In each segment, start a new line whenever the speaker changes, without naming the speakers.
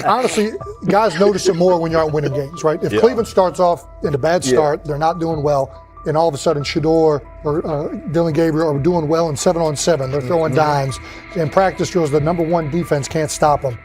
honestly, guys notice it more when you're out winning games, right? If Cleveland starts off in a bad start, they're not doing well, and all of a sudden Shedeur or Dillon Gabriel are doing well in 7-on-7, they're throwing dimes, and practice drills, the number one defense can't stop them.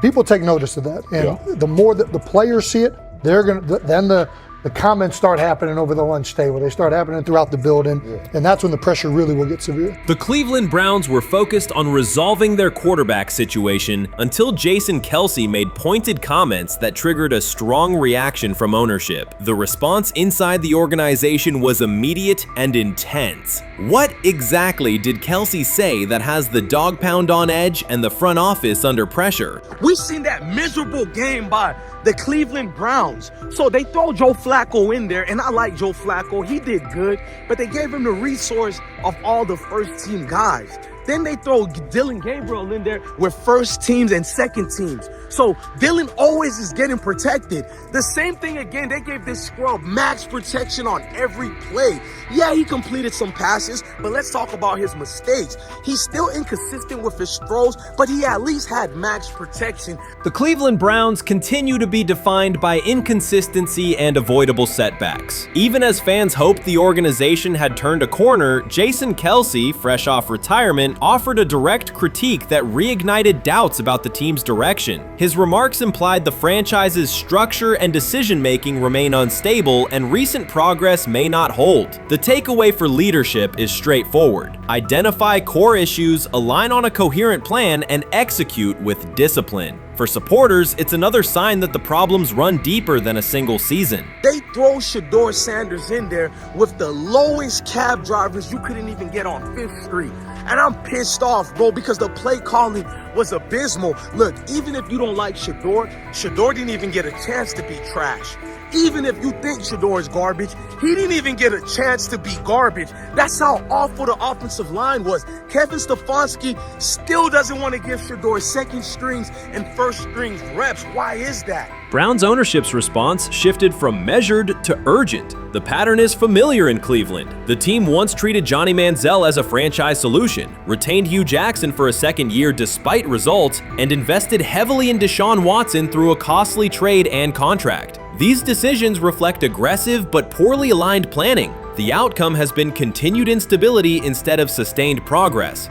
People take notice of that, and the more that the players see it, they're gonna then the comments start happening over the lunch table. They start happening throughout the building, and that's when the pressure really will get severe.
The Cleveland Browns were focused on resolving their quarterback situation until Jason Kelce made pointed comments that triggered a strong reaction from ownership. The response inside the organization was immediate and intense. What exactly did Kelce say that has the dog pound on edge and the front office under pressure?
We've seen that miserable game by the Cleveland Browns. So they throw Joe Flacco in there, and I like Joe Flacco. He did good, but they gave him the resource of all the first-team guys. Then they throw Dillon Gabriel in there with first teams and second teams. So Dillon always is getting protected. The same thing again, they gave this scrub max protection on every play. Yeah, he completed some passes, but let's talk about his mistakes. He's still inconsistent with his throws, but he at least had max protection.
The Cleveland Browns continue to be defined by inconsistency and avoidable setbacks. Even as fans hoped the organization had turned a corner, Jason Kelce, fresh off retirement, offered a direct critique that reignited doubts about the team's direction. His remarks implied the franchise's structure and decision-making remain unstable and recent progress may not hold. The takeaway for leadership is straightforward. Identify core issues, align on a coherent plan, and execute with discipline. For supporters, it's another sign that the problems run deeper than a single season.
They throw Shedeur Sanders in there with the lowest cab drivers you couldn't even get on 5th Street. And I'm pissed off, bro, because the play calling was abysmal. Look, even if you don't like Shedeur, Shedeur didn't even get a chance to be trash. Even if you think Shedeur is garbage, he didn't even get a chance to be garbage. That's how awful the offensive line was. Kevin Stefanski still doesn't want to give Shedeur second strings and first strings reps. Why is that?
Browns ownership's response shifted from measured to urgent. The pattern is familiar in Cleveland. The team once treated Johnny Manziel as a franchise solution, retained Hugh Jackson for a second year despite results, and invested heavily in Deshaun Watson through a costly trade and contract. These decisions reflect aggressive but poorly aligned planning. The outcome has been continued instability instead of sustained progress.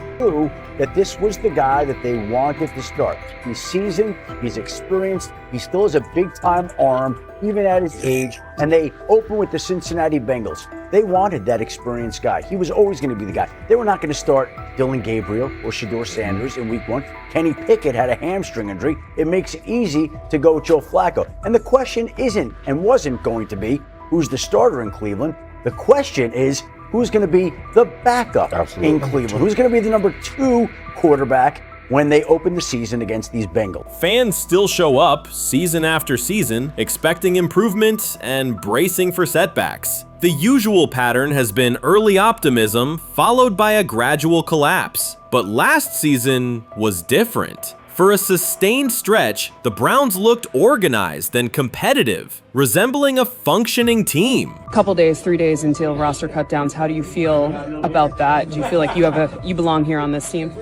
That this was the guy that they wanted to start. He's seasoned, he's experienced, he still has a big-time arm, even at his age, and they open with the Cincinnati Bengals. They wanted that experienced guy. He was always going to be the guy. They were not going to start Dillon Gabriel or Shedeur Sanders in week 1. Kenny Pickett had a hamstring injury. It makes it easy to go with Joe Flacco. And the question isn't and wasn't going to be who's the starter in Cleveland. The question is, who's going to be the backup in Cleveland? Who's going to be the number 2 quarterback when they open the season against these Bengals?
Fans still show up season after season, expecting improvement and bracing for setbacks. The usual pattern has been early optimism followed by a gradual collapse. But last season was different. For a sustained stretch, the Browns looked organized and competitive, resembling a functioning team.
Couple days, 3 days until roster cutdowns, how do you feel about that? Do you feel like you belong here on this team?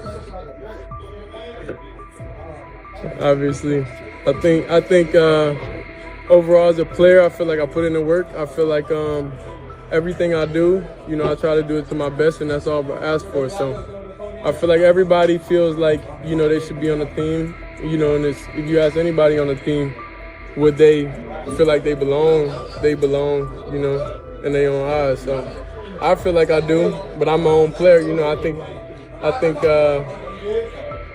Obviously, I think overall as a player, I feel like I put in the work. I feel like everything I do, I try to do it to my best, and that's all I ask for. So I feel like everybody feels like, they should be on the team, and if you ask anybody on the team, would they feel like they belong, in their own eyes. So I feel like I do, but I'm my own player, I think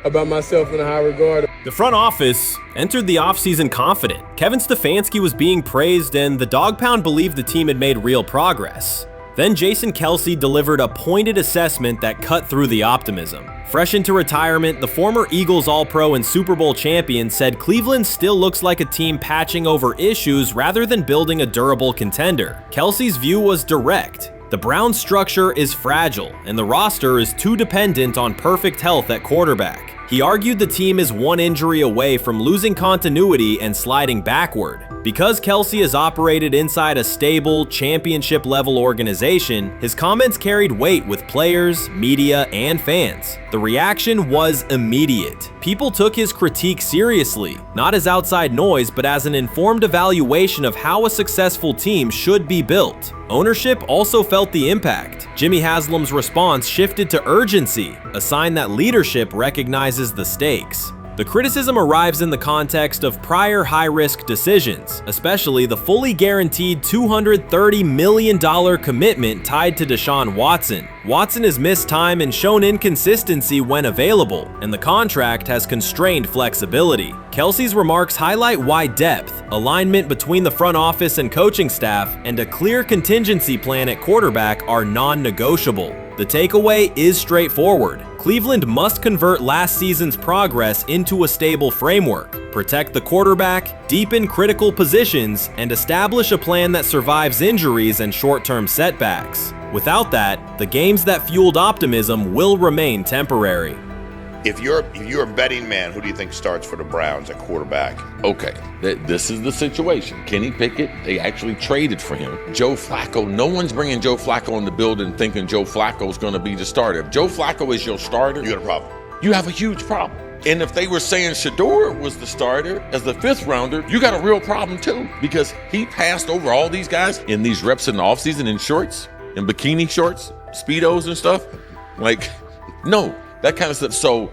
about myself in a high regard.
The front office entered the offseason confident. Kevin Stefanski was being praised, and the Dog Pound believed the team had made real progress. Then Jason Kelce delivered a pointed assessment that cut through the optimism. Fresh into retirement, the former Eagles All-Pro and Super Bowl champion said Cleveland still looks like a team patching over issues rather than building a durable contender. Kelce's view was direct. The Browns' structure is fragile, and the roster is too dependent on perfect health at quarterback. He argued the team is one injury away from losing continuity and sliding backward. Because Kelce has operated inside a stable, championship-level organization, his comments carried weight with players, media, and fans. The reaction was immediate. People took his critique seriously, not as outside noise, but as an informed evaluation of how a successful team should be built. Ownership also felt the impact. Jimmy Haslam's response shifted to urgency, a sign that leadership recognizes the stakes. The criticism arrives in the context of prior high-risk decisions, especially the fully guaranteed $230 million commitment tied to Deshaun Watson. Watson has missed time and shown inconsistency when available, and the contract has constrained flexibility. Kelce's remarks highlight why depth, alignment between the front office and coaching staff, and a clear contingency plan at quarterback are non-negotiable. The takeaway is straightforward. Cleveland must convert last season's progress into a stable framework, protect the quarterback, deepen critical positions, and establish a plan that survives injuries and short-term setbacks. Without that, the games that fueled optimism will remain temporary.
If you're a betting man, who do you think starts for the Browns at quarterback?
Okay, this is the situation. Kenny Pickett, they actually traded for him. Joe Flacco, no one's bringing Joe Flacco in the building thinking Joe Flacco's going to be the starter. If Joe Flacco is your starter,
You got a problem.
you have a huge problem. And if they were saying Shedeur was the starter as the 5th rounder, you got a real problem too, because he passed over all these guys in these reps in the offseason in shorts, in bikini shorts, Speedos and stuff. Like, no. That kind of stuff. So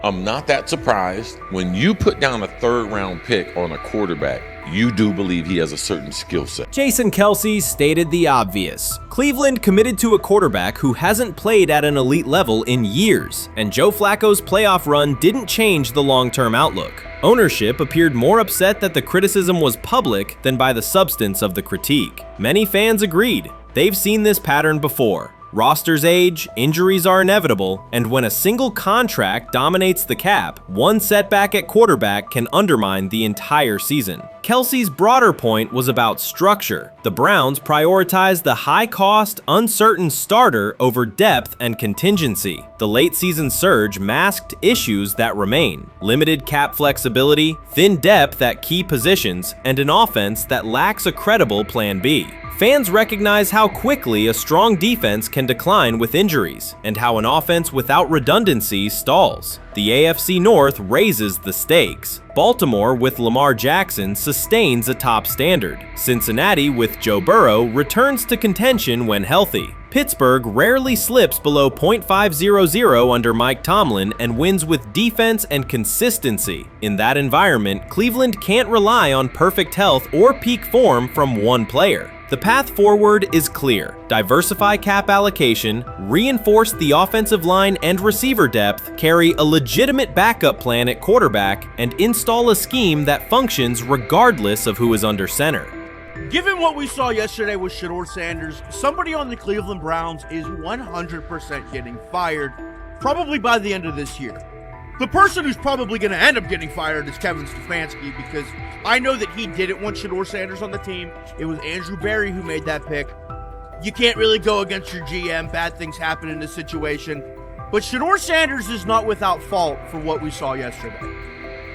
I'm not that surprised. When you put down a 3rd round pick on a quarterback, you do believe he has a certain skill set.
Jason Kelce stated the obvious. Cleveland committed to a quarterback who hasn't played at an elite level in years, and Joe Flacco's playoff run didn't change the long-term outlook. Ownership appeared more upset that the criticism was public than by the substance of the critique. Many fans agreed. They've seen this pattern before. Rosters age, injuries are inevitable, and when a single contract dominates the cap, one setback at quarterback can undermine the entire season. Kelce's broader point was about structure. The Browns prioritized the high-cost, uncertain starter over depth and contingency. The late-season surge masked issues that remain: limited cap flexibility, thin depth at key positions, and an offense that lacks a credible plan B. Fans recognize how quickly a strong defense can decline with injuries, and how an offense without redundancy stalls. The AFC North raises the stakes. Baltimore with Lamar Jackson sustains a top standard. Cincinnati with Joe Burrow returns to contention when healthy. Pittsburgh rarely slips below .500 under Mike Tomlin and wins with defense and consistency. In that environment, Cleveland can't rely on perfect health or peak form from one player. The path forward is clear. Diversify cap allocation, reinforce the offensive line and receiver depth, carry a legitimate backup plan at quarterback, and install a scheme that functions regardless of who is under center.
Given what we saw yesterday with Shedeur Sanders, somebody on the Cleveland Browns is 100% getting fired, probably by the end of this year. The person who's probably going to end up getting fired is Kevin Stefanski, because I know that he didn't want Shedeur Sanders on the team. It was Andrew Berry who made that pick. You can't really go against your GM. Bad things happen in this situation. But Shedeur Sanders is not without fault for what we saw yesterday.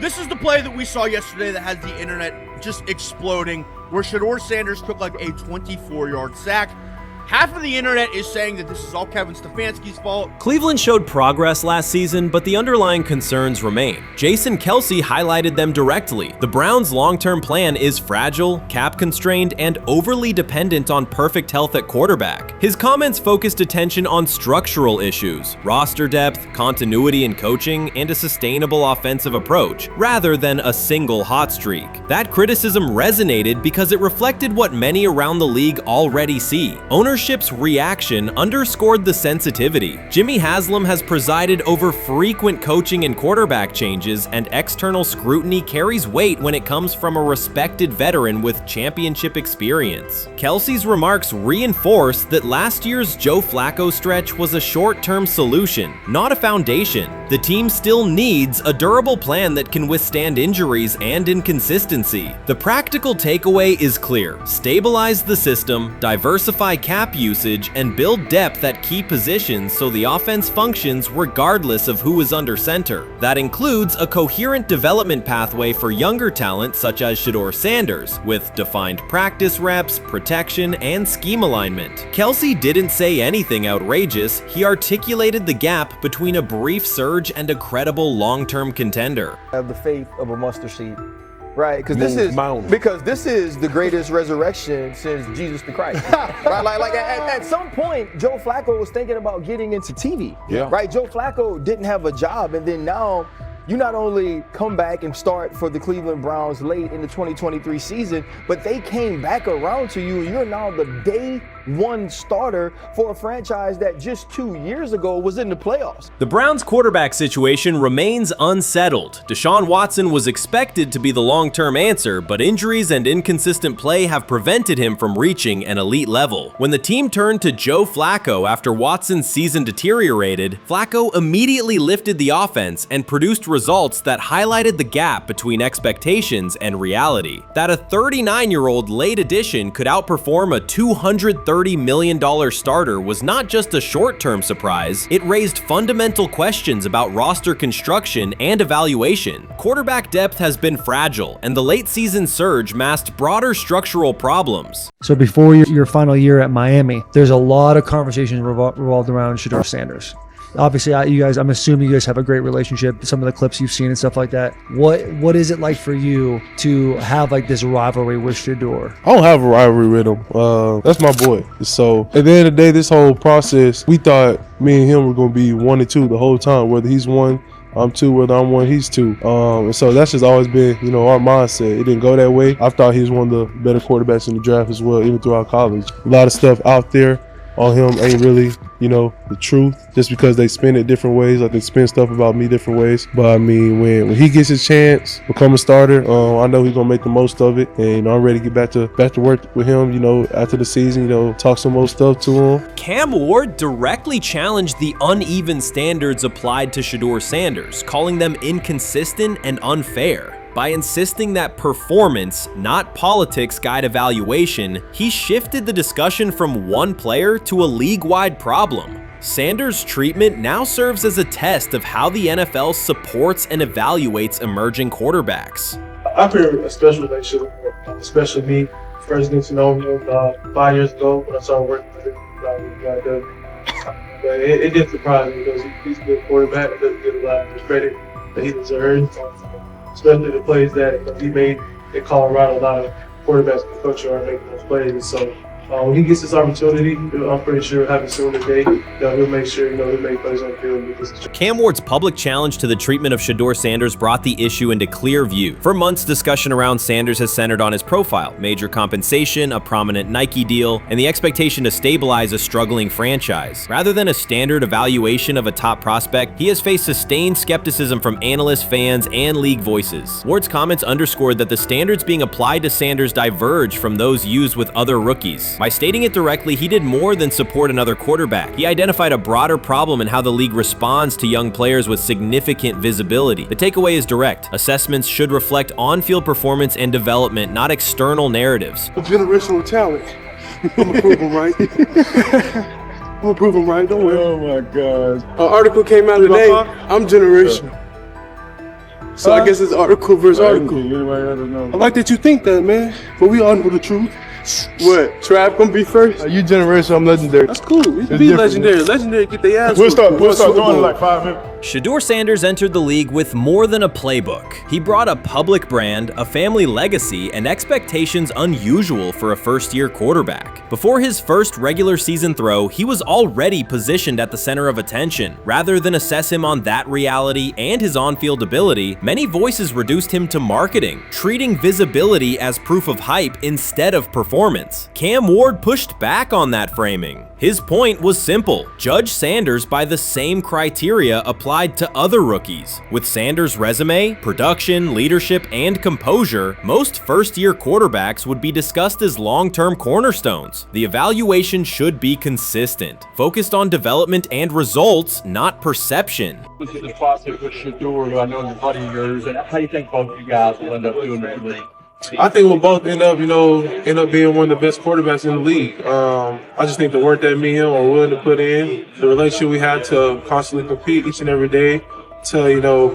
This is the play that we saw yesterday that has the internet just exploding, where Shedeur Sanders took like a 24-yard sack. Half of the internet is saying that this is all Kevin Stefanski's fault.
Cleveland showed progress last season, but the underlying concerns remain. Jason Kelce highlighted them directly. The Browns' long-term plan is fragile, cap-constrained, and overly dependent on perfect health at quarterback. His comments focused attention on structural issues, roster depth, continuity in coaching, and a sustainable offensive approach, rather than a single hot streak. That criticism resonated because it reflected what many around the league already see. Ownership's reaction underscored the sensitivity. Jimmy Haslam has presided over frequent coaching and quarterback changes, and external scrutiny carries weight when it comes from a respected veteran with championship experience. Kelce's remarks reinforce that last year's Joe Flacco stretch was a short-term solution, not a foundation. The team still needs a durable plan that can withstand injuries and inconsistency. The practical takeaway is clear: stabilize the system, diversify cap snap usage and build depth at key positions so the offense functions regardless of who is under center. That includes a coherent development pathway for younger talent such as Shedeur Sanders, with defined practice reps, protection, and scheme alignment. Kelce didn't say anything outrageous. He articulated the gap between a brief surge and a credible long-term contender.
I have the faith of a mustard seed. Right, because this is the greatest resurrection since Jesus the Christ. Right, like at some point, Joe Flacco was thinking about getting into TV.
Yeah.
Right, Joe Flacco didn't have a job, and then now you not only come back and start for the Cleveland Browns late in the 2023 season, but they came back around to you. You're now the day one starter for a franchise that just 2 years ago was in the playoffs.
The Browns' quarterback situation remains unsettled. Deshaun Watson was expected to be the long-term answer, but injuries and inconsistent play have prevented him from reaching an elite level. When the team turned to Joe Flacco after Watson's season deteriorated, Flacco immediately lifted the offense and produced results that highlighted the gap between expectations and reality. That a 39-year-old late addition could outperform a $230 million starter was not just a short-term surprise, it raised fundamental questions about roster construction and evaluation. Quarterback depth has been fragile, and the late season surge masked broader structural problems.
So before your final year at Miami, there's a lot of conversations revolved around Shedeur Sanders. Obviously, I'm assuming you guys have a great relationship. Some of the clips you've seen and stuff like that. What is it like for you to have like this rivalry with Shedeur?
I don't have a rivalry with him. That's my boy. So at the end of the day, this whole process, we thought me and him were going to be 1 and 2 the whole time. Whether he's 1, I'm 2. Whether I'm 1, he's 2. And so that's just always been, our mindset. It didn't go that way. I thought he was one of the better quarterbacks in the draft as well, even throughout college. A lot of stuff out there on him ain't really, the truth, just because they spin it different ways. Like they spin stuff about me different ways. But I mean, when he gets his chance, become a starter, I know he's gonna make the most of it. And I'm ready to get back to work with him, after the season, talk some more stuff to him.
Cam Ward directly challenged the uneven standards applied to Shedeur Sanders, calling them inconsistent and unfair. By insisting that performance, not politics, guide evaluation, he shifted the discussion from one player to a league-wide problem. Sanders' treatment now serves as a test of how the NFL supports and evaluates emerging quarterbacks.
I feel a special relationship with him, especially me. First getting to know him 5 years ago when I started working with him. But it did surprise me because he's a good quarterback. It doesn't get a lot of credit that he deserves. Especially the plays that he made in Colorado. A lot of quarterbacks in the country are making those plays. And so when he gets this opportunity, I'm pretty sure having soon today that he'll make sure he'll make plays on the field.
Cam Ward's public challenge to the treatment of Shedeur Sanders brought the issue into clear view. For months, discussion around Sanders has centered on his profile, major compensation, a prominent Nike deal, and the expectation to stabilize a struggling franchise. Rather than a standard evaluation of a top prospect, he has faced sustained skepticism from analysts, fans, and league voices. Ward's comments underscored that the standards being applied to Sanders diverge from those used with other rookies. By stating it directly, he did more than support another quarterback. He identified a broader problem in how the league responds to young players with significant visibility. The takeaway is direct. Assessments should reflect on-field performance and development, not external narratives.
A generational talent. I'm gonna prove him right. I'm gonna prove him right. Don't worry.
Oh my God.
An article came out today. I'm generational. So I guess it's article versus article. I like that you think that, man. But we all know the truth. What? Trav gonna be first?
You generation, I'm legendary.
That's cool. We can be legendary. Legendary, get their ass.
We'll start doing it in like 5 minutes.
Shedeur Sanders entered the league with more than a playbook. He brought a public brand, a family legacy, and expectations unusual for a first-year quarterback. Before his first regular season throw, he was already positioned at the center of attention. Rather than assess him on that reality and his on-field ability, many voices reduced him to marketing, treating visibility as proof of hype instead of performance. Cam Ward pushed back on that framing. His point was simple: judge Sanders by the same criteria applied to other rookies. With Sanders' resume, production, leadership, and composure, most first-year quarterbacks would be discussed as long-term cornerstones. The evaluation should be consistent, focused on development and results, not perception.
Look at the process with Shedeur, who I know is a buddy of yours, and how do you think both of you guys will end up doing in the league?
I think we'll both end up being one of the best quarterbacks in the league. I just think the work that me and him are willing to put in, the relationship we have to constantly compete each and every day, to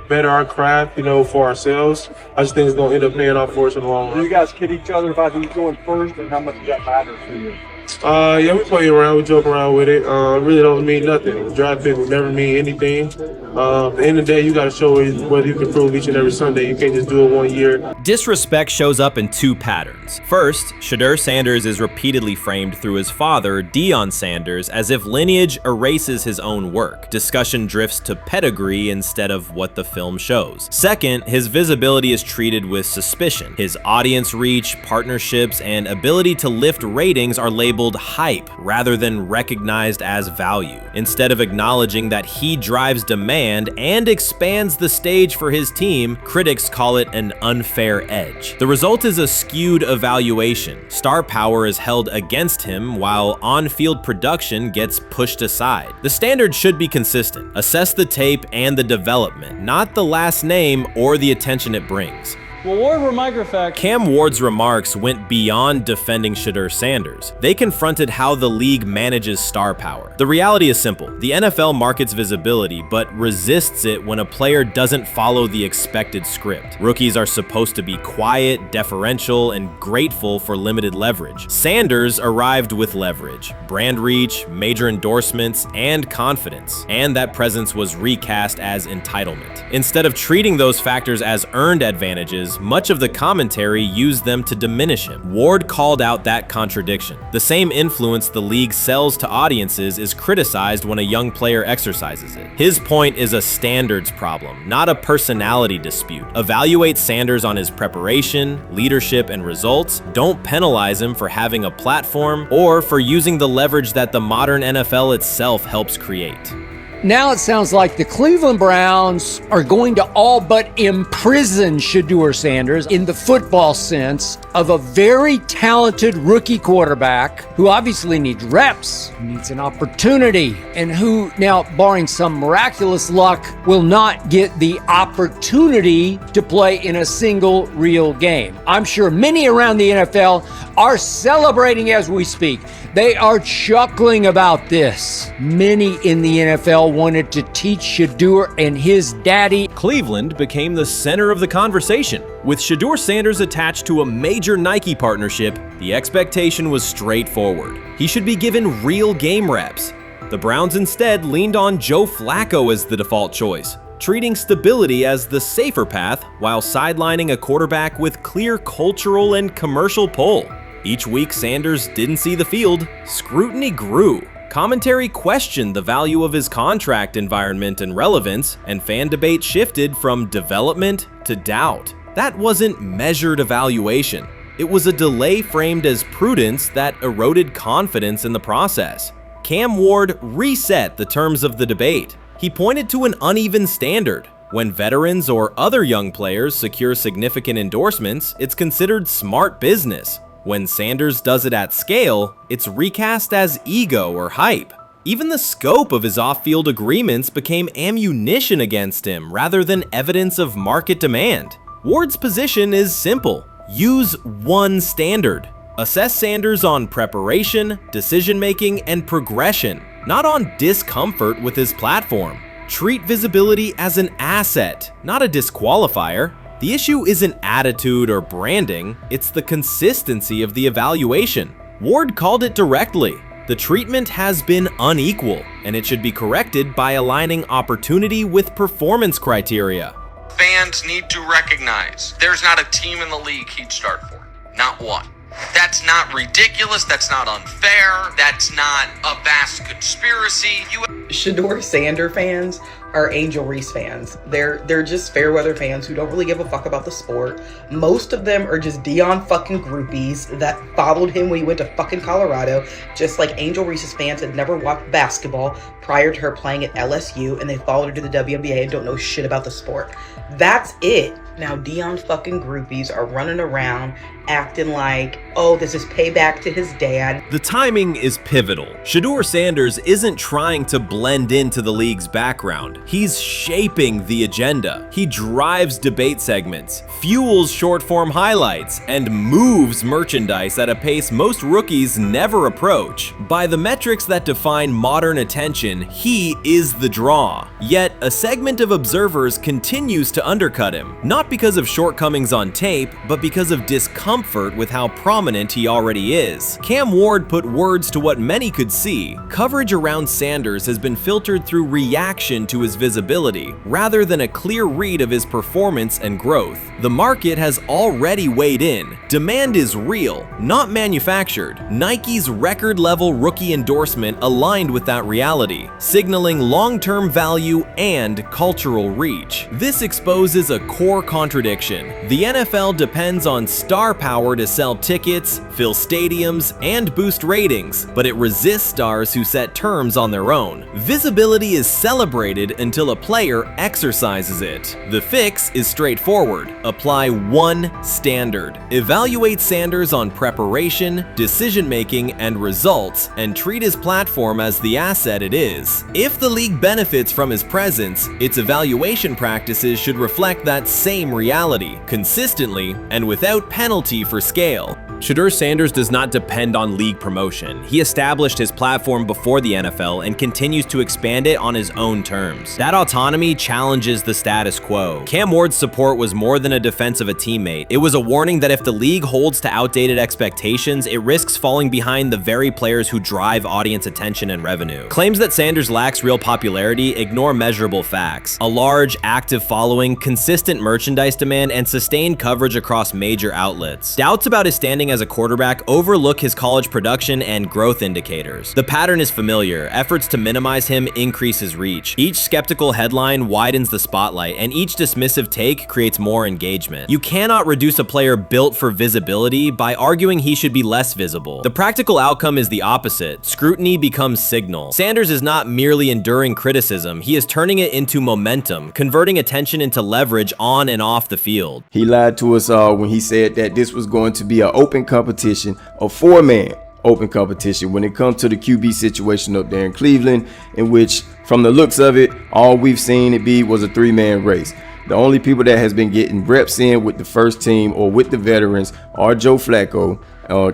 better our craft, for ourselves. I just think it's going to end up paying off for us in the long run.
You guys kid each other about who's going first and how much that matters to you?
Yeah, we play around, we joke around with it. It really don't mean nothing. The draft pick will never mean anything. At the end of the day, you got to show whether you can prove each and every Sunday. You can't just do it 1 year.
Disrespect shows up in two patterns. First, Shedeur Sanders is repeatedly framed through his father, Deion Sanders, as if lineage erases his own work. Discussion drifts to pedigree instead of what the film shows. Second, his visibility is treated with suspicion. His audience reach, partnerships, and ability to lift ratings are labeled hype rather than recognized as value. Instead of acknowledging that he drives demand and expands the stage for his team, critics call it an unfair edge. The result is a skewed evaluation. Star power is held against him while on-field production gets pushed aside. The standard should be consistent. Assess the tape and the development, not the last name or the attention it brings.
Well, Ward were microfact.
Cam Ward's remarks went beyond defending Shedeur Sanders. They confronted how the league manages star power. The reality is simple. The NFL markets visibility, but resists it when a player doesn't follow the expected script. Rookies are supposed to be quiet, deferential, and grateful for limited leverage. Sanders arrived with leverage, brand reach, major endorsements, and confidence. And that presence was recast as entitlement. Instead of treating those factors as earned advantages, much of the commentary used them to diminish him. Ward called out that contradiction. The same influence the league sells to audiences is criticized when a young player exercises it. His point is a standards problem, not a personality dispute. Evaluate Sanders on his preparation, leadership, and results. Don't penalize him for having a platform or for using the leverage that the modern NFL itself helps create.
Now it sounds like the Cleveland Browns are going to all but imprison Shedeur Sanders in the football sense of a very talented rookie quarterback who obviously needs reps, needs an opportunity, and who now, barring some miraculous luck, will not get the opportunity to play in a single real game. I'm sure many around the NFL are celebrating as we speak. They are chuckling about this. Many in the NFL wanted to teach Shedeur and his daddy.
Cleveland became the center of the conversation. With Shedeur Sanders attached to a major Nike partnership, the expectation was straightforward. He should be given real game reps. The Browns instead leaned on Joe Flacco as the default choice, treating stability as the safer path while sidelining a quarterback with clear cultural and commercial pull. Each week Sanders didn't see the field, scrutiny grew. Commentary questioned the value of his contract environment and relevance, and fan debate shifted from development to doubt. That wasn't measured evaluation. It was a delay framed as prudence that eroded confidence in the process. Cam Ward reset the terms of the debate. He pointed to an uneven standard. When veterans or other young players secure significant endorsements, it's considered smart business. When Sanders does it at scale, it's recast as ego or hype. Even the scope of his off-field agreements became ammunition against him rather than evidence of market demand. Ward's position is simple. Use one standard. Assess Sanders on preparation, decision-making, and progression, not on discomfort with his platform. Treat visibility as an asset, not a disqualifier. The issue isn't attitude or branding, it's the consistency of the evaluation. Ward called it directly. The treatment has been unequal, and it should be corrected by aligning opportunity with performance criteria.
Fans need to recognize there's not a team in the league he'd start for. Not one. That's not ridiculous, that's not unfair, that's not a vast conspiracy.
Shedeur Sanders fans are Angel Reese fans. They're just fair weather fans who don't really give a fuck about the sport. Most of them are just Deion fucking groupies that followed him when he went to fucking Colorado, just like Angel Reese's fans had never watched basketball prior to her playing at LSU, and they followed her to the WNBA and don't know shit about the sport. That's it. Now Dion fucking groupies are running around acting like, oh, this is payback to his dad.
The timing is pivotal. Shedeur Sanders isn't trying to blend into the league's background. He's shaping the agenda. He drives debate segments, fuels short-form highlights, and moves merchandise at a pace most rookies never approach. By the metrics that define modern attention, he is the draw. Yet, a segment of observers continues to undercut him, not because of shortcomings on tape, but because of discomfort with how prominent he already is. Cam Ward put words to what many could see. Coverage around Sanders has been filtered through reaction to his visibility, rather than a clear read of his performance and growth. The market has already weighed in. Demand is real, not manufactured. Nike's record-level rookie endorsement aligned with that reality, signaling long-term value and cultural reach. This exposes a core contradiction. The NFL depends on star power to sell tickets, fill stadiums, and boost ratings, but it resists stars who set terms on their own. Visibility is celebrated until a player exercises it. The fix is straightforward. Apply one standard. Evaluate Sanders on preparation, decision-making, and results, and treat his platform as the asset it is. If the league benefits from his presence, its evaluation practices should reflect that same reality, consistently and without penalty for scale. Shedeur Sanders does not depend on league promotion. He established his platform before the NFL and continues to expand it on his own terms. That autonomy challenges the status quo. Cam Ward's support was more than a defense of a teammate. It was a warning that if the league holds to outdated expectations, it risks falling behind the very players who drive audience attention and revenue. Claims that Sanders lacks real popularity ignore measurable facts. A large, active following, consistent merchandise demand, and sustained coverage across major outlets. Doubts about his standing as a quarterback overlook his college production and growth indicators. The pattern is familiar. Efforts to minimize him increase his reach. Each skeptical headline widens the spotlight, and each dismissive take creates more engagement. You cannot reduce a player built for visibility by arguing he should be less visible. The practical outcome is the opposite. Scrutiny becomes signal. Sanders is not merely enduring criticism, he is turning it into momentum, converting attention into leverage on and off the field.
He lied to us all when he said that this was going to be an open competition, a four-man open competition when it comes to the QB situation up there in Cleveland, in which, from the looks of it, all we've seen it be was a three-man race. The only people that has been getting reps in with the first team or with the veterans are Joe Flacco,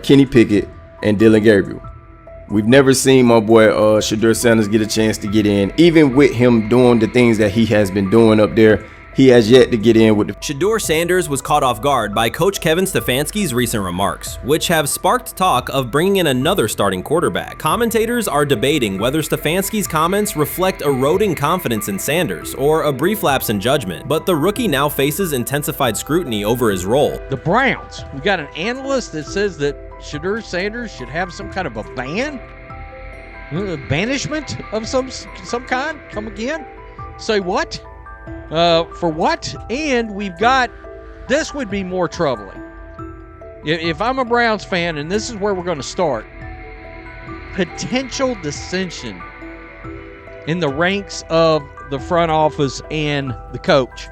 Kenny Pickett, and Dylan Gabriel. We've never seen my boy Shedeur Sanders get a chance to get in, even with him doing the things that he has been doing up there. He has yet to get in with the...
Shedeur Sanders was caught off guard by Coach Kevin Stefanski's recent remarks, which have sparked talk of bringing in another starting quarterback. Commentators are debating whether Stefanski's comments reflect eroding confidence in Sanders or a brief lapse in judgment, but the rookie now faces intensified scrutiny over his role.
The Browns, we got an analyst that says that Shedeur Sanders should have some kind of a ban? Banishment of some kind? Come again? Say what? For what? And we've got, this would be more troubling. If I'm a Browns fan, and this is where we're going to start, potential dissension in the ranks of the front office and the coach.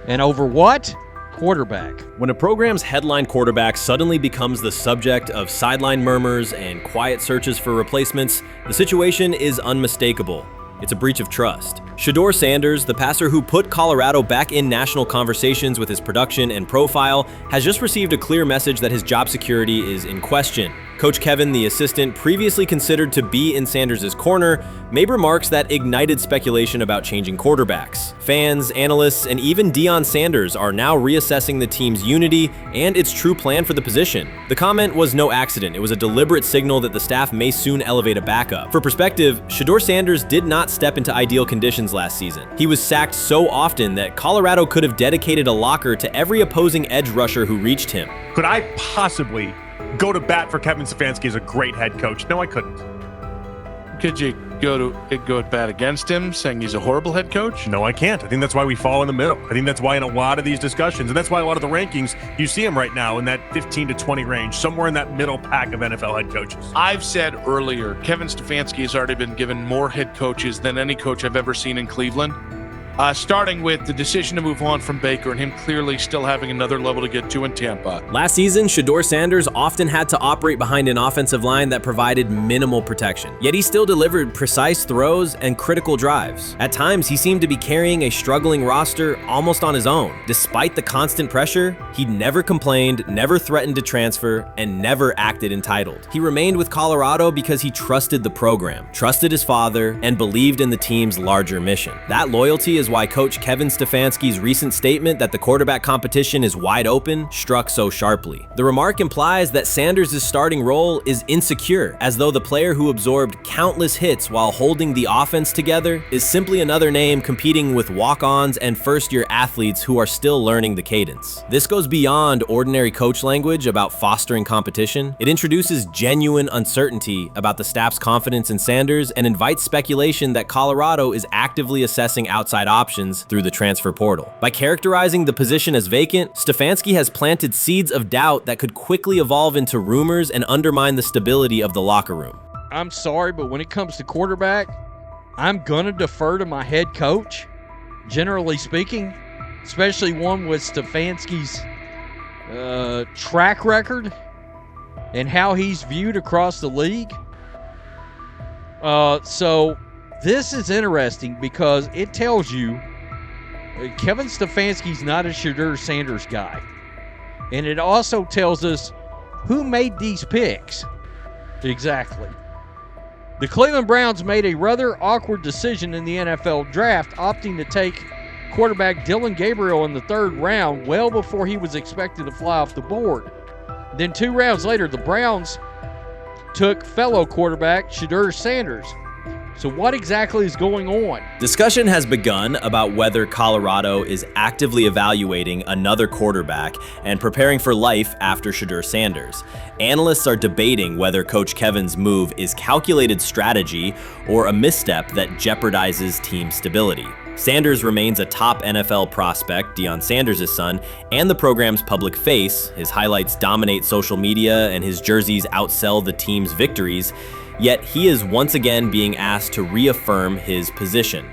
And over what? Quarterback.
When a program's headline quarterback suddenly becomes the subject of sideline murmurs and quiet searches for replacements, the situation is unmistakable. It's a breach of trust. Shedeur Sanders, the passer who put Colorado back in national conversations with his production and profile, has just received a clear message that his job security is in question. Coach Kevin, the assistant previously considered to be in Sanders' corner, made remarks that ignited speculation about changing quarterbacks. Fans, analysts, and even Deion Sanders are now reassessing the team's unity and its true plan for the position. The comment was no accident. It was a deliberate signal that the staff may soon elevate a backup. For perspective, Shedeur Sanders did not step into ideal conditions last season. He was sacked so often that Colorado could have dedicated a locker to every opposing edge rusher who reached him.
Could I possibly go to bat for Kevin Stefanski as a great head coach? No, I couldn't.
Could you go to bat against him, saying he's a horrible head coach?
No, I can't. I think that's why we fall in the middle. I think that's why in a lot of these discussions, and that's why a lot of the rankings, you see him right now in that 15 to 20 range, somewhere in that middle pack of NFL head coaches.
I've said earlier, Kevin Stefanski has already been given more head coaches than any coach I've ever seen in Cleveland. starting with the decision to move on from Baker and him clearly still having another level to get to in Tampa.
Last season, Shedeur Sanders often had to operate behind an offensive line that provided minimal protection, yet he still delivered precise throws and critical drives. At times, he seemed to be carrying a struggling roster almost on his own. Despite the constant pressure, he never complained, never threatened to transfer, and never acted entitled. He remained with Colorado because he trusted the program, trusted his father, and believed in the team's larger mission. That loyalty is why coach Kevin Stefanski's recent statement that the quarterback competition is wide open struck so sharply. The remark implies that Sanders' starting role is insecure, as though the player who absorbed countless hits while holding the offense together is simply another name competing with walk-ons and first-year athletes who are still learning the cadence. This goes beyond ordinary coach language about fostering competition. It introduces genuine uncertainty about the staff's confidence in Sanders and invites speculation that Colorado is actively assessing outside options through the transfer portal. By characterizing the position as vacant, Stefanski has planted seeds of doubt that could quickly evolve into rumors and undermine the stability of the locker room.
I'm sorry, but when it comes to quarterback, I'm gonna defer to my head coach, generally speaking, especially one with Stefanski's track record and how he's viewed across the league. So this is interesting because it tells you Kevin Stefanski's not a Shedeur Sanders guy. And it also tells us who made these picks. Exactly. The Cleveland Browns made a rather awkward decision in the NFL draft, opting to take quarterback Dillon Gabriel in the 3rd round well before he was expected to fly off the board. Then 2 rounds later, the Browns took fellow quarterback Shedeur Sanders. So what exactly is going on?
Discussion has begun about whether Colorado is actively evaluating another quarterback and preparing for life after Shedeur Sanders. Analysts are debating whether Coach Kevin's move is calculated strategy or a misstep that jeopardizes team stability. Sanders remains a top NFL prospect, Deion Sanders' son, and the program's public face. His highlights dominate social media and his jerseys outsell the team's victories, yet he is once again being asked to reaffirm his position.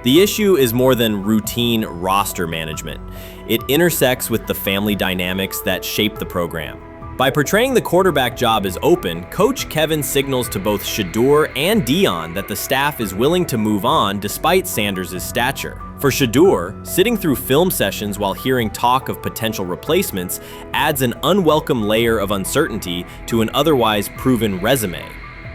The issue is more than routine roster management. It intersects with the family dynamics that shape the program. By portraying the quarterback job as open, Coach Kevin signals to both Shedeur and Deion that the staff is willing to move on despite Sanders' stature. For Shedeur, sitting through film sessions while hearing talk of potential replacements adds an unwelcome layer of uncertainty to an otherwise proven resume.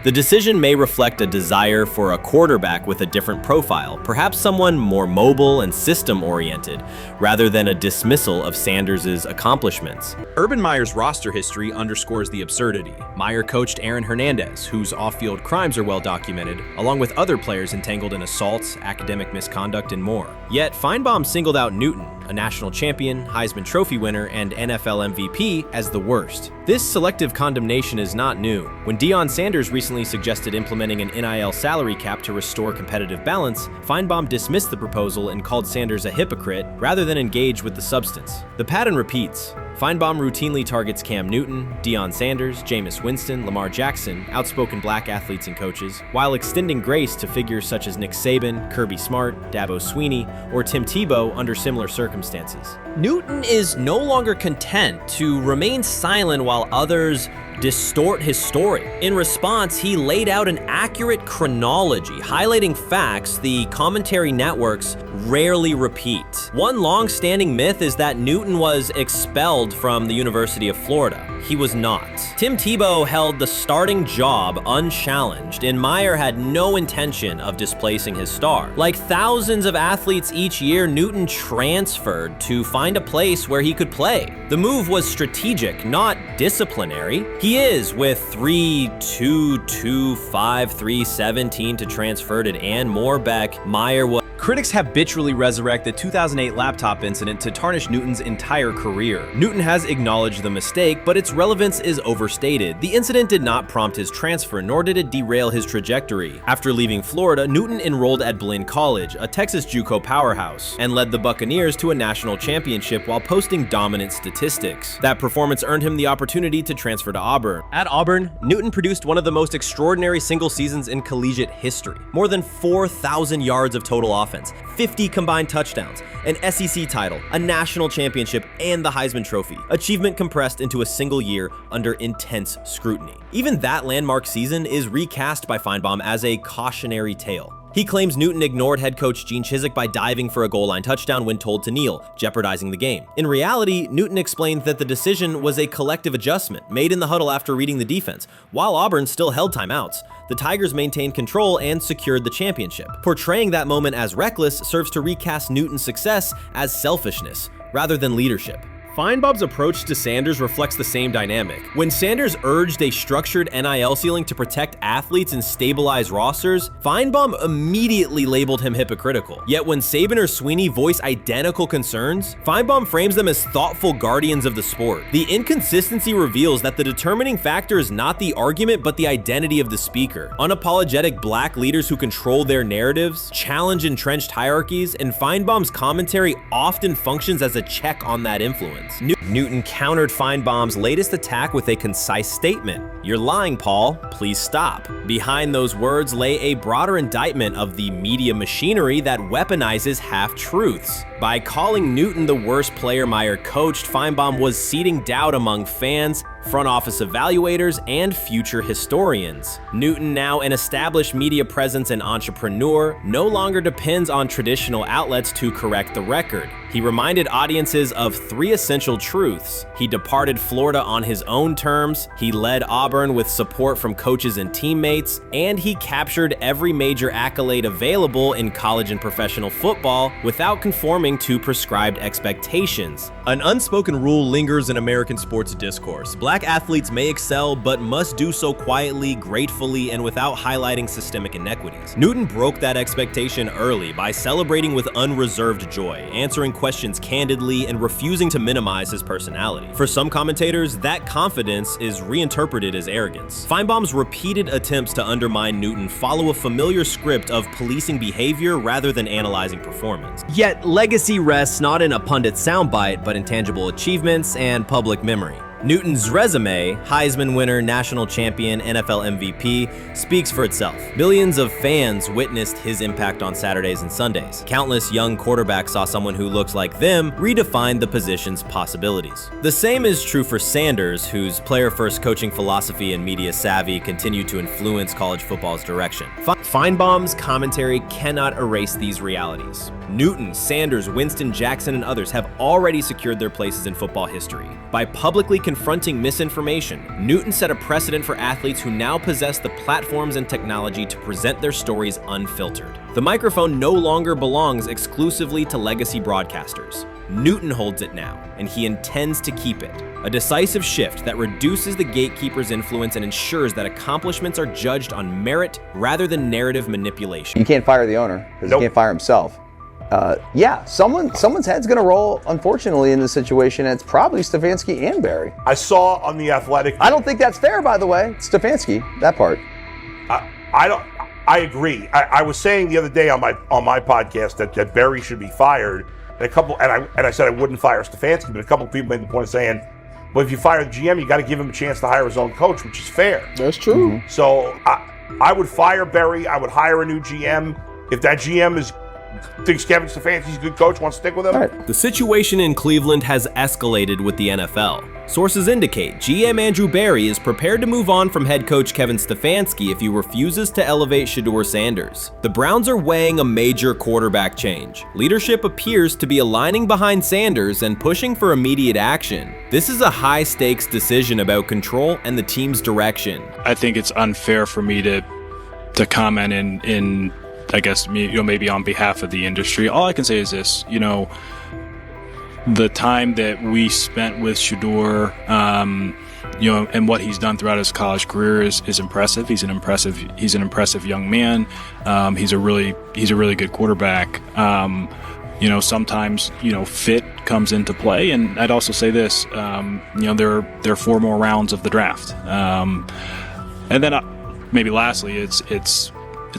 The decision may reflect a desire for a quarterback with a different profile, perhaps someone more mobile and system-oriented, rather than a dismissal of Sanders' accomplishments.
Urban Meyer's roster history underscores the absurdity. Meyer coached Aaron Hernandez, whose off-field crimes are well documented, along with other players entangled in assaults, academic misconduct, and more. Yet Feinbaum singled out Newton, a national champion, Heisman Trophy winner, and NFL MVP, as the worst. This selective condemnation is not new. When Deion Sanders recently suggested implementing an NIL salary cap to restore competitive balance, Feinbaum dismissed the proposal and called Sanders a hypocrite rather than engage with the substance. The pattern repeats. Feinbaum routinely targets Cam Newton, Deion Sanders, Jameis Winston, Lamar Jackson, outspoken black athletes and coaches, while extending grace to figures such as Nick Saban, Kirby Smart, Dabo Swinney, or Tim Tebow under similar circumstances.
Newton is no longer content to remain silent while others distort his story. In response, he laid out an accurate chronology, highlighting facts the commentary networks rarely repeat. One long-standing myth is that Newton was expelled from the University of Florida. He was not. Tim Tebow held the starting job unchallenged, and Meyer had no intention of displacing his star. Like thousands of athletes each year, Newton transferred to find a place where he could play. The move was strategic, not disciplinary. He is with 3-2-2-5-3-17 to transfer to and Moorbeck. Meyer was.
Critics habitually resurrect the 2008 laptop incident to tarnish Newton's entire career. Newton has acknowledged the mistake, but its relevance is overstated. The incident did not prompt his transfer, nor did it derail his trajectory. After leaving Florida, Newton enrolled at Blinn College, a Texas JUCO powerhouse, and led the Buccaneers to a national championship while posting dominant statistics. That performance earned him the opportunity to transfer to Auburn.
At Auburn, Newton produced one of the most extraordinary single seasons in collegiate history. More than 4,000 yards of total offense, offense, 50 combined touchdowns, an SEC title, a national championship, and the Heisman Trophy. Achievement compressed into a single year under intense scrutiny. Even that landmark season is recast by Feinbaum as a cautionary tale. He claims Newton ignored head coach Gene Chizik by diving for a goal line touchdown when told to kneel, jeopardizing the game. In reality, Newton explained that the decision was a collective adjustment made in the huddle after reading the defense. While Auburn still held timeouts, the Tigers maintained control and secured the championship. Portraying that moment as reckless serves to recast Newton's success as selfishness rather than leadership. Feinbaum's approach to Sanders reflects the same dynamic. When Sanders urged a structured NIL ceiling to protect athletes and stabilize rosters, Feinbaum immediately labeled him hypocritical. Yet when Saban or Sweeney voice identical concerns, Feinbaum frames them as thoughtful guardians of the sport. The inconsistency reveals that the determining factor is not the argument but the identity of the speaker. Unapologetic black leaders who control their narratives, challenge entrenched hierarchies, and Feinbaum's commentary often functions as a check on that influence. Newton countered Feinbaum's latest attack with a concise statement. "You're lying, Paul. Please stop." Behind those words lay a broader indictment of the media machinery that weaponizes half-truths. By calling Newton the worst player Meyer coached, Feinbaum was seeding doubt among fans, front office evaluators, and future historians. Newton, now an established media presence and entrepreneur, no longer depends on traditional outlets to correct the record. He reminded audiences of 3 essential truths. He departed Florida on his own terms, he led Auburn with support from coaches and teammates, and he captured every major accolade available in college and professional football without conforming to prescribed expectations. An unspoken rule lingers in American sports discourse. Black athletes may excel, but must do so quietly, gratefully, and without highlighting systemic inequities. Newton broke that expectation early by celebrating with unreserved joy, answering questions candidly, and refusing to minimize his personality. For some commentators, that confidence is reinterpreted as arrogance. Feinbaum's repeated attempts to undermine Newton follow a familiar script of policing behavior rather than analyzing performance. Yet, legacy rests not in a pundit soundbite, but in tangible achievements and public memory. Newton's resume, Heisman winner, national champion, NFL MVP, speaks for itself. Millions of fans witnessed his impact on Saturdays and Sundays. Countless young quarterbacks saw someone who looked like them redefine the position's possibilities. The same is true for Sanders, whose player-first coaching philosophy and media savvy continue to influence college football's direction. Feinbaum's commentary cannot erase these realities. Newton, Sanders, Winston, Jackson, and others have already secured their places in football history. By publicly confronting misinformation, Newton set a precedent for athletes who now possess the platforms and technology to present their stories unfiltered. The microphone no longer belongs exclusively to legacy broadcasters. Newton holds it now, and he intends to keep it. A decisive shift that reduces the gatekeeper's influence and ensures that accomplishments are judged on merit rather than narrative manipulation.
You can't fire the owner because he can't fire himself. Someone's head's going to roll, unfortunately, in this situation, and it's probably Stefanski and Barry.
I saw on The Athletic.
I don't think that's fair, by the way. Stefanski, that part.
I agree. I was saying the other day on my podcast that Barry should be fired, and I said I wouldn't fire Stefanski, but a couple of people made the point of saying, well, if you fire the GM, you got to give him a chance to hire his own coach, which is fair.
That's true.
So I would fire Barry. I would hire a new GM. If that GM thinks Kevin Stefanski's a good coach, wants to stick with him.
The situation in Cleveland has escalated with the NFL. Sources indicate GM Andrew Barry is prepared to move on from head coach Kevin Stefanski if he refuses to elevate Shedeur Sanders. The Browns are weighing a major quarterback change. Leadership appears to be aligning behind Sanders and pushing for immediate action. This is a high-stakes decision about control and the team's direction.
I think it's unfair for me to comment in I guess, maybe on behalf of the industry. All I can say is this, the time that we spent with Shedeur, and what he's done throughout his college career is impressive. He's an impressive young man. He's a really good quarterback. Sometimes, fit comes into play. And I'd also say this, there are 4 more rounds of the draft. And then maybe lastly, it's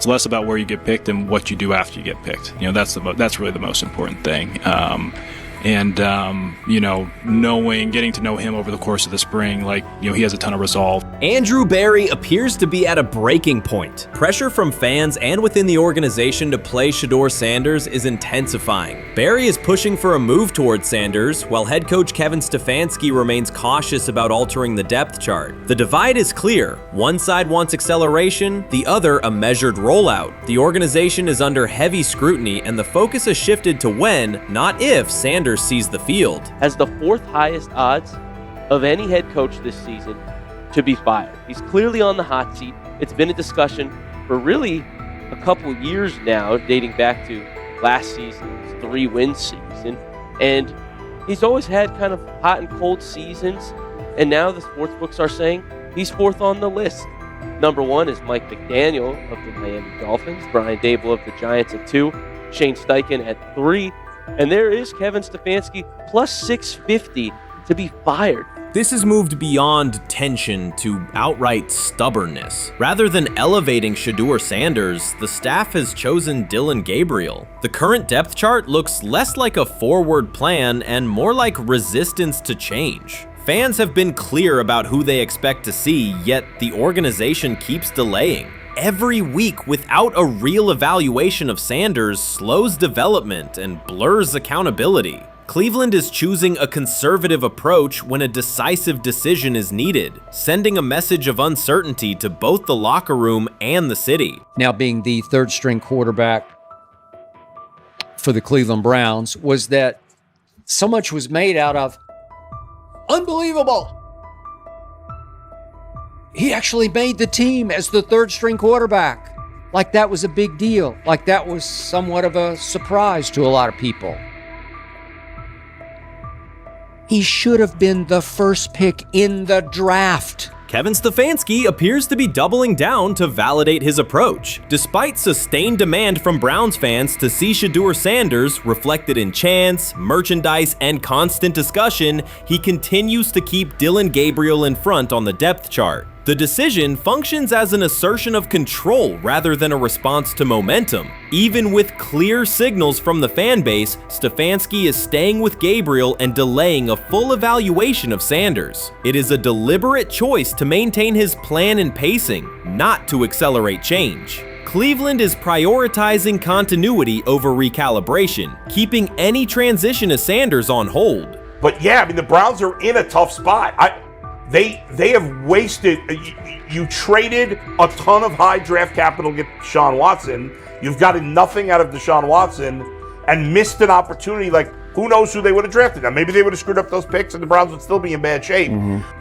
less about where you get picked and what you do after you get picked. That's really the most important thing. And, getting to know him over the course of the spring, he has a ton of resolve.
Andrew Berry appears to be at a breaking point. Pressure from fans and within the organization to play Shedeur Sanders is intensifying. Berry is pushing for a move towards Sanders, while head coach Kevin Stefanski remains cautious about altering the depth chart. The divide is clear. One side wants acceleration, the other a measured rollout. The organization is under heavy scrutiny, and the focus has shifted to when, not if, Sanders sees the field.
Has the fourth highest odds of any head coach this season to be fired. He's clearly on the hot seat. It's been a discussion for really a couple years now, dating back to last season's 3-win season. And he's always had kind of hot and cold seasons. And now the sports books are saying he's fourth on the list. Number 1 is Mike McDaniel of the Miami Dolphins, Brian Dable of the Giants at 2, Shane Steichen at 3, and there is Kevin Stefanski plus 650 to be fired.
This has moved beyond tension to outright stubbornness. Rather than elevating Shedeur Sanders, the staff has chosen Dillon Gabriel. The current depth chart looks less like a forward plan and more like resistance to change. Fans have been clear about who they expect to see, yet the organization keeps delaying. Every week without a real evaluation of Sanders slows development and blurs accountability. Cleveland is choosing a conservative approach when a decisive decision is needed, sending a message of uncertainty to both the locker room and the city.
Now being the third string quarterback for the Cleveland Browns, was that so much was made out of unbelievable. He actually made the team as the third string quarterback. Like that was a big deal. Like that was somewhat of a surprise to a lot of people. He should have been the first pick in the draft.
Kevin Stefanski appears to be doubling down to validate his approach. Despite sustained demand from Browns fans to see Shedeur Sanders reflected in chants, merchandise, and constant discussion, he continues to keep Dillon Gabriel in front on the depth chart. The decision functions as an assertion of control rather than a response to momentum. Even with clear signals from the fan base, Stefanski is staying with Gabriel and delaying a full evaluation of Sanders. It is a deliberate choice to maintain his plan and pacing, not to accelerate change. Cleveland is prioritizing continuity over recalibration, keeping any transition to Sanders on hold.
But yeah, the Browns are in a tough spot. They have wasted. You traded a ton of high draft capital to get Deshaun Watson. You've gotten nothing out of Deshaun Watson and missed an opportunity. Who knows who they would have drafted? Now, maybe they would have screwed up those picks and the Browns would still be in bad shape.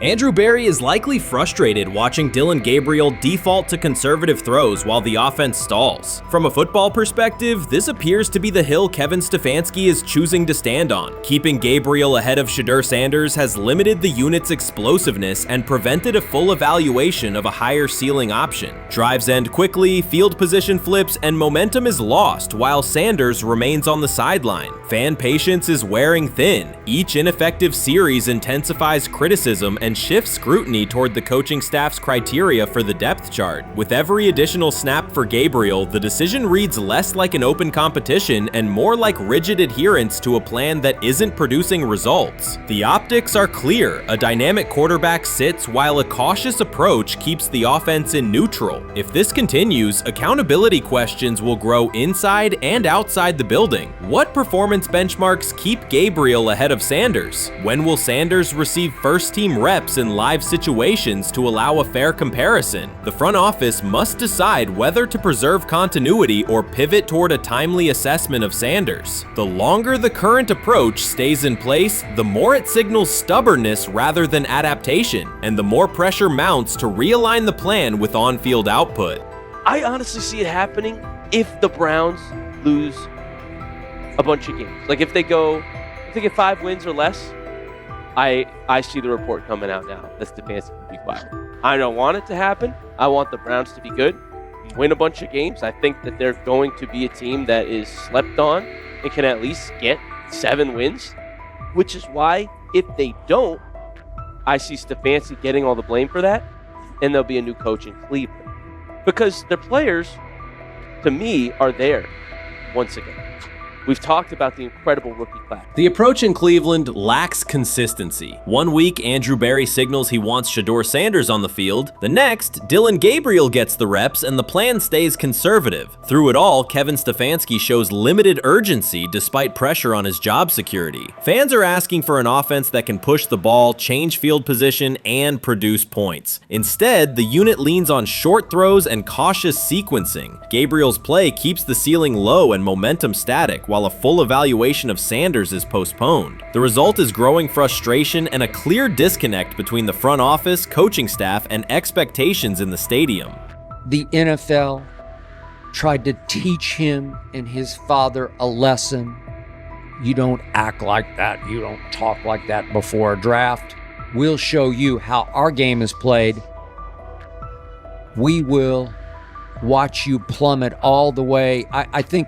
Andrew Berry is likely frustrated watching Dillon Gabriel default to conservative throws while the offense stalls. From a football perspective, this appears to be the hill Kevin Stefanski is choosing to stand on. Keeping Gabriel ahead of Shedeur Sanders has limited the unit's explosiveness and prevented a full evaluation of a higher ceiling option. Drives end quickly, field position flips, and momentum is lost while Sanders remains on the sideline. Fan patience is wearing thin. Each ineffective series intensifies criticism and shifts scrutiny toward the coaching staff's criteria for the depth chart. With every additional snap for Gabriel, the decision reads less like an open competition and more like rigid adherence to a plan that isn't producing results. The optics are clear. A dynamic quarterback sits while a cautious approach keeps the offense in neutral. If this continues, accountability questions will grow inside and outside the building. What performance benchmarks keep Gabriel ahead of Sanders? When will Sanders receive first-team reps in live situations to allow a fair comparison? The front office must decide whether to preserve continuity or pivot toward a timely assessment of Sanders. The longer the current approach stays in place, the more it signals stubbornness rather than adaptation, and the more pressure mounts to realign the plan with on-field output.
I honestly see it happening if the Browns lose a bunch of games. If they get 5 wins or less, I see the report coming out now that Stefanski will be fired. I don't want it to happen. I want the Browns to be good, win a bunch of games. I think that they're going to be a team that is slept on and can at least get 7 wins, which is why if they don't, I see Stefanski getting all the blame for that, and there'll be a new coach in Cleveland. Because their players, to me, are there once again. We've talked about the incredible rookie class.
The approach in Cleveland lacks consistency. One week, Andrew Berry signals he wants Shedeur Sanders on the field. The next, Dillon Gabriel gets the reps and the plan stays conservative. Through it all, Kevin Stefanski shows limited urgency despite pressure on his job security. Fans are asking for an offense that can push the ball, change field position, and produce points. Instead, the unit leans on short throws and cautious sequencing. Gabriel's play keeps the ceiling low and momentum static, while a full evaluation of Sanders is postponed. The result is growing frustration and a clear disconnect between the front office, coaching staff, and expectations in the stadium.
The NFL tried to teach him and his father a lesson. You don't act like that. You don't talk like that before a draft. We'll show you how our game is played. We will watch you plummet all the way. I think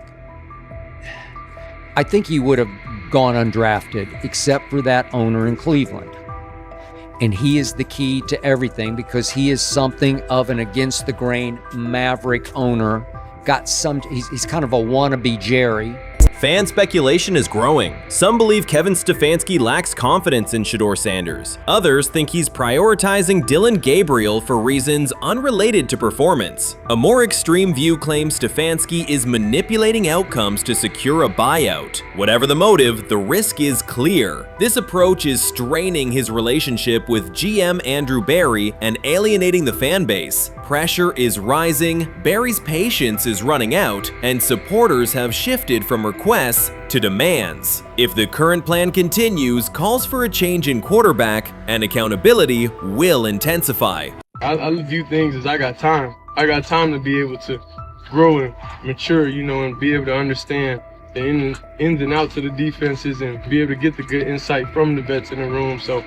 he would have gone undrafted except for that owner in Cleveland. And he is the key to everything because he is something of an against the grain maverick owner. He's kind of a wannabe Jerry.
Fan speculation is growing. Some believe Kevin Stefanski lacks confidence in Shedeur Sanders. Others think he's prioritizing Dillon Gabriel for reasons unrelated to performance. A more extreme view claims Stefanski is manipulating outcomes to secure a buyout. Whatever the motive, the risk is clear. This approach is straining his relationship with GM Andrew Berry and alienating the fan base. Pressure is rising, Berry's patience is running out, and supporters have shifted from requests to demands. If the current plan continues, calls for a change in quarterback and accountability will intensify.
I view things as I got time. I got time to be able to grow and mature, and be able to understand the ins and outs of the defenses and be able to get the good insight from the vets in the room. So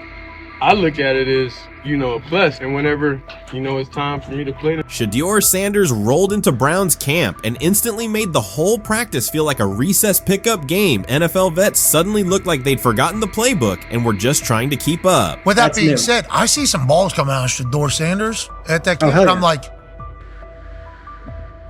I look at it as, a plus, and whenever, it's time for me to play.
Shedeur Sanders rolled into Browns camp and instantly made the whole practice feel like a recess pickup game. NFL vets suddenly looked like they'd forgotten the playbook and were just trying to keep up.
With that being said, I see some balls coming out of Shedeur Sanders at that camp, and I'm like,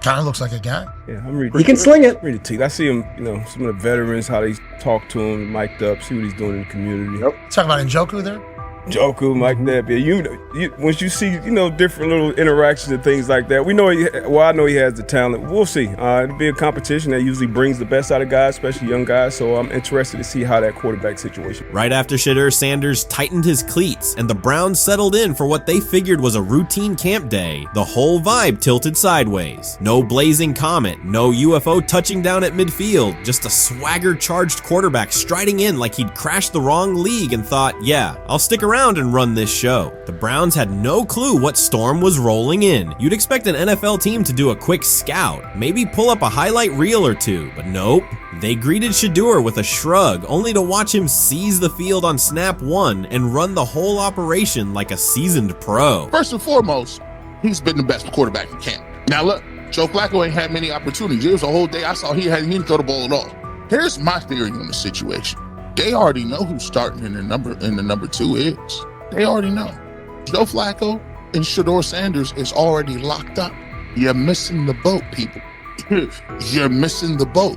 kind of looks like a guy.
Yeah, I'm ready.
He can sling it.
Ready to I see him, some of the veterans, how they talk to him, mic'd up, see what he's doing in the community.
Yep. Talking about Njoku there?
Njoku, like that. But once you see, different little interactions and things like that, I know he has the talent. We'll see. It'll be a competition that usually brings the best out of guys, especially young guys. So I'm interested to see how that quarterback situation.
Right after Shedeur Sanders tightened his cleats and the Browns settled in for what they figured was a routine camp day, the whole vibe tilted sideways. No blazing comet, no UFO touching down at midfield, just a swagger-charged quarterback striding in like he'd crashed the wrong league and thought, yeah, I'll stick around and run this show. The Browns had no clue what storm was rolling in. You'd expect an NFL team to do a quick scout, maybe pull up a highlight reel or two, but nope. They greeted Shedeur with a shrug, only to watch him seize the field on snap one and run the whole operation like a seasoned pro.
First and foremost, he's been the best quarterback in camp. Now look, Joe Flacco ain't had many opportunities. There was a whole day I saw he didn't throw the ball at all. Here's my theory on the situation. They already know who's starting in the number 2 is. They already know. Joe Flacco and Shedeur Sanders is already locked up. You're missing the boat, people. You're missing the boat.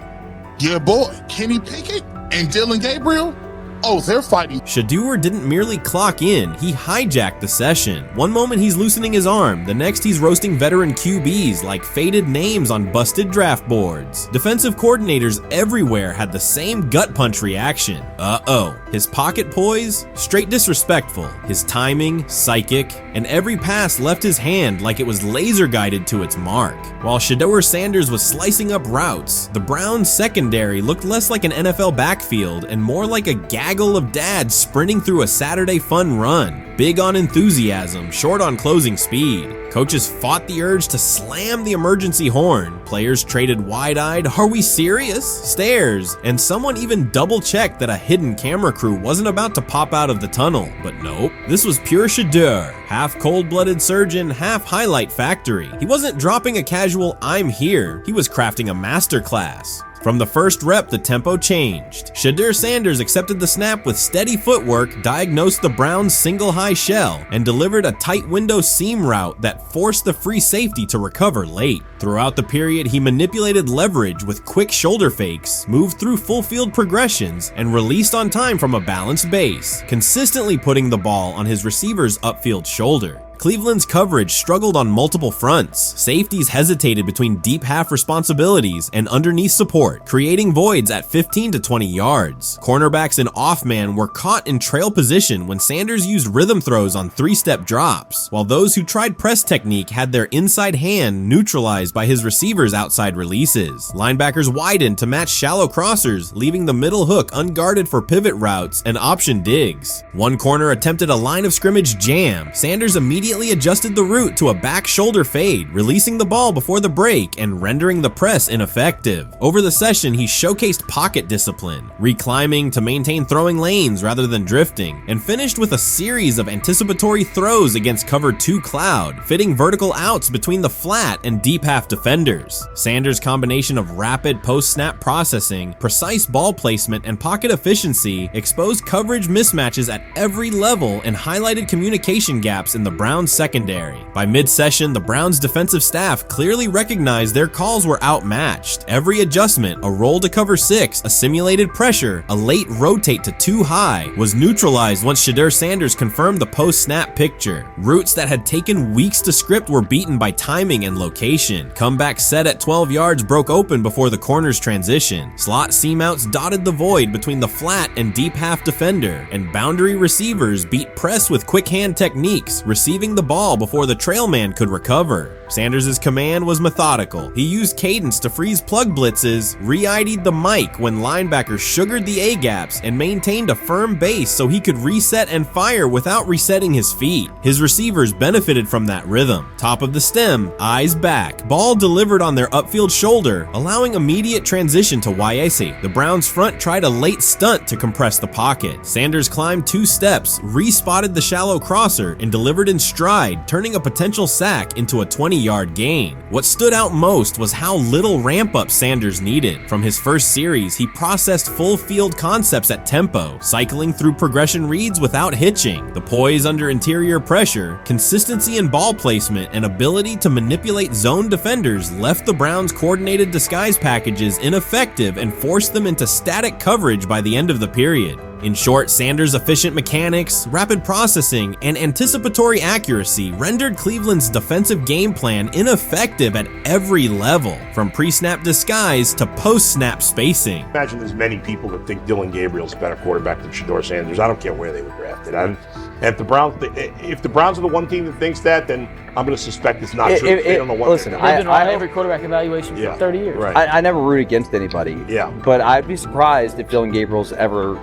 Your boy, Kenny Pickett and Dillon Gabriel, oh, they're fighting.
Shedeur didn't merely clock in, he hijacked the session. One moment he's loosening his arm, the next he's roasting veteran QBs like faded names on busted draft boards. Defensive coordinators everywhere had the same gut punch reaction. Uh-oh. His pocket poise? Straight disrespectful. His timing? Psychic. And every pass left his hand like it was laser guided to its mark. While Shedeur Sanders was slicing up routes, the Browns secondary looked less like an NFL backfield and more like a gaggle of dads sprinting through a Saturday fun run. Big on enthusiasm, short on closing speed. Coaches fought the urge to slam the emergency horn. Players traded wide-eyed, "Are we serious?" stares, and someone even double-checked that a hidden camera crew wasn't about to pop out of the tunnel. But nope, this was pure Shedeur. Half cold-blooded surgeon, half highlight factory. He wasn't dropping a casual "I'm here," he was crafting a masterclass. From the first rep, the tempo changed. Shedeur Sanders accepted the snap with steady footwork, diagnosed the Browns' single high shell, and delivered a tight window seam route that forced the free safety to recover late. Throughout the period, he manipulated leverage with quick shoulder fakes, moved through full field progressions, and released on time from a balanced base, consistently putting the ball on his receiver's upfield shoulder. Cleveland's coverage struggled on multiple fronts. Safeties hesitated between deep half responsibilities and underneath support, creating voids at 15 to 20 yards. Cornerbacks and off-man were caught in trail position when Sanders used rhythm throws on three-step drops, while those who tried press technique had their inside hand neutralized by his receivers' outside releases. Linebackers widened to match shallow crossers, leaving the middle hook unguarded for pivot routes and option digs. One corner attempted a line of scrimmage jam. Sanders immediately adjusted the route to a back shoulder fade, releasing the ball before the break and rendering the press ineffective. Over the session, he showcased pocket discipline, reclimbing to maintain throwing lanes rather than drifting, and finished with a series of anticipatory throws against cover 2 cloud, fitting vertical outs between the flat and deep half defenders. Sanders' combination of rapid post-snap processing, precise ball placement, and pocket efficiency exposed coverage mismatches at every level and highlighted communication gaps in the Browns secondary. By mid-session, the Browns defensive staff clearly recognized their calls were outmatched. Every adjustment, a roll to cover 6, a simulated pressure, a late rotate to 2 high, was neutralized once Shedeur Sanders confirmed the post-snap picture. Routes that had taken weeks to script were beaten by timing and location. Comeback set at 12 yards broke open before the corner's transition. Slot seam-outs dotted the void between the flat and deep half defender, and boundary receivers beat press with quick hand techniques, receiving the ball before the trail man could recover. Sanders' command was methodical. He used cadence to freeze plug blitzes, re-ID'd the mic when linebackers sugared the A-gaps, and maintained a firm base so he could reset and fire without resetting his feet. His receivers benefited from that rhythm. Top of the stem, eyes back. Ball delivered on their upfield shoulder, allowing immediate transition to YAC. The Browns front tried a late stunt to compress the pocket. Sanders climbed 2 steps, re-spotted the shallow crosser, and delivered in stride, turning a potential sack into a 20-yard gain. What stood out most was how little ramp-up Sanders needed. From his first series, he processed full field concepts at tempo, cycling through progression reads without hitching. The poise under interior pressure, consistency in ball placement, and ability to manipulate zone defenders left the Browns' coordinated disguise packages ineffective and forced them into static coverage by the end of the period. In short, Sanders' efficient mechanics, rapid processing, and anticipatory accuracy rendered Cleveland's defensive game plan ineffective at every level, from pre-snap disguise to post-snap spacing.
Imagine there's many people that think Dylan Gabriel's a better quarterback than Shedeur Sanders. I don't care where they were drafted. And if the Browns are the one team that thinks that, then I'm going to suspect it's not true. They don't know what
listen,
They've been on every quarterback evaluation for 30 years.
Right.
I never root against anybody.
Yeah.
But I'd be surprised if Dylan Gabriel's ever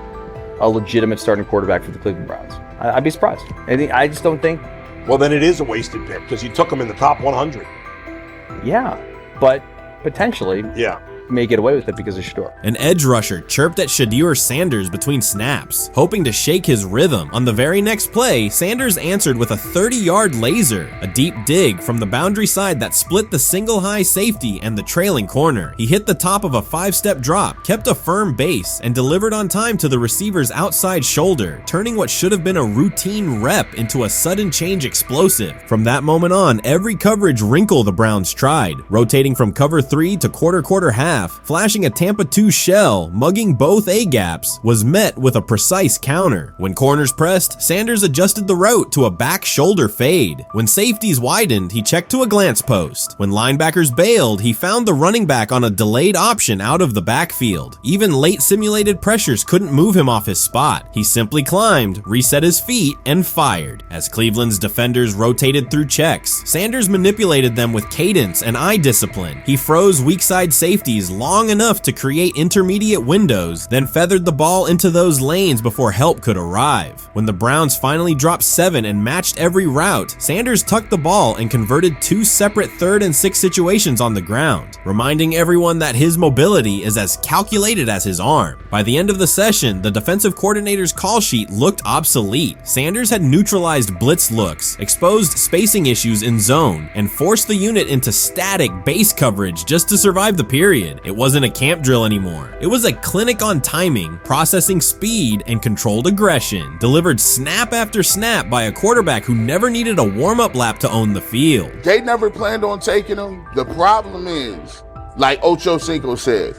a legitimate starting quarterback for the Cleveland Browns. I-I'd be surprised. I just don't think.
Well, then it is a wasted pick because you took him in the top 100.
Yeah, but potentially.
Yeah.
May get away with it because of Shedeur.
An edge rusher chirped at Shedeur Sanders between snaps, hoping to shake his rhythm. On the very next play, Sanders answered with a 30-yard laser, a deep dig from the boundary side that split the single high safety and the trailing corner. He hit the top of a 5-step drop, kept a firm base, and delivered on time to the receiver's outside shoulder, turning what should have been a routine rep into a sudden change explosive. From that moment on, every coverage wrinkle the Browns tried, rotating from cover 3 to quarter half, flashing a Tampa 2 shell, mugging both A-gaps, was met with a precise counter. When corners pressed, Sanders adjusted the route to a back shoulder fade. When safeties widened, he checked to a glance post. When linebackers bailed, he found the running back on a delayed option out of the backfield. Even late simulated pressures couldn't move him off his spot. He simply climbed, reset his feet, and fired. As Cleveland's defenders rotated through checks, Sanders manipulated them with cadence and eye discipline. He froze weak side safeties long enough to create intermediate windows, then feathered the ball into those lanes before help could arrive. When the Browns finally dropped 7 and matched every route, Sanders tucked the ball and converted 2 separate 3rd and 6 situations on the ground, reminding everyone that his mobility is as calculated as his arm. By the end of the session, the defensive coordinator's call sheet looked obsolete. Sanders had neutralized blitz looks, exposed spacing issues in zone, and forced the unit into static base coverage just to survive the period. needed. It wasn't a camp drill anymore. It was a clinic on timing, processing speed, and controlled aggression, delivered snap after snap by a quarterback who never needed a warm-up lap to own the field.
They never planned on taking him. The problem is, like Ocho Cinco said,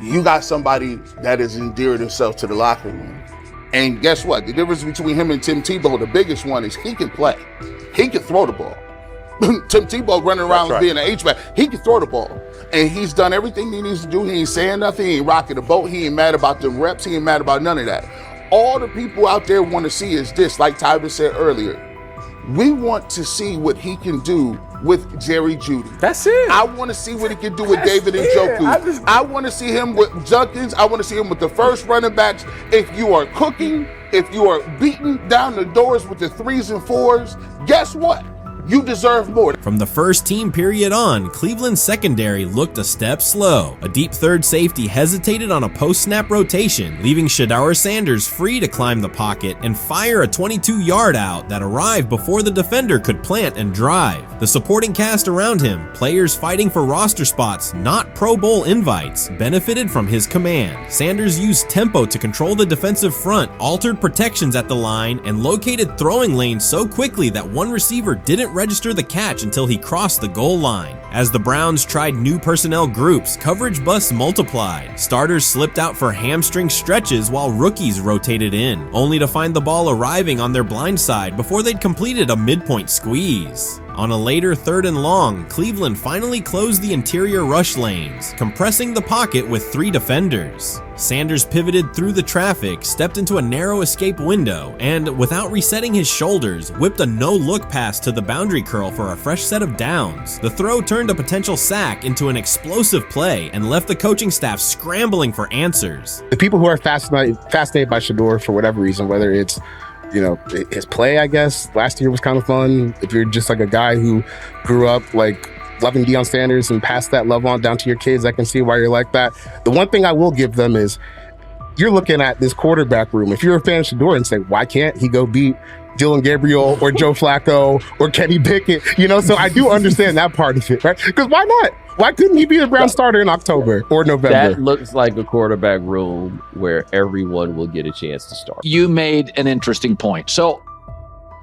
you got somebody that has endeared himself to the locker room. And guess what? The difference between him and Tim Tebow, the biggest one, is he can play. He can throw the ball. Tim Tebow running around being an H-back. He can throw the ball. And he's done everything he needs to do. He ain't saying nothing. He ain't rocking the boat. He ain't mad about the reps. He ain't mad about none of that. All the people out there want to see is this, like Tyler said earlier. We want to see what he can do with Jerry Jeudy.
That's it.
I want to see what he can do with David Njoku. I want to see him with Junkins. I want to see him with the first running backs. If you are cooking, if you are beating down the doors with the 3s and 4s, guess what? You deserve more.
From the first team period on, Cleveland's secondary looked a step slow. A deep third safety hesitated on a post-snap rotation, leaving Shedeur Sanders free to climb the pocket and fire a 22-yard out that arrived before the defender could plant and drive. The supporting cast around him, players fighting for roster spots, not Pro Bowl invites, benefited from his command. Sanders used tempo to control the defensive front, altered protections at the line, and located throwing lanes so quickly that one receiver didn't register the catch until he crossed the goal line. As the Browns tried new personnel groups, coverage busts multiplied. Starters slipped out for hamstring stretches while rookies rotated in, only to find the ball arriving on their blind side before they'd completed a midpoint squeeze. On a later 3rd and long, Cleveland finally closed the interior rush lanes, compressing the pocket with 3 defenders. Sanders pivoted through the traffic, stepped into a narrow escape window, and, without resetting his shoulders, whipped a no-look pass to the boundary curl for a fresh set of downs. The throw turned a potential sack into an explosive play and left the coaching staff scrambling for answers.
The people who are fascinated by Shedeur for whatever reason, whether it's his play, I guess, last year was kind of fun. If you're just like a guy who grew up like loving Deion Sanders and passed that love on down to your kids, I can see why you're like that. The one thing I will give them is you're looking at this quarterback room. If you're a fan of Shedeur and say, why can't he go beat Dylan Gabriel or Joe Flacco or Kenny Pickett? So I do understand that part of it, right? Because why not? Why couldn't he be a Brown starter in October or November?
That looks like a quarterback room where everyone will get a chance to start.
You made an interesting point. So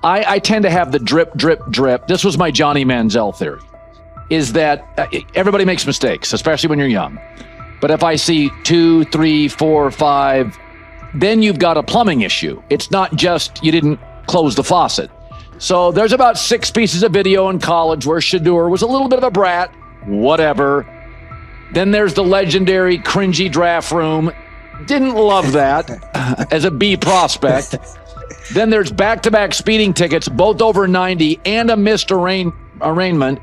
I tend to have the drip, drip, drip. This was my Johnny Manziel theory, is that everybody makes mistakes, especially when you're young. But if I see 2, 3, 4, 5, then you've got a plumbing issue. It's not just you didn't close the faucet. So there's about 6 pieces of video in college where Shedeur was a little bit of a brat. Whatever. Then there's the legendary cringy draft room. Didn't love that as a B prospect. Then there's back-to-back speeding tickets, both over 90, and a missed arraignment.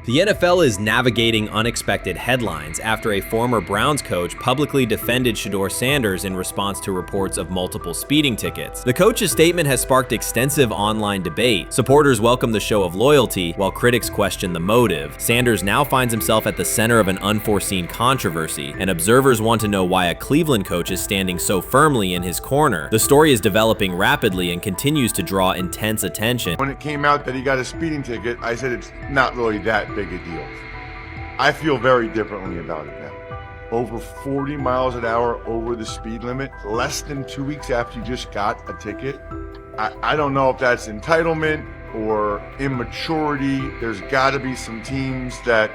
The NFL is navigating unexpected headlines after a former Browns coach publicly defended Shedeur Sanders in response to reports of multiple speeding tickets. The coach's statement has sparked extensive online debate. Supporters welcome the show of loyalty, while critics question the motive. Sanders now finds himself at the center of an unforeseen controversy, and observers want to know why a Cleveland coach is standing so firmly in his corner. The story is developing rapidly and continues to draw intense attention.
When it came out that he got a speeding ticket, I said it's not really that big a deal. I feel very differently about it now. Over 40 miles an hour over the speed limit, less than 2 weeks after you just got a ticket. I don't know if that's entitlement or immaturity. There's got to be some teams that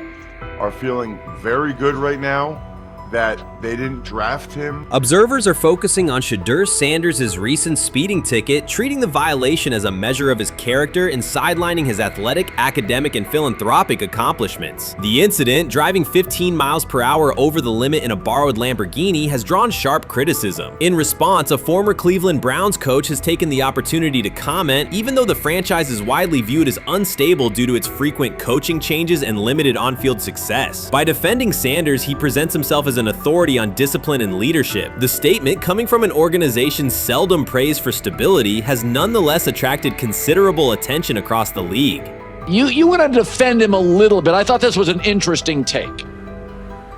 are feeling very good right now that they didn't draft him.
Observers are focusing on Shedeur Sanders' recent speeding ticket, treating the violation as a measure of his character and sidelining his athletic, academic, and philanthropic accomplishments. The incident, driving 15 miles per hour over the limit in a borrowed Lamborghini, has drawn sharp criticism. In response, a former Cleveland Browns coach has taken the opportunity to comment, even though the franchise is widely viewed as unstable due to its frequent coaching changes and limited on-field success. By defending Sanders, he presents himself as an authority on discipline and leadership. The statement, coming from an organization seldom praised for stability, has nonetheless attracted considerable attention across the league.
You want to defend him a little bit. I thought this was an interesting take.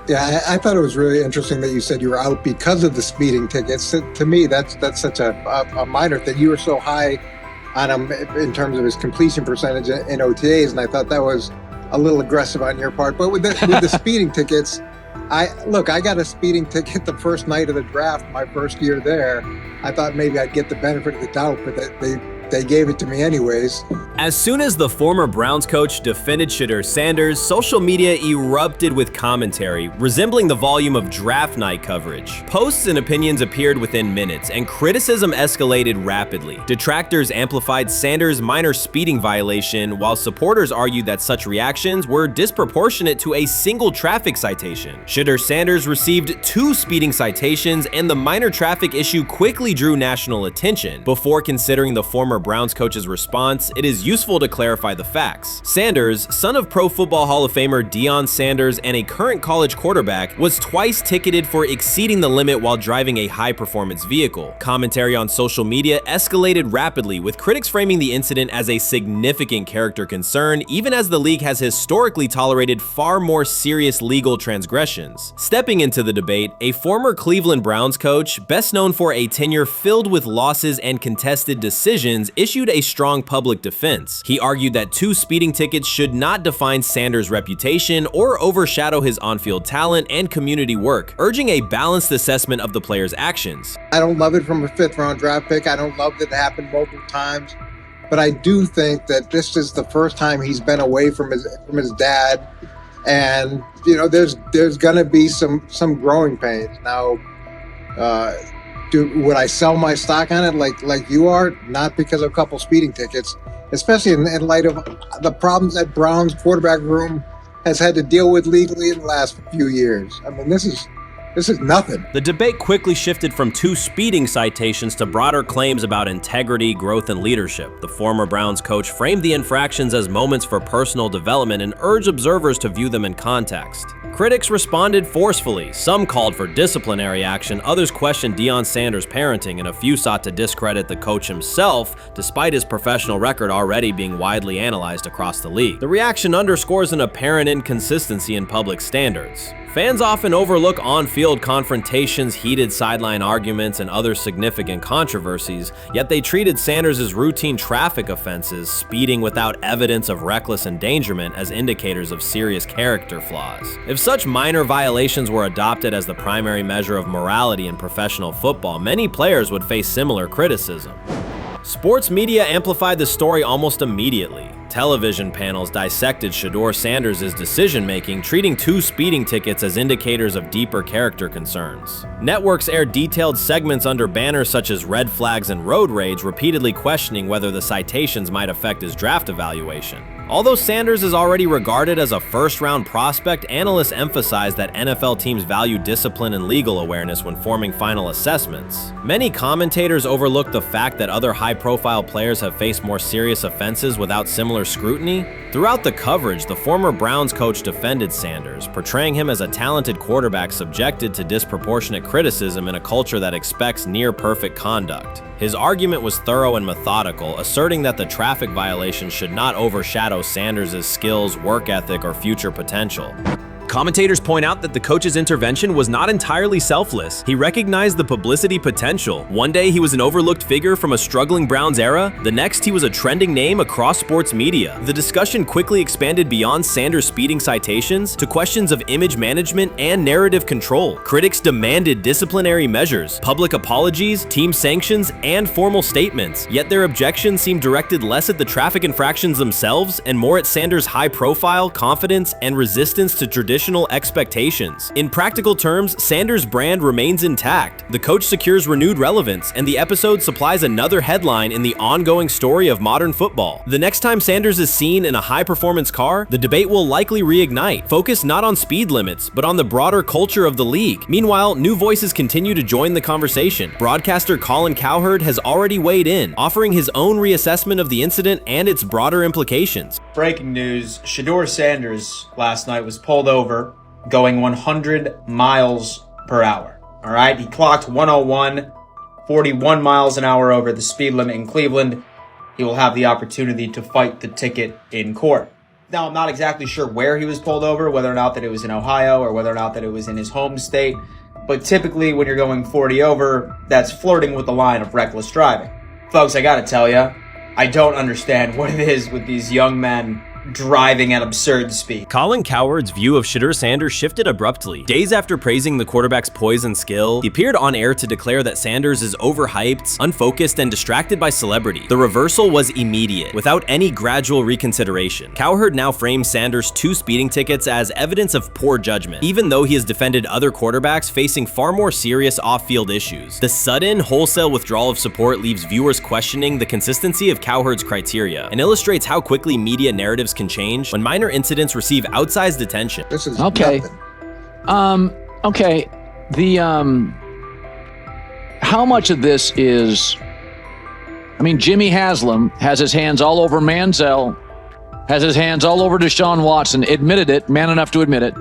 Yeah, I thought it was really interesting that you said you were out because of the speeding tickets. To me, that's such a minor thing. You were so high on him in terms of his completion percentage in OTAs, and I thought that was a little aggressive on your part. But with the speeding tickets, I got a speeding ticket the first night of the draft, my first year there. I thought maybe I'd get the benefit of the doubt, but they gave it to me anyways.
As soon as the former Browns coach defended Shedeur Sanders, social media erupted with commentary, resembling the volume of draft night coverage. Posts and opinions appeared within minutes, and criticism escalated rapidly. Detractors amplified Sanders' minor speeding violation, while supporters argued that such reactions were disproportionate to a single traffic citation. Shedeur Sanders received 2 speeding citations, and the minor traffic issue quickly drew national attention. Before considering the former Browns coach's response, it is useful to clarify the facts. Sanders, son of Pro Football Hall of Famer Deion Sanders and a current college quarterback, was twice ticketed for exceeding the limit while driving a high-performance vehicle. Commentary on social media escalated rapidly, with critics framing the incident as a significant character concern, even as the league has historically tolerated far more serious legal transgressions. Stepping into the debate, a former Cleveland Browns coach, best known for a tenure filled with losses and contested decisions, issued a strong public defense. He argued that 2 speeding tickets should not define Sanders' reputation or overshadow his on-field talent and community work, urging a balanced assessment of the player's actions.
I don't love it from a 5th-round draft pick. I don't love that it happened multiple times, but I do think that this is the first time he's been away from his dad, and there's gonna be some growing pains now. Would I sell my stock on it like you are? Not because of a couple speeding tickets, especially in light of the problems that Brown's quarterback room has had to deal with legally in the last few years. I mean, this is nothing.
The debate quickly shifted from 2 speeding citations to broader claims about integrity, growth, and leadership. The former Browns coach framed the infractions as moments for personal development and urged observers to view them in context. Critics responded forcefully. Some called for disciplinary action, others questioned Deion Sanders' parenting, and a few sought to discredit the coach himself, despite his professional record already being widely analyzed across the league. The reaction underscores an apparent inconsistency in public standards. Fans often overlook on-field confrontations, heated sideline arguments, and other significant controversies, yet they treated Sanders' as routine traffic offenses, speeding without evidence of reckless endangerment, as indicators of serious character flaws. If such minor violations were adopted as the primary measure of morality in professional football, many players would face similar criticism. Sports media amplified the story almost immediately. Television panels dissected Shedeur Sanders' decision-making, treating 2 speeding tickets as indicators of deeper character concerns. Networks aired detailed segments under banners such as red flags and road rage, repeatedly questioning whether the citations might affect his draft evaluation. Although Sanders is already regarded as a first-round prospect, analysts emphasize that NFL teams value discipline and legal awareness when forming final assessments. Many commentators overlook the fact that other high-profile players have faced more serious offenses without similar scrutiny. Throughout the coverage, the former Browns coach defended Sanders, portraying him as a talented quarterback subjected to disproportionate criticism in a culture that expects near-perfect conduct. His argument was thorough and methodical, asserting that the traffic violation should not overshadow Sanders' skills, work ethic, or future potential. Commentators point out that the coach's intervention was not entirely selfless. He recognized the publicity potential. One day he was an overlooked figure from a struggling Browns era, the next he was a trending name across sports media. The discussion quickly expanded beyond Sanders' speeding citations to questions of image management and narrative control. Critics demanded disciplinary measures, public apologies, team sanctions, and formal statements, yet their objections seemed directed less at the traffic infractions themselves and more at Sanders' high profile, confidence, and resistance to traditional expectations. In practical terms, Sanders' brand remains intact. The coach secures renewed relevance, and the episode supplies another headline in the ongoing story of modern football. The next time Sanders is seen in a high-performance car, the debate will likely reignite, focused not on speed limits, but on the broader culture of the league. Meanwhile, new voices continue to join the conversation. Broadcaster Colin Cowherd has already weighed in, offering his own reassessment of the incident and its broader implications.
Breaking news, Shedeur Sanders last night was pulled over going 100 miles per hour. All right, he clocked 101, 41 miles an hour over the speed limit in Cleveland. He will have the opportunity to fight the ticket in court. Now, I'm not exactly sure where he was pulled over, whether or not that it was in Ohio or whether or not that it was in his home state. But typically when you're going 40 over, that's flirting with the line of reckless driving. Folks, I gotta tell you, I don't understand what it is with these young men driving at absurd speed.
Colin Cowherd's view of Shedeur Sanders shifted abruptly. Days after praising the quarterback's poise and skill, he appeared on air to declare that Sanders is overhyped, unfocused, and distracted by celebrity. The reversal was immediate, without any gradual reconsideration. Cowherd now frames Sanders' 2 speeding tickets as evidence of poor judgment, even though he has defended other quarterbacks facing far more serious off-field issues. The sudden, wholesale withdrawal of support leaves viewers questioning the consistency of Cowherd's criteria and illustrates how quickly media narratives can change when minor incidents receive outsized attention.
This is
okay. Okay. The how much of this is? I mean, Jimmy Haslam has his hands all over Manziel, has his hands all over Deshaun Watson. Admitted it, man enough to admit it.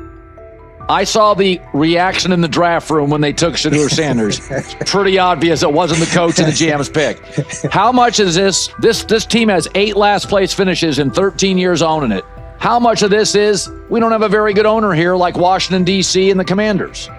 I saw the reaction in the draft room when they took Shedeur Sanders. It's pretty obvious it wasn't the coach and the GM's pick. How much is this? This team has 8 last place finishes in 13 years owning it. How much of this is we don't have a very good owner here like Washington, D.C. and the Commanders?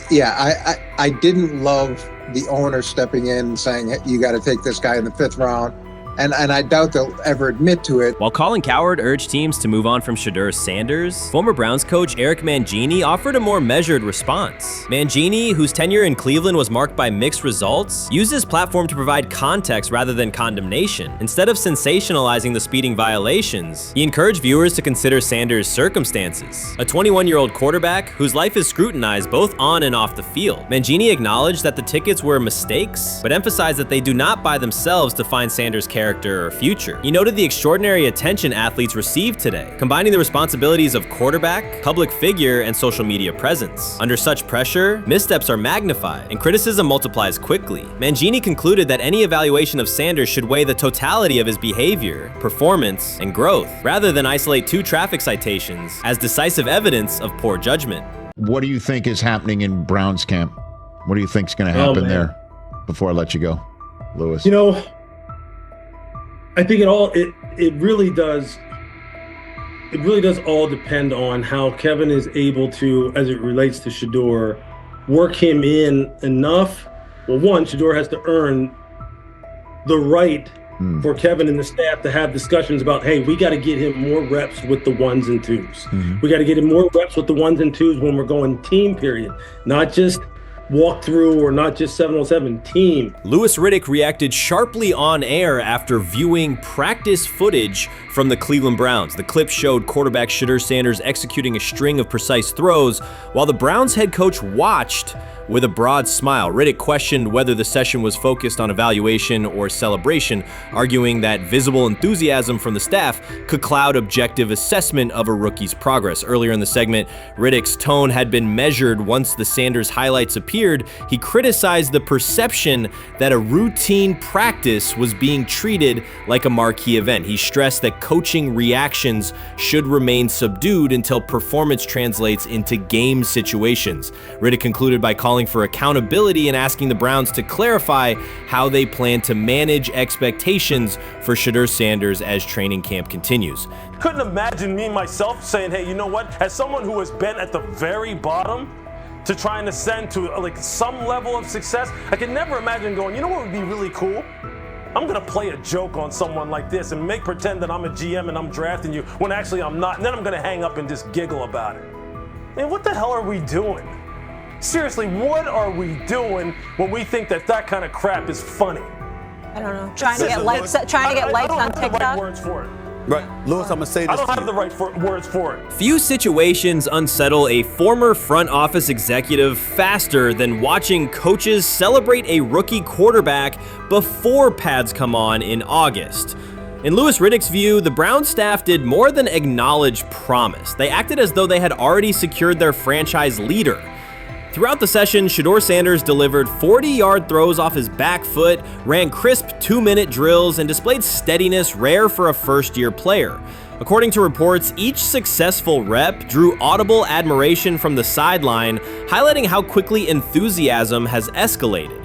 Yeah, I didn't love the owner stepping in and saying, hey, you got to take this guy in the 5th round. And I doubt they'll ever admit to it.
While Colin Cowherd urged teams to move on from Shedeur Sanders, former Browns coach Eric Mangini offered a more measured response. Mangini, whose tenure in Cleveland was marked by mixed results, used his platform to provide context rather than condemnation. Instead of sensationalizing the speeding violations, he encouraged viewers to consider Sanders' circumstances. A 21-year-old quarterback whose life is scrutinized both on and off the field. Mangini acknowledged that the tickets were mistakes, but emphasized that they do not by themselves define Sanders' character or future. He noted the extraordinary attention athletes received today, combining the responsibilities of quarterback, public figure, and social media presence. Under such pressure, missteps are magnified, and criticism multiplies quickly. Mangini concluded that any evaluation of Sanders should weigh the totality of his behavior, performance, and growth, rather than isolate 2 traffic citations as decisive evidence of poor judgment.
What do you think is happening in Browns camp? What do you think is going to happen there? Before I let you go, Lewis.
You know, I think it really does all depend on how Kevin is able to, as it relates to Shedeur, work him in enough. Well, one, Shedeur has to earn the right for Kevin and the staff to have discussions about, hey, we got to get him more reps with the 1s and 2s. We got to get him more reps with the 1s and 2s when we're going team period, not just walk through or not just 7-on-7 team.
Louis Riddick reacted sharply on air after viewing practice footage from the Cleveland Browns. The clip showed quarterback Shedeur Sanders executing a string of precise throws while the Browns head coach watched with a broad smile. Riddick questioned whether the session was focused on evaluation or celebration, arguing that visible enthusiasm from the staff could cloud objective assessment of a rookie's progress. Earlier in the segment, Riddick's tone had been measured once the Sanders highlights appeared. He criticized the perception that a routine practice was being treated like a marquee event. He stressed that coaching reactions should remain subdued until performance translates into game situations. Riddick concluded by calling for accountability and asking the Browns to clarify how they plan to manage expectations for Shedeur Sanders as training camp continues.
Couldn't imagine me myself saying, hey, you know what, as someone who has been at the very bottom to try and ascend to like some level of success, I could never imagine going, you know what would be really cool? I'm gonna play a joke on someone like this and make pretend that I'm a GM and I'm drafting you when actually I'm not, and then I'm gonna hang up and just giggle about it. Man, what the hell are we doing? Seriously, what are we doing when we think that that kind of crap is funny?
I don't know. Trying to get likes on TikTok.
I don't have the right words for it.
Right, Lewis, I'm gonna say this.
I don't have the right words for it.
Few situations unsettle a former front office executive faster than watching coaches celebrate a rookie quarterback before pads come on in August. In Louis Riddick's view, the Browns staff did more than acknowledge promise. They acted as though they had already secured their franchise leader. Throughout the session, Shedeur Sanders delivered 40-yard throws off his back foot, ran crisp 2-minute drills, and displayed steadiness rare for a first-year player. According to reports, each successful rep drew audible admiration from the sideline, highlighting how quickly enthusiasm has escalated.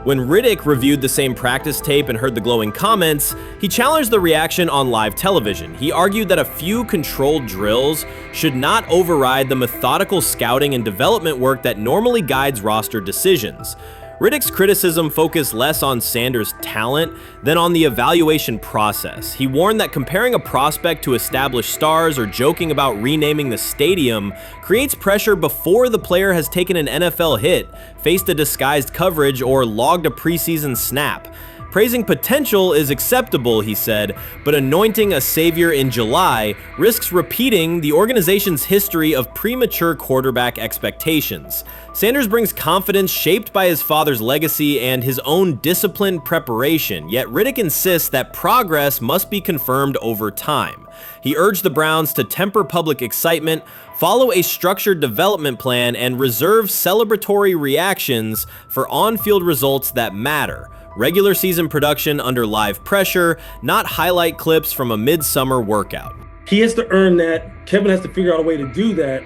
When Riddick reviewed the same practice tape and heard the glowing comments, he challenged the reaction on live television. He argued that a few controlled drills should not override the methodical scouting and development work that normally guides roster decisions. Riddick's criticism focused less on Sanders' talent than on the evaluation process. He warned that comparing a prospect to established stars or joking about renaming the stadium creates pressure before the player has taken an NFL hit, faced a disguised coverage, or logged a preseason snap. Praising potential is acceptable, he said, but anointing a savior in July risks repeating the organization's history of premature quarterback expectations. Sanders brings confidence shaped by his father's legacy and his own disciplined preparation, yet Riddick insists that progress must be confirmed over time. He urged the Browns to temper public excitement, follow a structured development plan, and reserve celebratory reactions for on-field results that matter. Regular season production under live pressure, not highlight clips from a midsummer workout.
He has to earn that. Kevin has to figure out a way to do that.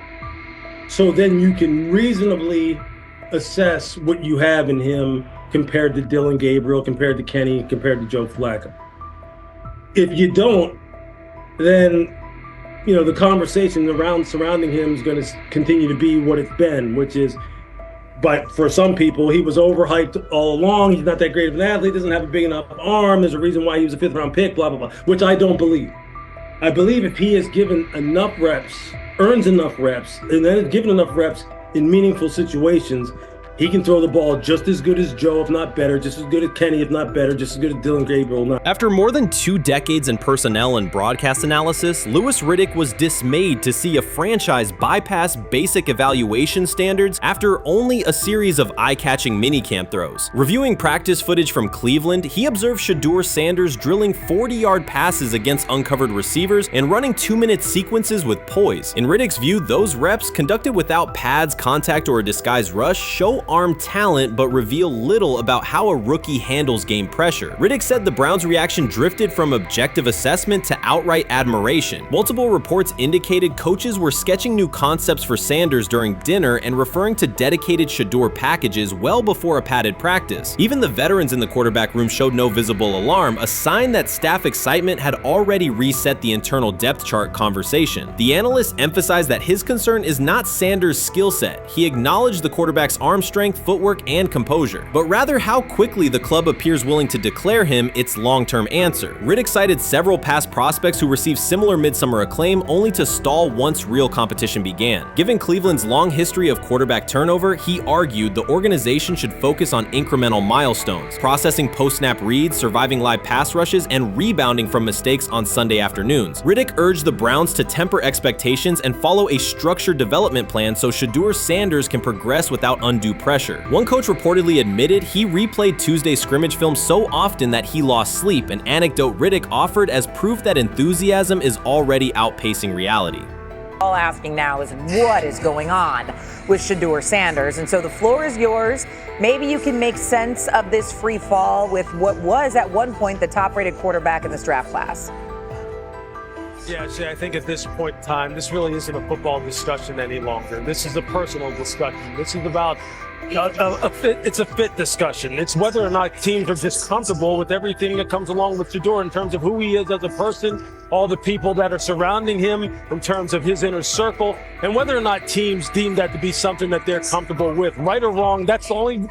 So then you can reasonably assess what you have in him compared to Dylan Gabriel, compared to Kenny, compared to Joe Flacco. If you don't, then the conversation surrounding him is going to continue to be what it's been, which is, but for some people, he was overhyped all along. He's not that great of an athlete, doesn't have a big enough arm. There's a reason why he was a 5th round pick, blah, blah, blah, which I don't believe. I believe if he is given enough reps, earns enough reps, and then is given enough reps in meaningful situations, he can throw the ball just as good as Joe, if not better, just as good as Kenny, if not better, just as good as Dylan Gabriel.
After more than 2 decades in personnel and broadcast analysis, Louis Riddick was dismayed to see a franchise bypass basic evaluation standards after only a series of eye-catching minicamp throws. Reviewing practice footage from Cleveland, he observed Shedeur Sanders drilling 40-yard passes against uncovered receivers and running 2-minute sequences with poise. In Riddick's view, those reps, conducted without pads, contact, or a disguised rush, show arm talent but reveal little about how a rookie handles game pressure. Riddick said the Browns' reaction drifted from objective assessment to outright admiration. Multiple reports indicated coaches were sketching new concepts for Sanders during dinner and referring to dedicated Shedeur packages well before a padded practice. Even the veterans in the quarterback room showed no visible alarm, a sign that staff excitement had already reset the internal depth chart conversation. The analyst emphasized that his concern is not Sanders' skill set. He acknowledged the quarterback's arm strength, footwork, and composure, but rather how quickly the club appears willing to declare him its long-term answer. Riddick cited several past prospects who received similar midsummer acclaim only to stall once real competition began. Given Cleveland's long history of quarterback turnover, he argued the organization should focus on incremental milestones, processing post-snap reads, surviving live pass rushes, and rebounding from mistakes on Sunday afternoons. Riddick urged the Browns to temper expectations and follow a structured development plan so Shedeur Sanders can progress without undue pressure. One coach reportedly admitted he replayed Tuesday's scrimmage film so often that he lost sleep, an anecdote Riddick offered as proof that enthusiasm is already outpacing reality.
All asking now is what is going on with Shedeur Sanders, and so the floor is yours. Maybe you can make sense of this free fall with what was at one point the top-rated quarterback in this draft class.
Yeah, Shay, I think at this point in time, this really isn't a football discussion any longer. This is a personal discussion. This is about it's a fit discussion. It's whether or not teams are just comfortable with everything that comes along with Shedeur in terms of who he is as a person, all the people that are surrounding him in terms of his inner circle, and whether or not teams deem that to be something that they're comfortable with. Right or wrong, that's the only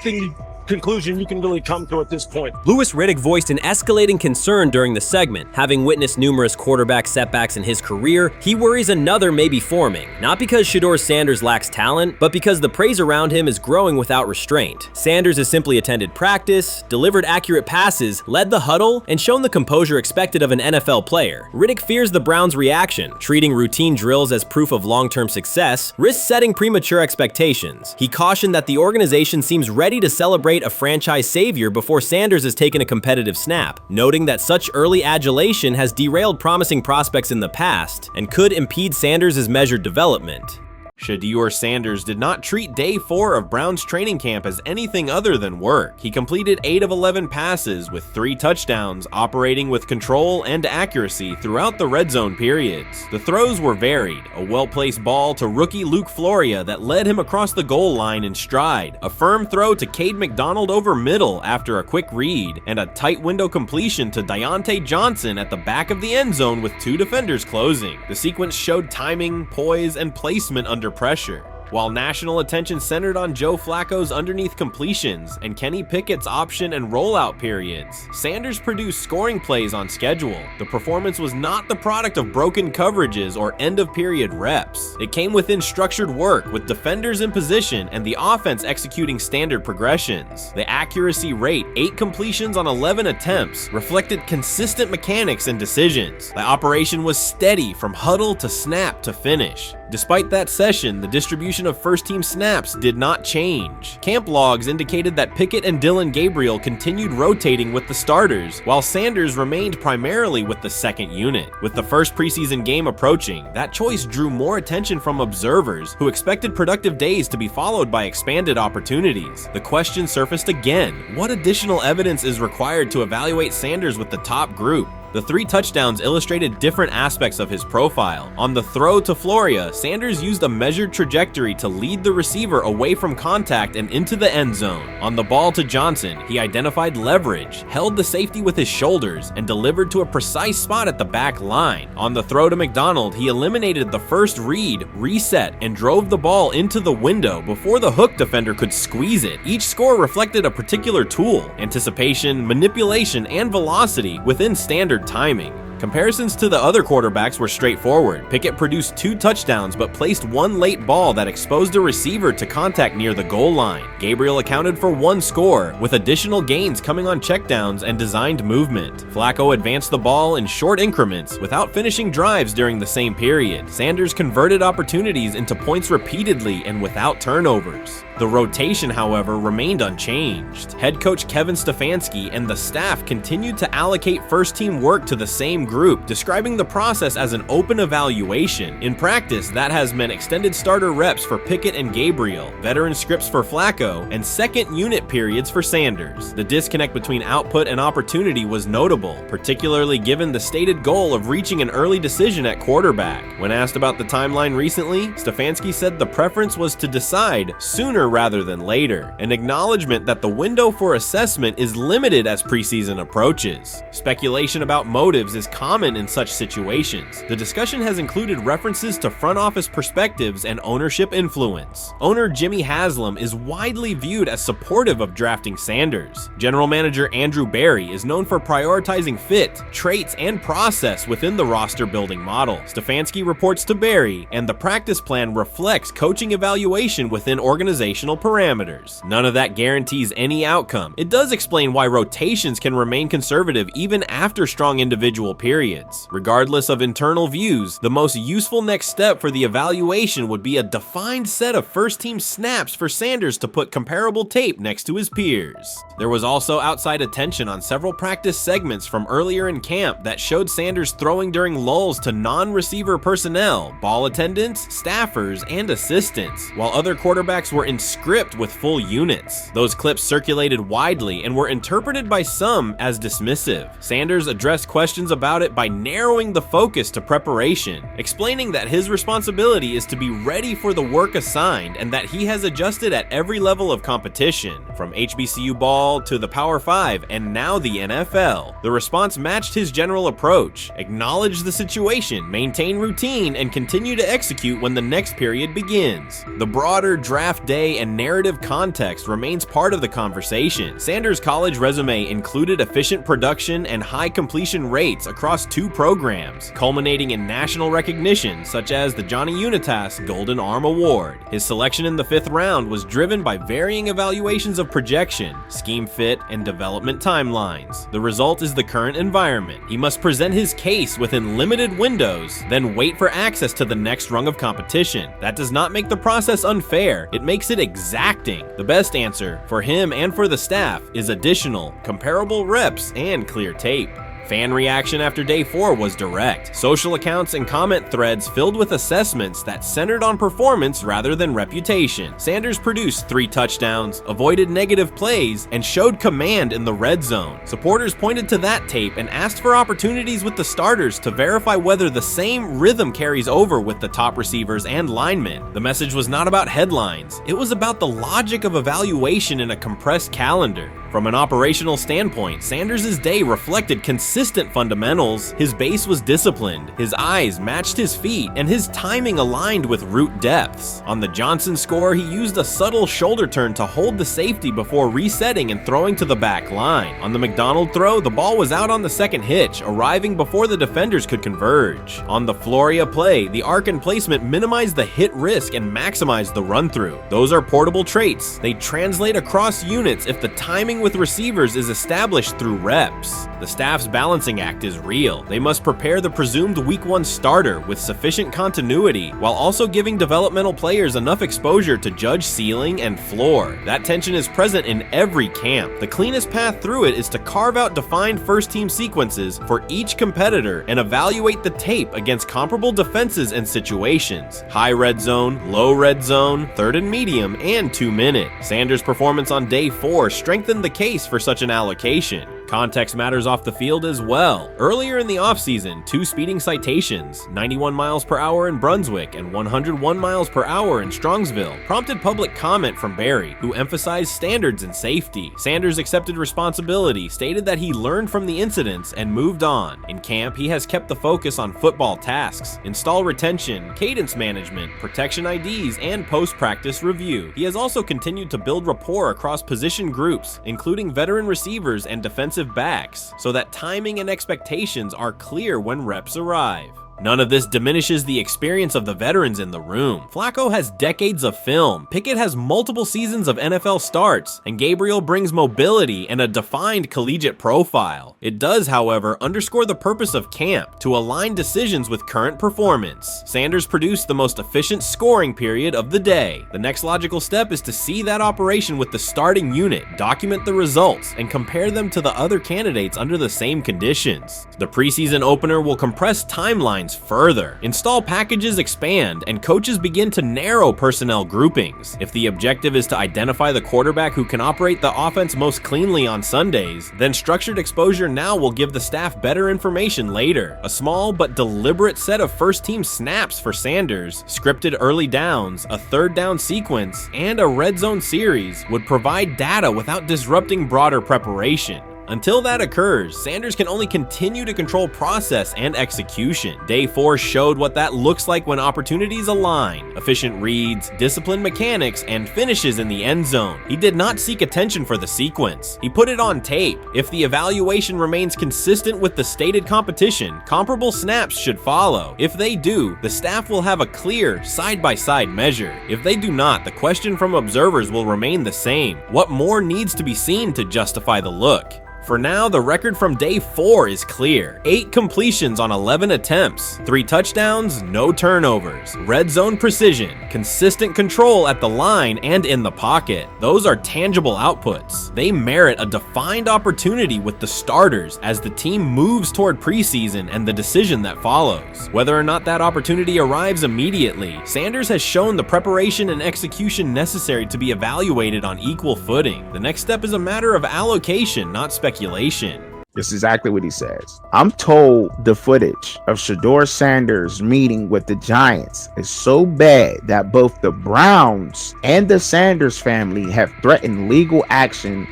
conclusion you can really come to at this point.
Louis Riddick voiced an escalating concern during the segment. Having witnessed numerous quarterback setbacks in his career, he worries another may be forming, not because Shedeur Sanders lacks talent, but because the praise around him is growing without restraint. Sanders has simply attended practice, delivered accurate passes, led the huddle, and shown the composure expected of an NFL player. Riddick fears the Browns' reaction, treating routine drills as proof of long-term success, risks setting premature expectations. He cautioned that the organization seems ready to celebrate a franchise savior before Sanders has taken a competitive snap, noting that such early adulation has derailed promising prospects in the past and could impede Sanders' measured development.
Shedeur Sanders did not treat day 4 of Browns training camp as anything other than work. He completed 8 of 11 passes with 3 touchdowns, operating with control and accuracy throughout the red zone periods. The throws were varied, a well-placed ball to rookie Luke Floria that led him across the goal line in stride, a firm throw to Cade McDonald over middle after a quick read, and a tight window completion to Deontay Johnson at the back of the end zone with 2 defenders closing. The sequence showed timing, poise, and placement under pressure.
while national attention centered on Joe Flacco's underneath completions and Kenny Pickett's option and rollout periods, Sanders produced scoring plays on schedule. The performance was not the product of broken coverages or end-of-period reps. It came within structured work with defenders in position and the offense executing standard progressions. The accuracy rate, 8 completions on 11 attempts, reflected consistent mechanics and decisions. The operation was steady from huddle to snap to finish. Despite that session, the distribution of first-team snaps did not change. Camp logs indicated that Pickett and Dillon Gabriel continued rotating with the starters, while Sanders remained primarily with the second unit. With the first preseason game approaching, that choice drew more attention from observers who expected productive days to be followed by expanded opportunities. The question surfaced again: what additional evidence is required to evaluate Sanders with the top group? The 3 touchdowns illustrated different aspects of his profile. On the throw to Floria, Sanders used a measured trajectory to lead the receiver away from contact and into the end zone. On the ball to Johnson, he identified leverage, held the safety with his shoulders, and delivered to a precise spot at the back line. On the throw to McDonald, he eliminated the first read, reset, and drove the ball into the window before the hook defender could squeeze it. Each score reflected a particular tool: anticipation, manipulation, and velocity within standard timing. Comparisons to the other quarterbacks were straightforward. Pickett produced 2 touchdowns but placed 1 late ball that exposed a receiver to contact near the goal line. Gabriel accounted for 1 score, with additional gains coming on checkdowns and designed movement. Flacco advanced the ball in short increments without finishing drives during the same period. Sanders converted opportunities into points repeatedly and without turnovers. The rotation, however, remained unchanged. Head coach Kevin Stefanski and the staff continued to allocate first-team work to the same group, describing the process as an open evaluation. In practice, that has meant extended starter reps for Pickett and Gabriel, veteran scripts for Flacco, and second unit periods for Sanders. The disconnect between output and opportunity was notable, particularly given the stated goal of reaching an early decision at quarterback. When asked about the timeline recently, Stefanski said the preference was to decide sooner rather than later, an acknowledgement that the window for assessment is limited as preseason approaches. Speculation about motives is common in such situations. The discussion has included references to front office perspectives and ownership influence. Owner Jimmy Haslam is widely viewed as supportive of drafting Sanders. General manager Andrew Berry is known for prioritizing fit, traits, and process within the roster building model. Stefanski reports to Berry, and the practice plan reflects coaching evaluation within organizational parameters. None of that guarantees any outcome. It does explain why rotations can remain conservative even after strong individual periods. Regardless of internal views, the most useful next step for the evaluation would be a defined set of first-team snaps for Sanders to put comparable tape next to his peers. There was also outside attention on several practice segments from earlier in camp that showed Sanders throwing during lulls to non-receiver personnel, ball attendants, staffers, and assistants, while other quarterbacks were in script with full units. Those clips circulated widely and were interpreted by some as dismissive. Sanders addressed questions about it by narrowing the focus to preparation, explaining that his responsibility is to be ready for the work assigned and that he has adjusted at every level of competition, from HBCU ball to the Power 5 and now the NFL. The response matched his general approach: acknowledge the situation, maintain routine, and continue to execute when the next period begins. The broader draft day and narrative context remains part of the conversation. Sanders' college resume included efficient production and high completion rates across 2 programs, culminating in national recognition such as the Johnny Unitas Golden Arm Award. His selection in the 5th round was driven by varying evaluations of projection, scheme fit, and development timelines. The result is the current environment. He must present his case within limited windows, then wait for access to the next rung of competition. That does not make the process unfair. It makes it exacting. The best answer for him and for the staff is additional, comparable reps and clear tape. Fan reaction after day 4 was direct. Social accounts and comment threads filled with assessments that centered on performance rather than reputation. Sanders produced 3 touchdowns, avoided negative plays, and showed command in the red zone. Supporters pointed to that tape and asked for opportunities with the starters to verify whether the same rhythm carries over with the top receivers and linemen. The message was not about headlines. It was about the logic of evaluation in a compressed calendar. From an operational standpoint, Sanders' day reflected consistent fundamentals. His base was disciplined, his eyes matched his feet, and his timing aligned with route depths. On the Johnson score, he used a subtle shoulder turn to hold the safety before resetting and throwing to the back line. On the McDonald throw, the ball was out on the second hitch, arriving before the defenders could converge. On the Floria play, the arc and placement minimized the hit risk and maximized the run-through. Those are portable traits. They translate across units if the timing with receivers is established through reps. The staff's balancing act is real. They must prepare the presumed Week 1 starter with sufficient continuity, while also giving developmental players enough exposure to judge ceiling and floor. That tension is present in every camp. The cleanest path through it is to carve out defined first-team sequences for each competitor and evaluate the tape against comparable defenses and situations. High red zone, low red zone, third and medium, and 2-minute. Sanders' performance on day 4 strengthened the case for such an allocation. Context matters off the field as well. Earlier in the offseason, 2 speeding citations, 91 miles per hour in Brunswick and 101 miles per hour in Strongsville, prompted public comment from Barry, who emphasized standards and safety. Sanders accepted responsibility, stated that he learned from the incidents and moved on. In camp, he has kept the focus on football tasks, install retention, cadence management, protection IDs, and post-practice review. He has also continued to build rapport across position groups, including veteran receivers and defensive backs, so that timing and expectations are clear when reps arrive. None of this diminishes the experience of the veterans in the room. Flacco has decades of film, Pickett has multiple seasons of NFL starts, and Gabriel brings mobility and a defined collegiate profile. It does, however, underscore the purpose of camp, to align decisions with current performance. Sanders produced the most efficient scoring period of the day. The next logical step is to see that operation with the starting unit, document the results, and compare them to the other candidates under the same conditions. The preseason opener will compress timelines further. Install packages expand, and coaches begin to narrow personnel groupings. If the objective is to identify the quarterback who can operate the offense most cleanly on Sundays, then structured exposure now will give the staff better information later. A small but deliberate set of first-team snaps for Sanders, scripted early downs, a third down sequence, and a red zone series would provide data without disrupting broader preparation. Until that occurs, Sanders can only continue to control process and execution. Day 4 showed what that looks like when opportunities align. Efficient reads, disciplined mechanics, and finishes in the end zone. He did not seek attention for the sequence. He put it on tape. If the evaluation remains consistent with the stated competition, comparable snaps should follow. If they do, the staff will have a clear, side-by-side measure. If they do not, the question from observers will remain the same. What more needs to be seen to justify the look? For now, the record from day 4 is clear. 8 completions on 11 attempts, 3 touchdowns, no turnovers, red zone precision, consistent control at the line and in the pocket. Those are tangible outputs. They merit a defined opportunity with the starters as the team moves toward preseason and the decision that follows. Whether or not that opportunity arrives immediately, Sanders has shown the preparation and execution necessary to be evaluated on equal footing. The next step is a matter of allocation, not speculation.
This is exactly what he says. I'm told the footage of Shedeur Sanders meeting with the Giants is so bad that both the Browns and the Sanders family have threatened legal action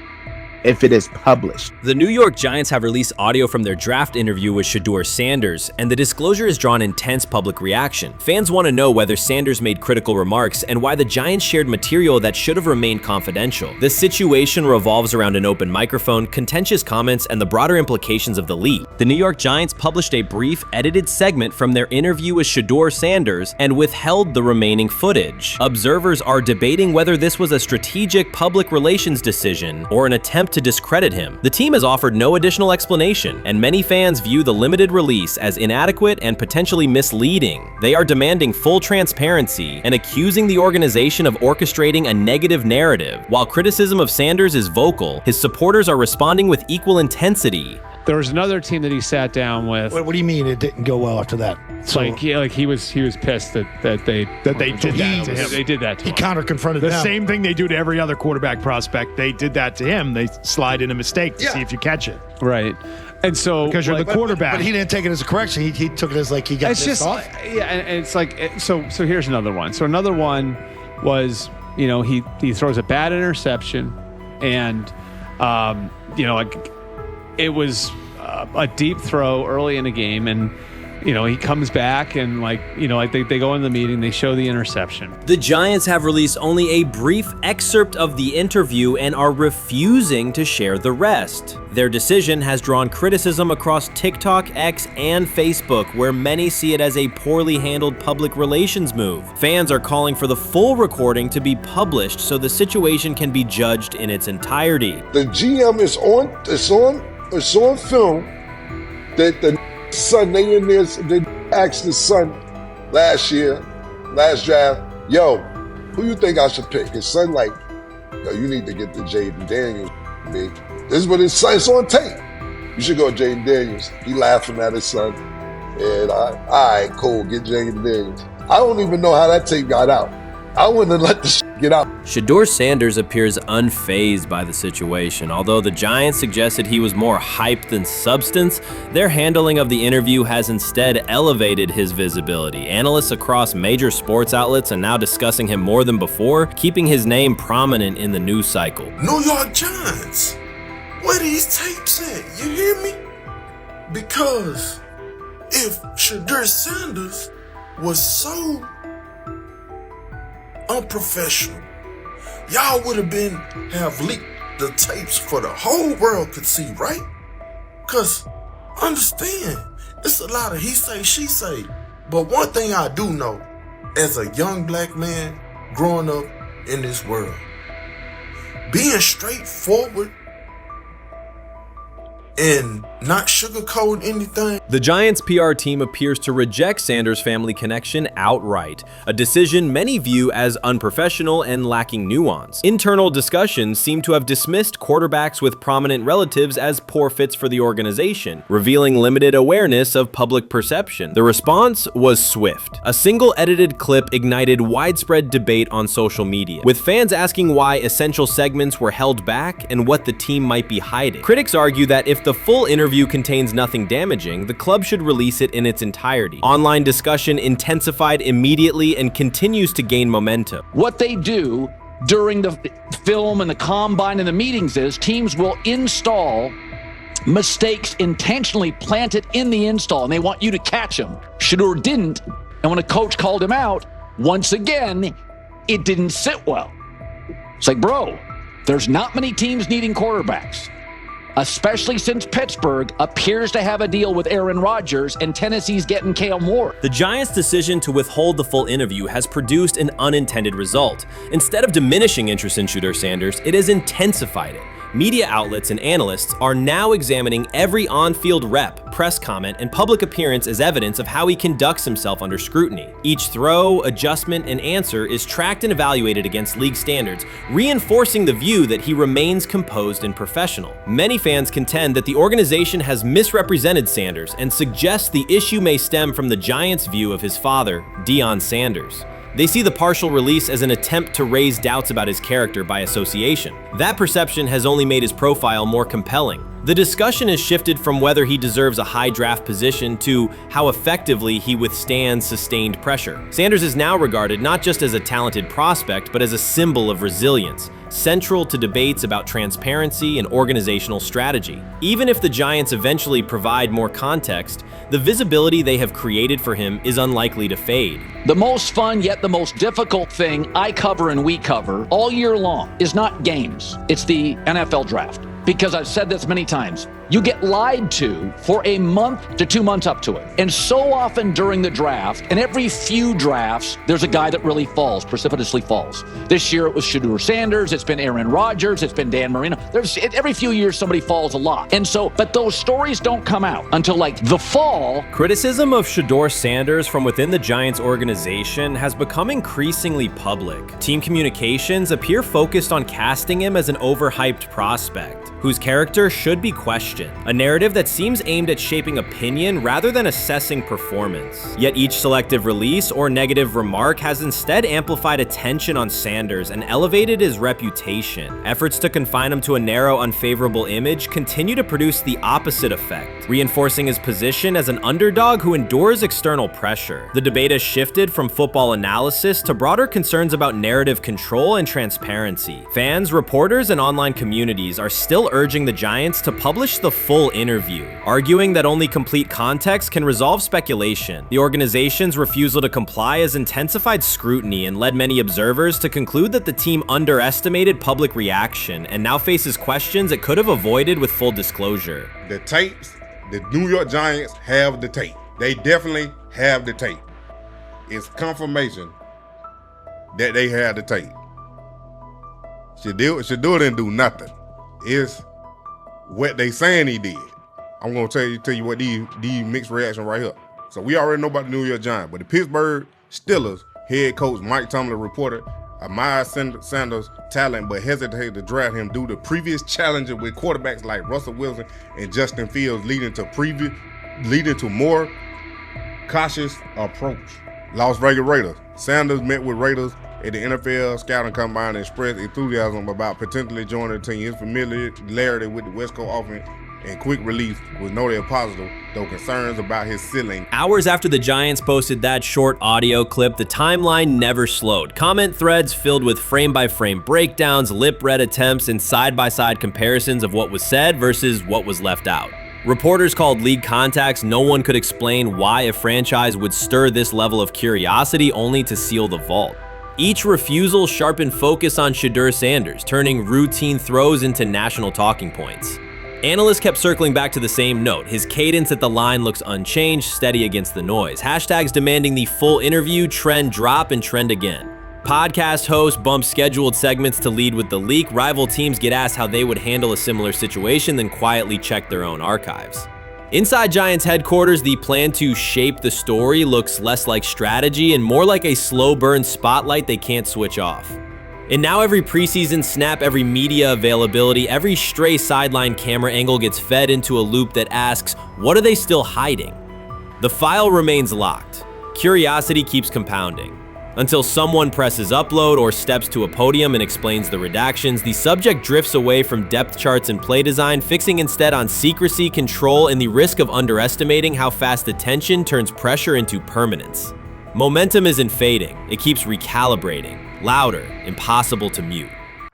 if it is published.
The New York Giants have released audio from their draft interview with Shedeur Sanders, and the disclosure has drawn intense public reaction. Fans want to know whether Sanders made critical remarks and why the Giants shared material that should have remained confidential. The situation revolves around an open microphone, contentious comments, and the broader implications of the leak. The New York Giants published a brief, edited segment from their interview with Shedeur Sanders and withheld the remaining footage. Observers are debating whether this was a strategic public relations decision or an attempt to discredit him. The team has offered no additional explanation, and many fans view the limited release as inadequate and potentially misleading. They are demanding full transparency and accusing the organization of orchestrating a negative narrative. While criticism of Sanders is vocal, his supporters are responding with equal intensity.
There was another team that he sat down with.
What do you mean it didn't go well after that?
So, he was pissed that they did that to him. They did that to him.
He counter-confronted them.
The same thing they do to every other quarterback prospect. They did that to him. They slide in a mistake to see if you catch it.
Right. And so
because you're the quarterback.
But he didn't take it as a correction. He took it as like he got pissed off.
Yeah, and it's like so here's another one. So another one was, he throws a bad interception, and Like it was a deep throw early in the game, and he comes back and they go in the meeting, they show the interception.
The Giants have released only a brief excerpt of the interview and are refusing to share the rest. Their decision has drawn criticism across TikTok, X, and Facebook, where many see it as a poorly handled public relations move. Fans are calling for the full recording to be published so the situation can be judged in its entirety.
The GM is on film that the son, they asked the son last draft, yo, who you think I should pick? His son like, yo, you need to get the Jaden Daniels, big. This is what his son, it's on tape. You should go Jaden Daniels. He laughing at his son. And all right, cool, get Jaden Daniels. I don't even know how that tape got out. I wouldn't have let the get out.
Shedeur Sanders appears unfazed by the situation. Although the Giants suggested he was more hype than substance, their handling of the interview has instead elevated his visibility. Analysts across major sports outlets are now discussing him more than before, keeping his name prominent in the news cycle.
New York Giants, where these tapes at? You hear me? Because if Shedeur Sanders was so unprofessional, y'all would have leaked the tapes for the whole world could see, right? Cause understand, it's a lot of he say, she say. But one thing I do know, as a young black man growing up in this world, being straightforward and not sugarcoat anything.
The Giants' PR team appears to reject Sanders' family connection outright, a decision many view as unprofessional and lacking nuance. Internal discussions seem to have dismissed quarterbacks with prominent relatives as poor fits for the organization, revealing limited awareness of public perception. The response was swift. A single edited clip ignited widespread debate on social media, with fans asking why essential segments were held back and what the team might be hiding. Critics argue that if the full interview contains nothing damaging, the club should release it in its entirety. Online discussion intensified immediately and continues to gain momentum.
What they do during the film and the combine and the meetings is teams will install mistakes intentionally planted in the install, and they want you to catch them. Shedeur didn't, and when a coach called him out, once again, it didn't sit well. It's like, bro, there's not many teams needing quarterbacks, especially since Pittsburgh appears to have a deal with Aaron Rodgers and Tennessee's getting Kale Moore.
The Giants' decision to withhold the full interview has produced an unintended result. Instead of diminishing interest in Shedeur Sanders, it has intensified it. Media outlets and analysts are now examining every on-field rep, press comment, and public appearance as evidence of how he conducts himself under scrutiny. Each throw, adjustment, and answer is tracked and evaluated against league standards, reinforcing the view that he remains composed and professional. Many fans contend that the organization has misrepresented Sanders and suggest the issue may stem from the Giants' view of his father, Deion Sanders. They see the partial release as an attempt to raise doubts about his character by association. That perception has only made his profile more compelling. The discussion has shifted from whether he deserves a high draft position to how effectively he withstands sustained pressure. Sanders is now regarded not just as a talented prospect, but as a symbol of resilience, central to debates about transparency and organizational strategy. Even if the Giants eventually provide more context, the visibility they have created for him is unlikely to fade.
The most fun yet the most difficult thing I cover and we cover all year long is not games. It's the NFL draft. Because I've said this many times, you get lied to for a month to 2 months up to it. And so often during the draft, and every few drafts, there's a guy that really falls, precipitously falls. This year it was Shedeur Sanders, it's been Aaron Rodgers, it's been Dan Marino. Every few years somebody falls a lot. And so, but those stories don't come out until like the fall.
Criticism of Shedeur Sanders from within the Giants organization has become increasingly public. Team communications appear focused on casting him as an overhyped prospect, whose character should be questioned. question, a narrative that seems aimed at shaping opinion rather than assessing performance. Yet each selective release or negative remark has instead amplified attention on Sanders and elevated his reputation. Efforts to confine him to a narrow, unfavorable image continue to produce the opposite effect, reinforcing his position as an underdog who endures external pressure. The debate has shifted from football analysis to broader concerns about narrative control and transparency. Fans, reporters, and online communities are still urging the Giants to publish the full interview, arguing that only complete context can resolve speculation. The organization's refusal to comply has intensified scrutiny and led many observers to conclude that the team underestimated public reaction and now faces questions it could have avoided with full disclosure.
The tapes, the New York Giants have the tape. They definitely have the tape. It's confirmation that they have the tape. Shedeur didn't do nothing. It's what they saying he did. I'm gonna tell you what these mixed reaction right here. So we already know about the New York Giants, but the Pittsburgh Steelers head coach Mike Tomlin reported admired Sanders' talent but hesitated to draft him due to previous challenges with quarterbacks like Russell Wilson and Justin Fields, leading to more cautious approach. Las Vegas Raiders. Sanders met with Raiders at the NFL scouting combine and expressed enthusiasm about potentially joining the team. His familiarity with the West Coast offense and quick release was noted positive, though concerns about his ceiling.
Hours after the Giants posted that short audio clip, the timeline never slowed. Comment threads filled with frame-by-frame breakdowns, lip-read attempts, and side-by-side comparisons of what was said versus what was left out. Reporters called league contacts. No one could explain why a franchise would stir this level of curiosity only to seal the vault. Each refusal sharpened focus on Shedeur Sanders, turning routine throws into national talking points. Analysts kept circling back to the same note. His cadence at the line looks unchanged, steady against the noise. Hashtags demanding the full interview, trend drop, and trend again. Podcast hosts bump scheduled segments to lead with the leak. Rival teams get asked how they would handle a similar situation, then quietly check their own archives. Inside Giants headquarters, the plan to shape the story looks less like strategy and more like a slow burn spotlight they can't switch off. And now every preseason snap, every media availability, every stray sideline camera angle gets fed into a loop that asks, what are they still hiding? The file remains locked. Curiosity keeps compounding. Until someone presses upload or steps to a podium and explains the redactions, the subject drifts away from depth charts and play design, fixing instead on secrecy, control, and the risk of underestimating how fast attention turns pressure into permanence. Momentum isn't fading, it keeps recalibrating, louder, impossible to mute.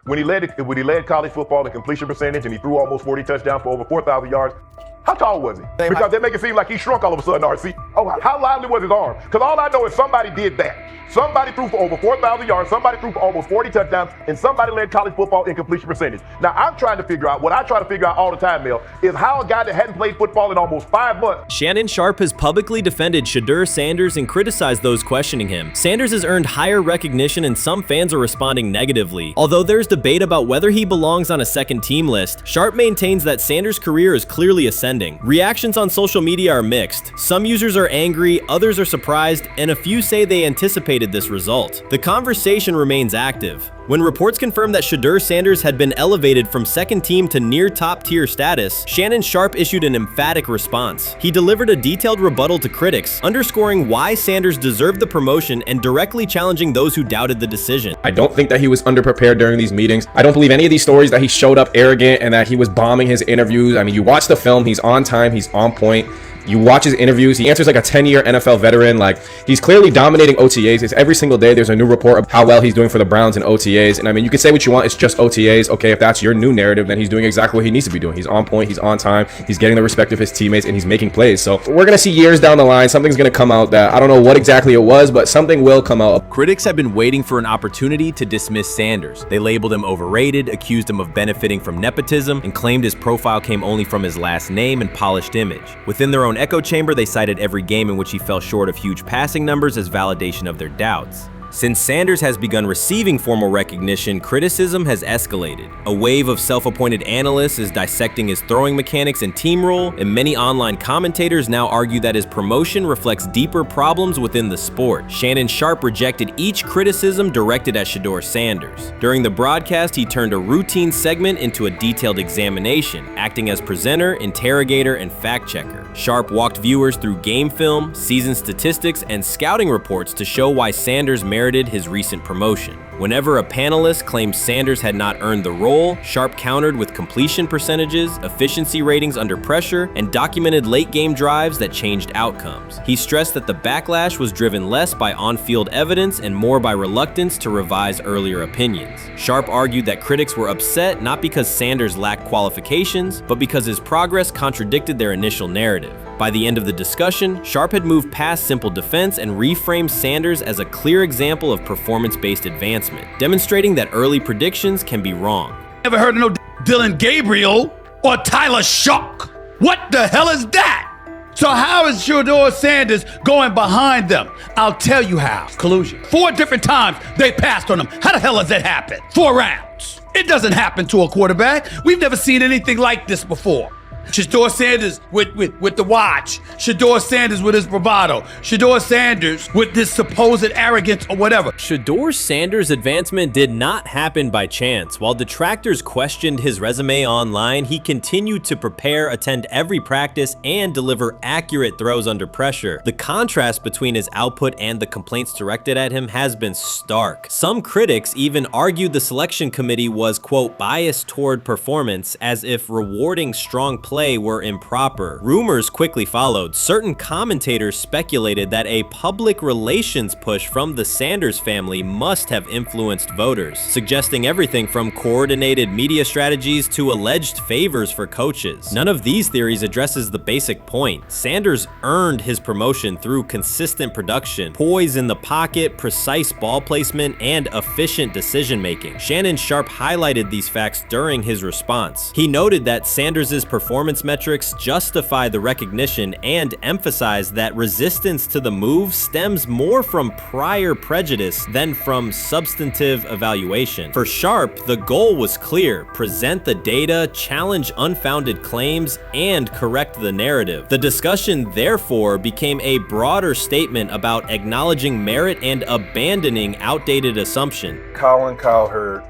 When he led college football in completion percentage and he threw almost 40 touchdowns for over 4,000 yards, how tall was he? Because they make it seem like he shrunk all of a sudden, RC. Oh, how lively was his arm? Because all I know is somebody did that. Somebody threw for over 4,000 yards, somebody threw for almost 40 touchdowns, and somebody led college football in completion percentage. Now, I'm trying to figure out, what I try to figure out all the time, Mel, is how a guy that hadn't played football in almost 5 months.
Shannon Sharpe has publicly defended Shedeur Sanders and criticized those questioning him. Sanders has earned higher recognition and some fans are responding negatively. Although there's debate about whether he belongs on a second team list, Sharpe maintains that Sanders' career is clearly ascending. Reactions on social media are mixed. Some users are angry, others are surprised, and a few say they anticipated this result. The conversation remains active. When reports confirmed that Shedeur Sanders had been elevated from second team to near top tier status, Shannon Sharpe issued an emphatic response. He delivered a detailed rebuttal to critics, underscoring why Sanders deserved the promotion and directly challenging those who doubted the decision.
I don't think that he was underprepared during these meetings. I don't believe any of these stories that he showed up arrogant and that he was bombing his interviews. I mean, you watch the film, he's on time, he's on point. You watch his interviews, he answers like a 10-year NFL veteran. Like, he's clearly dominating OTAs. It's every single day there's a new report of how well he's doing for the Browns in OTAs. And I mean, you can say what you want, it's just OTAs. Okay, if that's your new narrative, then he's doing exactly what he needs to be doing. He's on point, he's on time, he's getting the respect of his teammates, and he's making plays. So we're gonna see years down the line, something's gonna come out that I don't know what exactly it was, but something will come out.
Critics have been waiting for an opportunity to dismiss Sanders. They labeled him overrated, accused him of benefiting from nepotism, and claimed his profile came only from his last name and polished image. Within their own echo chamber, they cited every game in which he fell short of huge passing numbers as validation of their doubts.
Since Sanders has begun receiving formal recognition, criticism has escalated. A wave of self-appointed analysts is dissecting his throwing mechanics and team role, and many online commentators now argue that his promotion reflects deeper problems within the sport. Shannon Sharpe rejected each criticism directed at Shedeur Sanders. During the broadcast, he turned a routine segment into a detailed examination, acting as presenter, interrogator, and fact-checker. Sharpe walked viewers through game film, season statistics, and scouting reports to show why Sanders merited his recent promotion. Whenever a panelist claimed Sanders had not earned the role, Sharpe countered with completion percentages, efficiency ratings under pressure, and documented late-game drives that changed outcomes. He stressed that the backlash was driven less by on-field evidence and more by reluctance to revise earlier opinions. Sharpe argued that critics were upset not because Sanders lacked qualifications, but because his progress contradicted their initial narrative. By the end of the discussion, Sharpe had moved past simple defense and reframed Sanders as a clear example of performance-based advancement, demonstrating that early predictions can be wrong.
Never heard of no Dylan Gabriel or Tyler Shock. What the hell is that? So how is Shedeur Sanders going behind them? I'll tell you how. Collusion. 4 different times they passed on him. How the hell does that happen? 4 rounds. It doesn't happen to a quarterback. We've never seen anything like this before. Shedeur Sanders with the watch. Shedeur Sanders with his bravado. Shedeur Sanders with this supposed arrogance or whatever.
Shedeur Sanders' advancement did not happen by chance. While detractors questioned his resume online, he continued to prepare, attend every practice, and deliver accurate throws under pressure. The contrast between his output and the complaints directed at him has been stark. Some critics even argued the selection committee was, quote, biased toward performance, as if rewarding strong play were improper. Rumors quickly followed. Certain commentators speculated that a public relations push from the Sanders family must have influenced voters, suggesting everything from coordinated media strategies to alleged favors for coaches. None of these theories addresses the basic point. Sanders earned his promotion through consistent production, poise in the pocket, precise ball placement, and efficient decision-making. Shannon Sharpe highlighted these facts during his response. He noted that Sanders' performance metrics justify the recognition and emphasize that resistance to the move stems more from prior prejudice than from substantive evaluation. For Sharpe, the goal was clear: present the data, challenge unfounded claims, and correct the narrative. The discussion, therefore, became a broader statement about acknowledging merit and abandoning outdated assumptions.
Colin Cowherd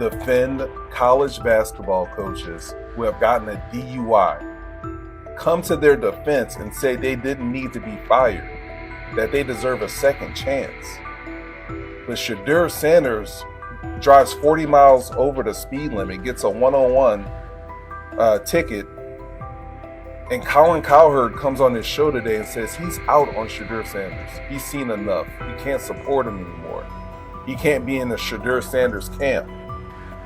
defend college basketball coaches who have gotten a DUI, come to their defense and say they didn't need to be fired, that they deserve a second chance. But Shedeur Sanders drives 40 miles over the speed limit, gets a one-on-one ticket, and Colin Cowherd comes on his show today and says he's out on Shedeur Sanders. He's seen enough. He can't support him anymore. He can't be in the Shedeur Sanders camp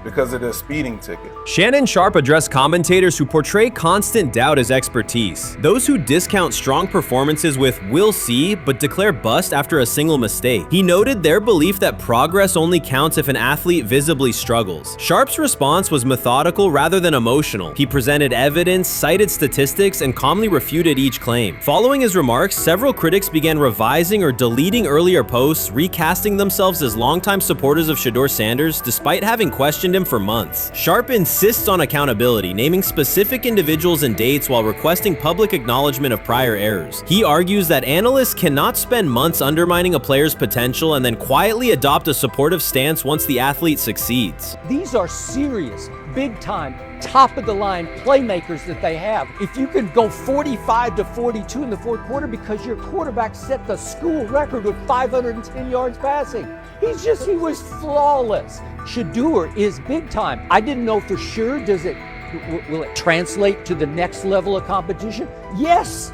because of the speeding ticket.
Shannon Sharpe addressed commentators who portray constant doubt as expertise. Those who discount strong performances with "we'll see," but declare bust after a single mistake. He noted their belief that progress only counts if an athlete visibly struggles. Sharpe's response was methodical rather than emotional. He presented evidence, cited statistics, and calmly refuted each claim. Following his remarks, several critics began revising or deleting earlier posts, recasting themselves as longtime supporters of Shedeur Sanders despite having questioned him for months. Sharpe insists on accountability, naming specific individuals and dates while requesting public acknowledgement of prior errors. He argues that analysts cannot spend months undermining a player's potential and then quietly adopt a supportive stance once the athlete succeeds.
These are serious, big-time, top-of-the-line playmakers that they have. If you can go 45 to 42 in the fourth quarter because your quarterback set the school record with 510 yards passing. He was flawless. Shedeur is big time. I didn't know for sure, will it translate to the next level of competition? Yes,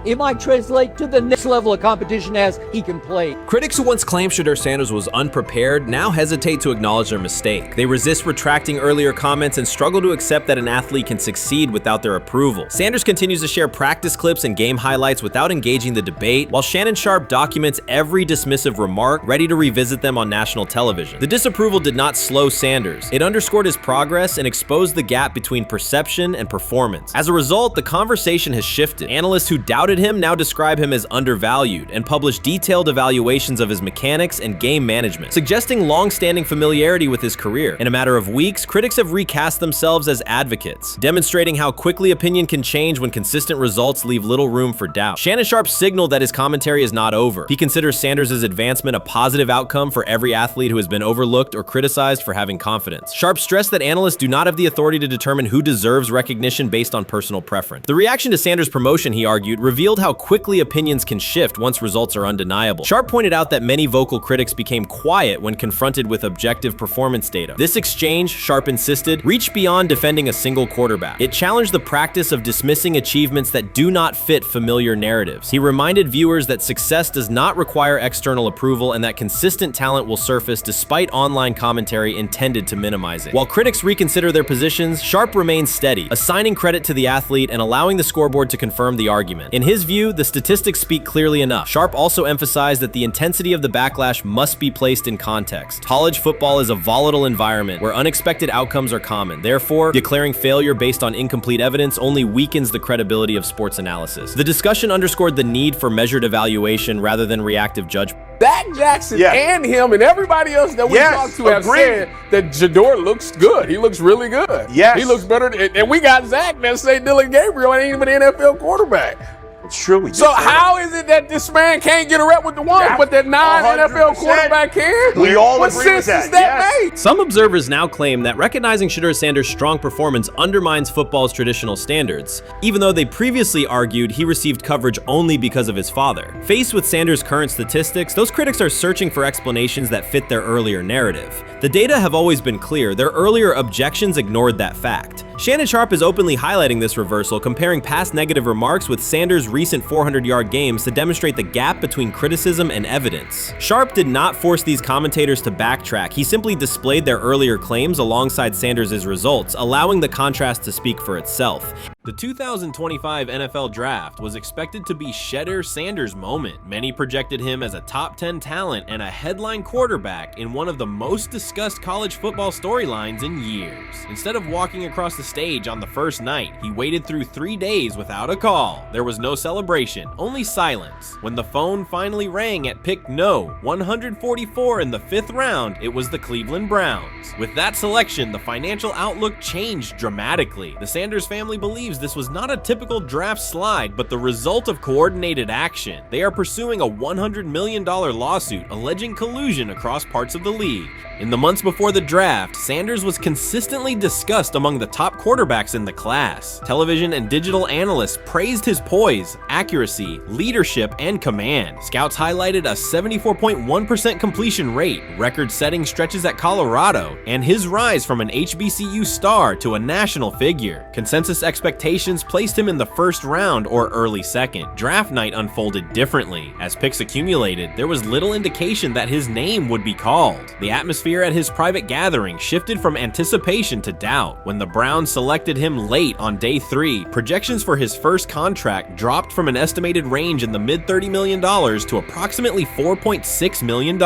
it might translate to the next level of competition as he can play.
Critics who once claimed Shedeur Sanders was unprepared now hesitate to acknowledge their mistake. They resist retracting earlier comments and struggle to accept that an athlete can succeed without their approval. Sanders continues to share practice clips and game highlights without engaging the debate, while Shannon Sharpe documents every dismissive remark, ready to revisit them on national television. The disapproval did not slow Sanders. It underscored his progress and exposed the gap between perception and performance. As a result, the conversation has shifted. Analysts Analysts who doubted him now describe him as undervalued and publish detailed evaluations of his mechanics and game management, suggesting long-standing familiarity with his career. In a matter of weeks, critics have recast themselves as advocates, demonstrating how quickly opinion can change when consistent results leave little room for doubt. Shannon Sharp signaled that his commentary is not over. He considers Sanders' advancement a positive outcome for every athlete who has been overlooked or criticized for having confidence. Sharp stressed that analysts do not have the authority to determine who deserves recognition based on personal preference. The reaction to Sanders' promotion, he argued, revealed how quickly opinions can shift once results are undeniable. Sharp pointed out that many vocal critics became quiet when confronted with objective performance data. This exchange, Sharp insisted, reached beyond defending a single quarterback. It challenged the practice of dismissing achievements that do not fit familiar narratives. He reminded viewers that success does not require external approval and that consistent talent will surface despite online commentary intended to minimize it. While critics reconsider their positions, Sharp remains steady, assigning credit to the athlete and allowing the scoreboard to confirm the argument. In his view, the statistics speak clearly enough. Sharp also emphasized that the intensity of the backlash must be placed in context. College football is a volatile environment where unexpected outcomes are common. Therefore, declaring failure based on incomplete evidence only weakens the credibility of sports analysis. The discussion underscored the need for measured evaluation rather than reactive judgment.
Dak Jackson and him and everybody else that we talked to have said that Shedeur looks good. He looks really good. He looks better. And we got Zach that say Dylan Gabriel ain't even an NFL quarterback.
It's true.
So how is it that this man can't get a rep with the ones, but that non-NFL quarterback can?
We all
what
agree with
sense
that.
does that make?
Some observers now claim that recognizing Shedeur Sanders' strong performance undermines football's traditional standards, even though they previously argued he received coverage only because of his father. Faced with Sanders' current statistics, those critics are searching for explanations that fit their earlier narrative. The data have always been clear. Their earlier objections ignored that fact. Shannon Sharp is openly highlighting this reversal, comparing past negative remarks with Sanders' recent 400-yard games to demonstrate the gap between criticism and evidence. Sharp did not force these commentators to backtrack. He simply displayed their earlier claims alongside Sanders' results, allowing the contrast to speak for itself. The 2025 NFL Draft was expected to be Shedeur Sanders' moment. Many projected him as a top 10 talent and a headline quarterback in one of the most discussed college football storylines in years. Instead of walking across the stage on the first night, he waited through 3 days without a call. There was no celebration, only silence. When the phone finally rang at pick no. 144 in the 5th round, it was the Cleveland Browns. With that selection, the financial outlook changed dramatically. The Sanders family believes this was not a typical draft slide, but the result of coordinated action. They are pursuing a $100 million lawsuit alleging collusion across parts of the league. In the months before the draft, Sanders was consistently discussed among the top quarterbacks in the class. Television and digital analysts praised his poise, accuracy, leadership, and command. Scouts highlighted a 74.1% completion rate, record-setting stretches at Colorado, and his rise from an HBCU star to a national figure. Consensus expectations placed him in the first round or early second. Draft night unfolded differently. As picks accumulated, there was little indication that his name would be called. The atmosphere at his private gathering shifted from anticipation to doubt. When the Browns selected him late on day 3, projections for his first contract dropped from an estimated range in the mid-$30 million to approximately $4.6 million,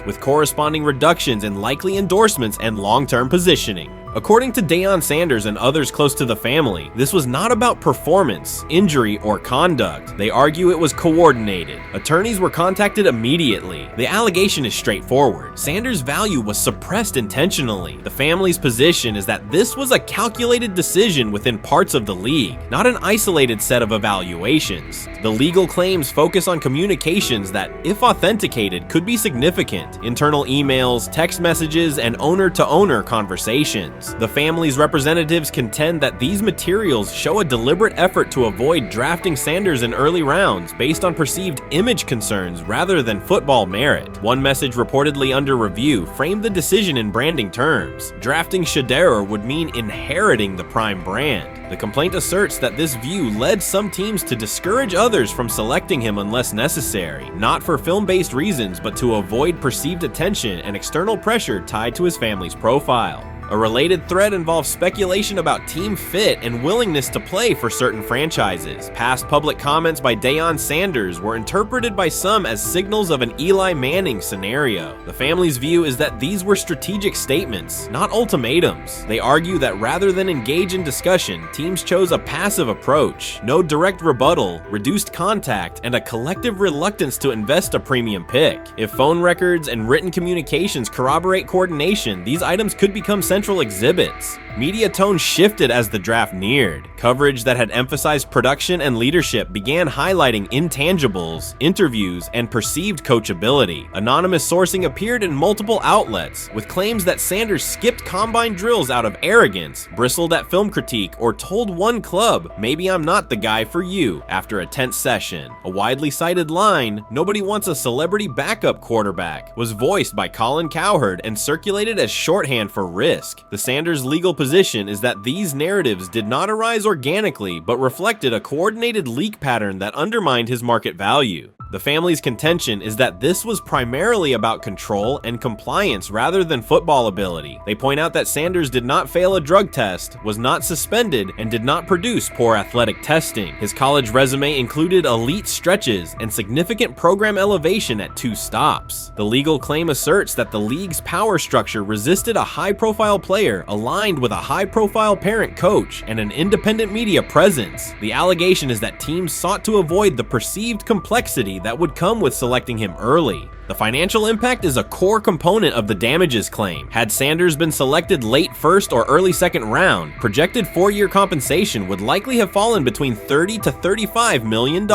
with corresponding reductions in likely endorsements and long-term positioning. According to Deion Sanders and others close to the family, this was not about performance, injury, or conduct. They argue it was coordinated. Attorneys were contacted immediately. The allegation is straightforward. Sanders' value was suppressed intentionally. The family's position is that this was a calculated decision within parts of the league, not an isolated set of evaluations. The legal claims focus on communications that, if authenticated, could be significant. Internal emails, text messages, and owner-to-owner conversations. The family's representatives contend that these materials show a deliberate effort to avoid drafting Sanders in early rounds based on perceived image concerns rather than football merit. One message reportedly under review framed the decision in branding terms. Drafting Shedeur would mean inheriting the Prime brand. The complaint asserts that this view led some teams to discourage others from selecting him unless necessary, not for film-based reasons, but to avoid perceived attention and external pressure tied to his family's profile. A related thread involves speculation about team fit and willingness to play for certain franchises. Past public comments by Deion Sanders were interpreted by some as signals of an Eli Manning scenario. The family's view is that these were strategic statements, not ultimatums. They argue that rather than engage in discussion, teams chose a passive approach, no direct rebuttal, reduced contact, and a collective reluctance to invest a premium pick. If phone records and written communications corroborate coordination, these items could become central exhibits. Media tone shifted as the draft neared. Coverage that had emphasized production and leadership began highlighting intangibles, interviews, and perceived coachability. Anonymous sourcing appeared in multiple outlets, with claims that Sanders skipped combine drills out of arrogance, bristled at film critique, or told one club, "Maybe I'm not the guy for you," after a tense session. A widely cited line, "Nobody wants a celebrity backup quarterback," was voiced by Colin Cowherd and circulated as shorthand for risk. The Sanders legal position is that these narratives did not arise organically, but reflected a coordinated leak pattern that undermined his market value. The family's contention is that this was primarily about control and compliance rather than football ability. They point out that Sanders did not fail a drug test, was not suspended, and did not produce poor athletic testing. His college resume included elite stretches and significant program elevation at 2 stops. The legal claim asserts that the league's power structure resisted a high-profile player aligned with a high-profile parent coach and an independent media presence. The allegation is that teams sought to avoid the perceived complexity that would come with selecting him early. The financial impact is a core component of the damages claim. Had Sanders been selected late first or early second round, projected 4-year compensation would likely have fallen between $30 to $35 million,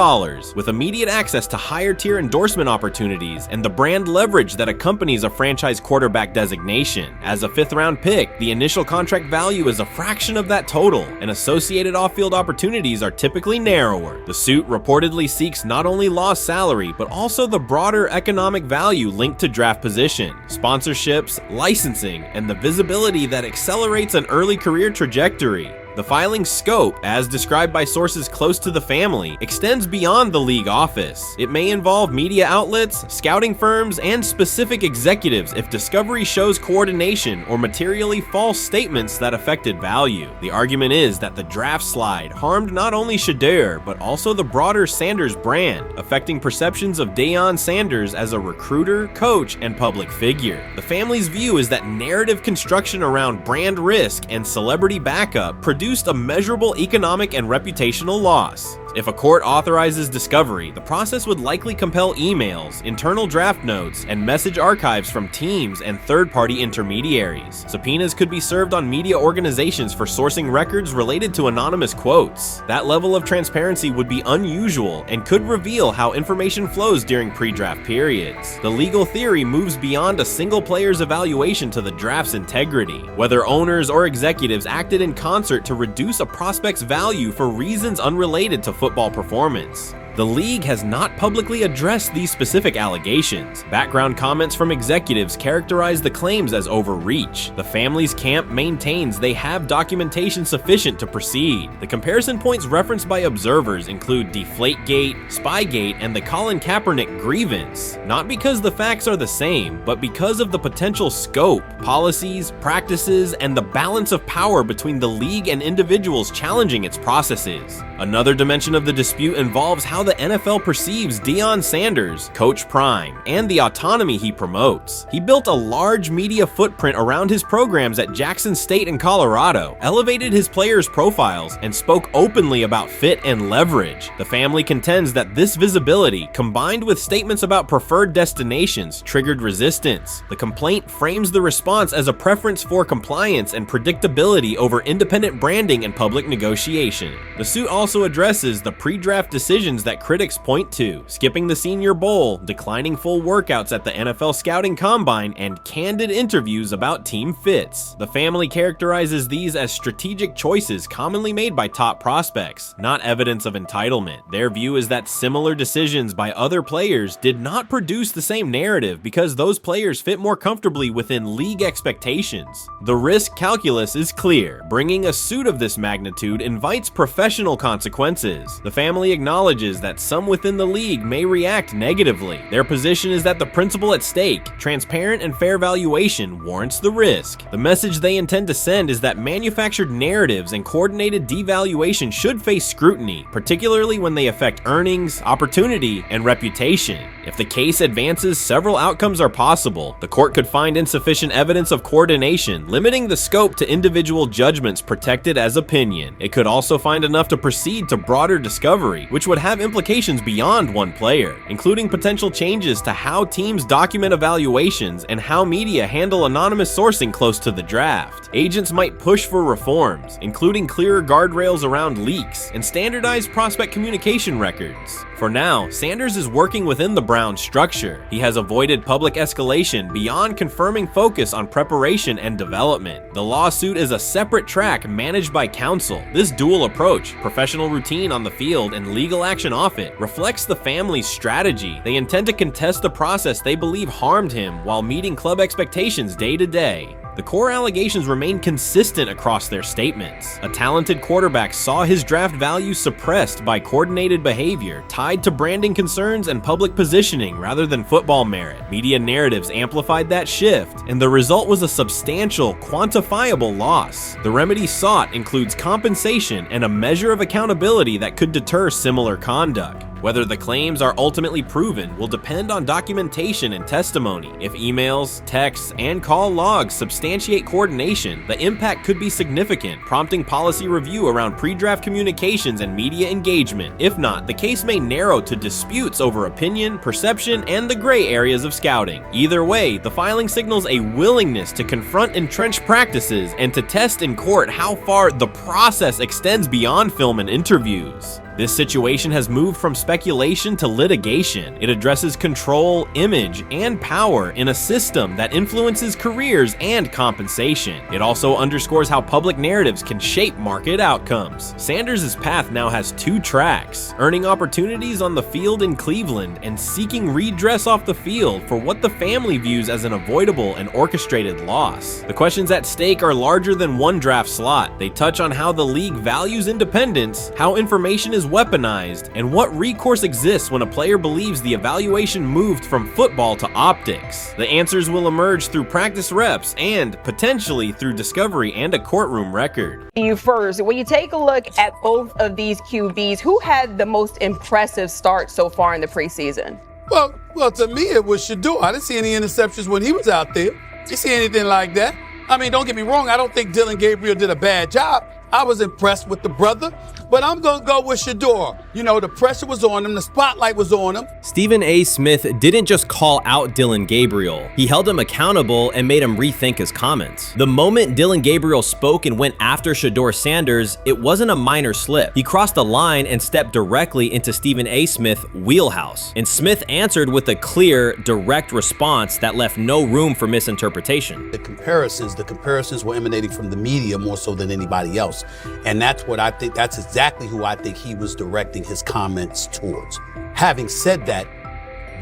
with immediate access to higher tier endorsement opportunities and the brand leverage that accompanies a franchise quarterback designation. As a 5th round pick, the initial contract value is a fraction of that total, and associated off-field opportunities are typically narrower. The suit reportedly seeks not only lost salary, but also the broader economic value linked to draft position, sponsorships, licensing, and the visibility that accelerates an early career trajectory. The filing's scope, as described by sources close to the family, extends beyond the league office. It may involve media outlets, scouting firms, and specific executives if discovery shows coordination or materially false statements that affected value. The argument is that the draft slide harmed not only Shedeur, but also the broader Sanders brand, affecting perceptions of Deion Sanders as a recruiter, coach, and public figure. The family's view is that narrative construction around brand risk and celebrity backup produced a measurable economic and reputational loss. If a court authorizes discovery, the process would likely compel emails, internal draft notes, and message archives from teams and third-party intermediaries. Subpoenas could be served on media organizations for sourcing records related to anonymous quotes. That level of transparency would be unusual and could reveal how information flows during pre-draft periods. The legal theory moves beyond a single player's evaluation to the draft's integrity, whether owners or executives acted in concert to reduce a prospect's value for reasons unrelated to football performance. The league has not publicly addressed these specific allegations. Background comments from executives characterize the claims as overreach. The family's camp maintains they have documentation sufficient to proceed. The comparison points referenced by observers include Deflategate, Spygate, and the Colin Kaepernick grievance, not because the facts are the same, but because of the potential scope, policies, practices, and the balance of power between the league and individuals challenging its processes. Another dimension of the dispute involves how the NFL perceives Deion Sanders, Coach Prime, and the autonomy he promotes. He built a large media footprint around his programs at Jackson State and Colorado, elevated his players' profiles, and spoke openly about fit and leverage. The family contends that this visibility, combined with statements about preferred destinations, triggered resistance. The complaint frames the response as a preference for compliance and predictability over independent branding and public negotiation. The suit also addresses the pre-draft decisions that critics point to, skipping the Senior Bowl, declining full workouts at the NFL Scouting Combine, and candid interviews about team fits. The family characterizes these as strategic choices commonly made by top prospects, not evidence of entitlement. Their view is that similar decisions by other players did not produce the same narrative because those players fit more comfortably within league expectations. The risk calculus is clear. Bringing a suit of this magnitude invites professional conversation
consequences. The family acknowledges that some within the league may react negatively. Their position is that the principle at stake, transparent and fair valuation, warrants the risk. The message they intend to send is that manufactured narratives and coordinated devaluation should face scrutiny, particularly when they affect earnings, opportunity, and reputation. If the case advances, several outcomes are possible. The court could find insufficient evidence of coordination, limiting the scope to individual judgments protected as opinion. It could also find enough to proceed to broader discovery, which would have implications beyond one player, including potential changes to how teams document evaluations and how media handle anonymous sourcing close to the draft. Agents might push for reforms, including clearer guardrails around leaks and standardized prospect communication records. For now, Sanders is working within the Browns structure. He has avoided public escalation beyond confirming focus on preparation and development. The lawsuit is a separate track managed by counsel. This dual approach, professional routine on the field and legal action off it, reflects the family's strategy. They intend to contest the process they believe harmed him while meeting club expectations day to day. The core allegations remain consistent across their statements. A talented quarterback saw his draft value suppressed by coordinated behavior tied to branding concerns and public positioning rather than football merit. Media narratives amplified that shift, and the result was a substantial, quantifiable loss. The remedy sought includes compensation and a measure of accountability that could deter similar conduct. Whether the claims are ultimately proven will depend on documentation and testimony. If emails, texts, and call logs substantiate coordination, the impact could be significant, prompting policy review around pre-draft communications and media engagement. If not, the case may narrow to disputes over opinion, perception, and the gray areas of scouting. Either way, the filing signals a willingness to confront entrenched practices and to test in court how far the process extends beyond film and interviews. This situation has moved from speculation to litigation. It addresses control, image, and power in a system that influences careers and compensation. It also underscores how public narratives can shape market outcomes. Sanders' path now has two tracks: earning opportunities on the field in Cleveland and seeking redress off the field for what the family views as an avoidable and orchestrated loss. The questions at stake are larger than one draft slot. They touch on how the league values independence, how information is weaponized, and what recourse exists when a player believes the evaluation moved from football to optics. The answers will emerge through practice reps and potentially through discovery and a courtroom record.
You first, when you take a look at both of these QBs, who had the most impressive start so far in the preseason?
Well, to me, it was Shedeur. I didn't see any interceptions when he was out there. Didn't see anything like that. I mean, don't get me wrong. I don't think Dillon Gabriel did a bad job. I was impressed with the brother, but I'm going to go with Shedeur. You know, the pressure was on him, the spotlight was on him.
Stephen A. Smith didn't just call out Dillon Gabriel. He held him accountable and made him rethink his comments. The moment Dillon Gabriel spoke and went after Shedeur Sanders, it wasn't a minor slip. He crossed the line and stepped directly into Stephen A. Smith's wheelhouse. And Smith answered with a clear, direct response that left no room for misinterpretation.
The comparisons were emanating from the media more so than anybody else. And that's what I think, that's exactly who I think he was directing his comments towards. Having said that,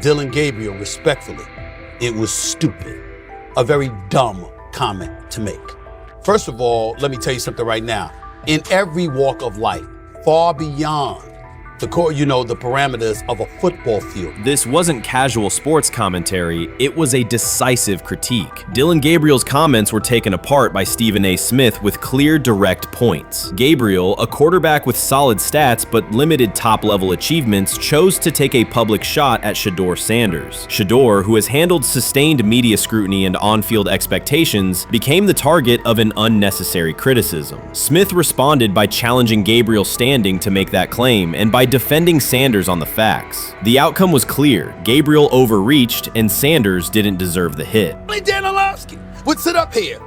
Dillon Gabriel, respectfully, it was stupid. A very dumb comment to make. First of all, let me tell you something right now. In every walk of life, far beyond the parameters of a football field.
This wasn't casual sports commentary, it was a decisive critique. Dillon Gabriel's comments were taken apart by Stephen A. Smith with clear, direct points. Gabriel, a quarterback with solid stats but limited top-level achievements, chose to take a public shot at Shedeur Sanders. Shedeur, who has handled sustained media scrutiny and on-field expectations, became the target of an unnecessary criticism. Smith responded by challenging Gabriel's standing to make that claim, and by defending Sanders on the facts. The outcome was clear. Gabriel overreached, and Sanders didn't deserve the hit.
Dan Orlovsky would sit up here